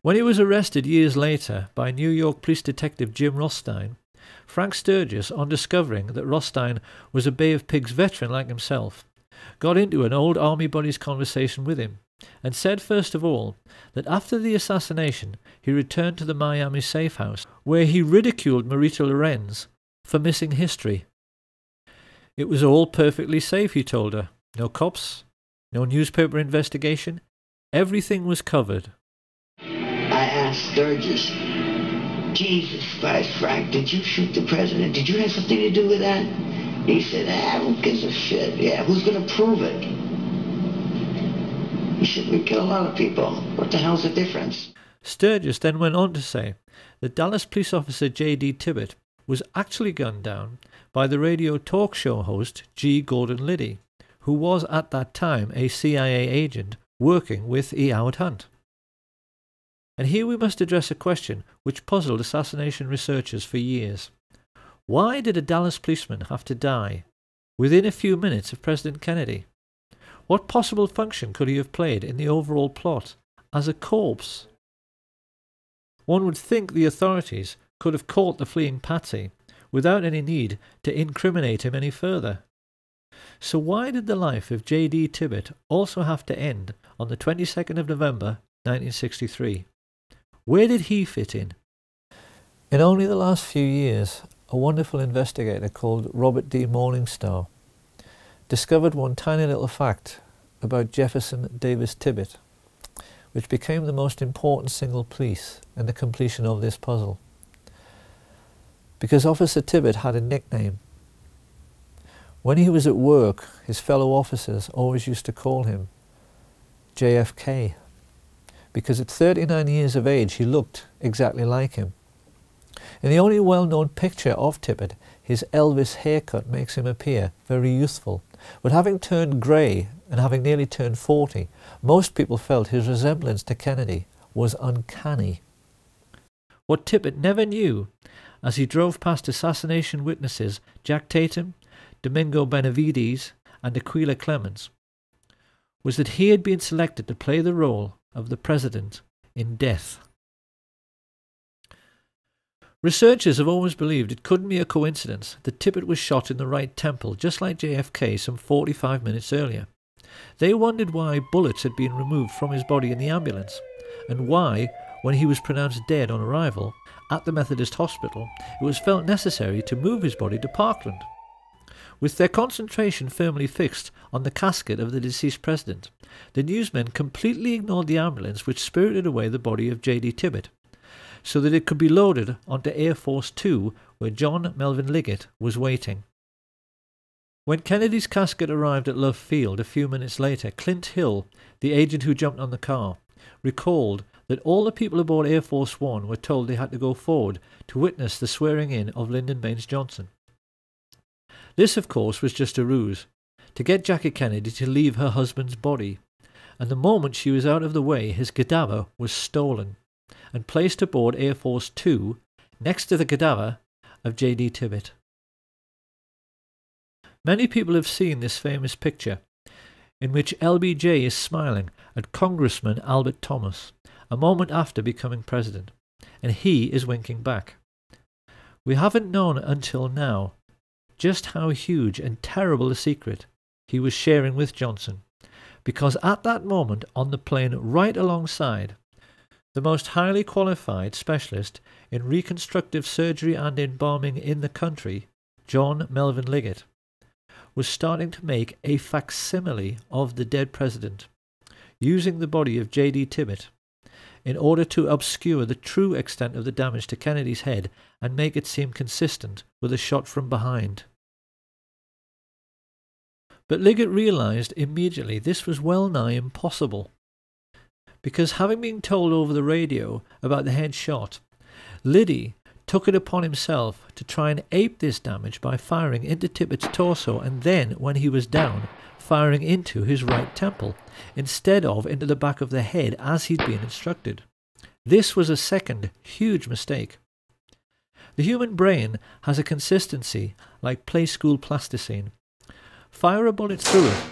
When he was arrested years later by New York police detective Jim Rothstein, Frank Sturgis, on discovering that Rothstein was a Bay of Pigs veteran like himself, got into an old army buddy's conversation with him and said first of all that after the assassination he returned to the Miami safe house where he ridiculed Marita Lorenz for missing history. It was all perfectly safe, he told her. No cops, no newspaper investigation, everything was covered. I asked Sturgis, Jesus Christ, Frank, did you shoot the president? Did you have something to do with that? He said, who gives a shit? Yeah, who's going to prove it? He said, we kill a lot of people. What the hell's the difference? Sturgis then went on to say that Dallas police officer J.D. Tibbet was actually gunned down by the radio talk show host G. Gordon Liddy, who was at that time a CIA agent working with E. Howard Hunt. And here we must address a question which puzzled assassination researchers for years. Why did a Dallas policeman have to die within a few minutes of President Kennedy? What possible function could he have played in the overall plot as a corpse? One would think the authorities could have caught the fleeing patsy without any need to incriminate him any further. So why did the life of J.D. Tibbet also have to end on the 22nd of November 1963? Where did he fit in? In only the last few years, a wonderful investigator called Robert D. Morningstar discovered one tiny little fact about Jefferson Davis Tibbet, which became the most important single piece in the completion of this puzzle. Because Officer Tibbet had a nickname. When he was at work, his fellow officers always used to call him JFK, because at 39 years of age he looked exactly like him. In the only well-known picture of Tibbet, his Elvis haircut makes him appear very youthful, but having turned grey and having nearly turned 40, most people felt his resemblance to Kennedy was uncanny. What Tibbet never knew, as he drove past assassination witnesses Jack Tatum, Domingo Benavides and Aquila Clemens, was that he had been selected to play the role of the president in death. Researchers have always believed it couldn't be a coincidence that Tibbet was shot in the right temple just like JFK some 45 minutes earlier. They wondered why bullets had been removed from his body in the ambulance, and why, when he was pronounced dead on arrival at the Methodist Hospital, it was felt necessary to move his body to Parkland. With their concentration firmly fixed on the casket of the deceased president, the newsmen completely ignored the ambulance which spirited away the body of J.D. Tibbet, so that it could be loaded onto Air Force 2 where John Melvin Liggett was waiting. When Kennedy's casket arrived at Love Field a few minutes later, Clint Hill, the agent who jumped on the car, recalled that all the people aboard Air Force One were told they had to go forward to witness the swearing-in of Lyndon Baines Johnson. This, of course, was just a ruse, to get Jackie Kennedy to leave her husband's body, and the moment she was out of the way, his cadaver was stolen and placed aboard Air Force 2 next to the cadaver of J.D. Tibbet. Many people have seen this famous picture, in which LBJ is smiling at Congressman Albert Thomas, a moment after becoming president, and he is winking back. We haven't known until now just how huge and terrible a secret he was sharing with Johnson, because at that moment on the plane right alongside, the most highly qualified specialist in reconstructive surgery and embalming in the country, John Melvin Liggett, was starting to make a facsimile of the dead president, using the body of J.D. Tibbet in order to obscure the true extent of the damage to Kennedy's head and make it seem consistent with a shot from behind. But Liggett realized immediately this was well nigh impossible, because having been told over the radio about the head shot, Liddy took it upon himself to try and ape this damage by firing into Tibbet's torso and then, when he was down, firing into his right temple, instead of into the back of the head as he'd been instructed. This was a second huge mistake. The human brain has a consistency like play school plasticine. Fire a bullet through it,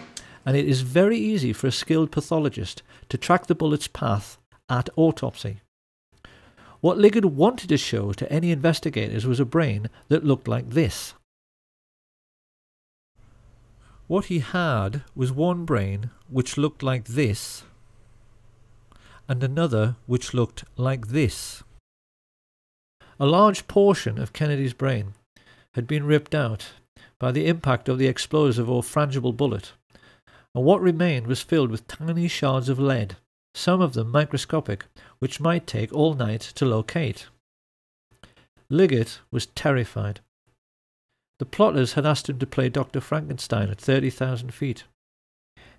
and it is very easy for a skilled pathologist to track the bullet's path at autopsy. What Liggett wanted to show to any investigators was a brain that looked like this. What he had was one brain which looked like this, and another which looked like this. A large portion of Kennedy's brain had been ripped out by the impact of the explosive or frangible bullet, and what remained was filled with tiny shards of lead, some of them microscopic, which might take all night to locate. Liggett was terrified. The plotters had asked him to play Dr. Frankenstein at 30,000 feet.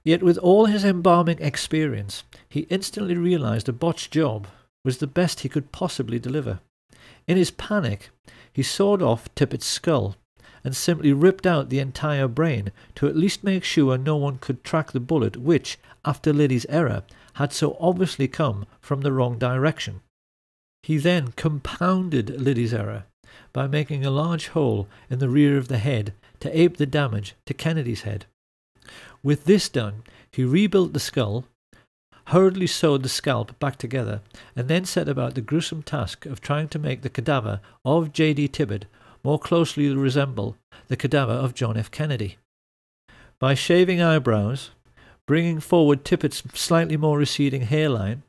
Yet with all his embalming experience, he instantly realized a botched job was the best he could possibly deliver. In his panic, he sawed off Tippet's skull and simply ripped out the entire brain to at least make sure no one could track the bullet which, after Liddy's error, had so obviously come from the wrong direction. He then compounded Liddy's error by making a large hole in the rear of the head to ape the damage to Kennedy's head. With this done, he rebuilt the skull, hurriedly sewed the scalp back together, and then set about the gruesome task of trying to make the cadaver of J.D. Tibbet more closely resemble the cadaver of John F. Kennedy. By shaving eyebrows, bringing forward Tippet's slightly more receding hairline,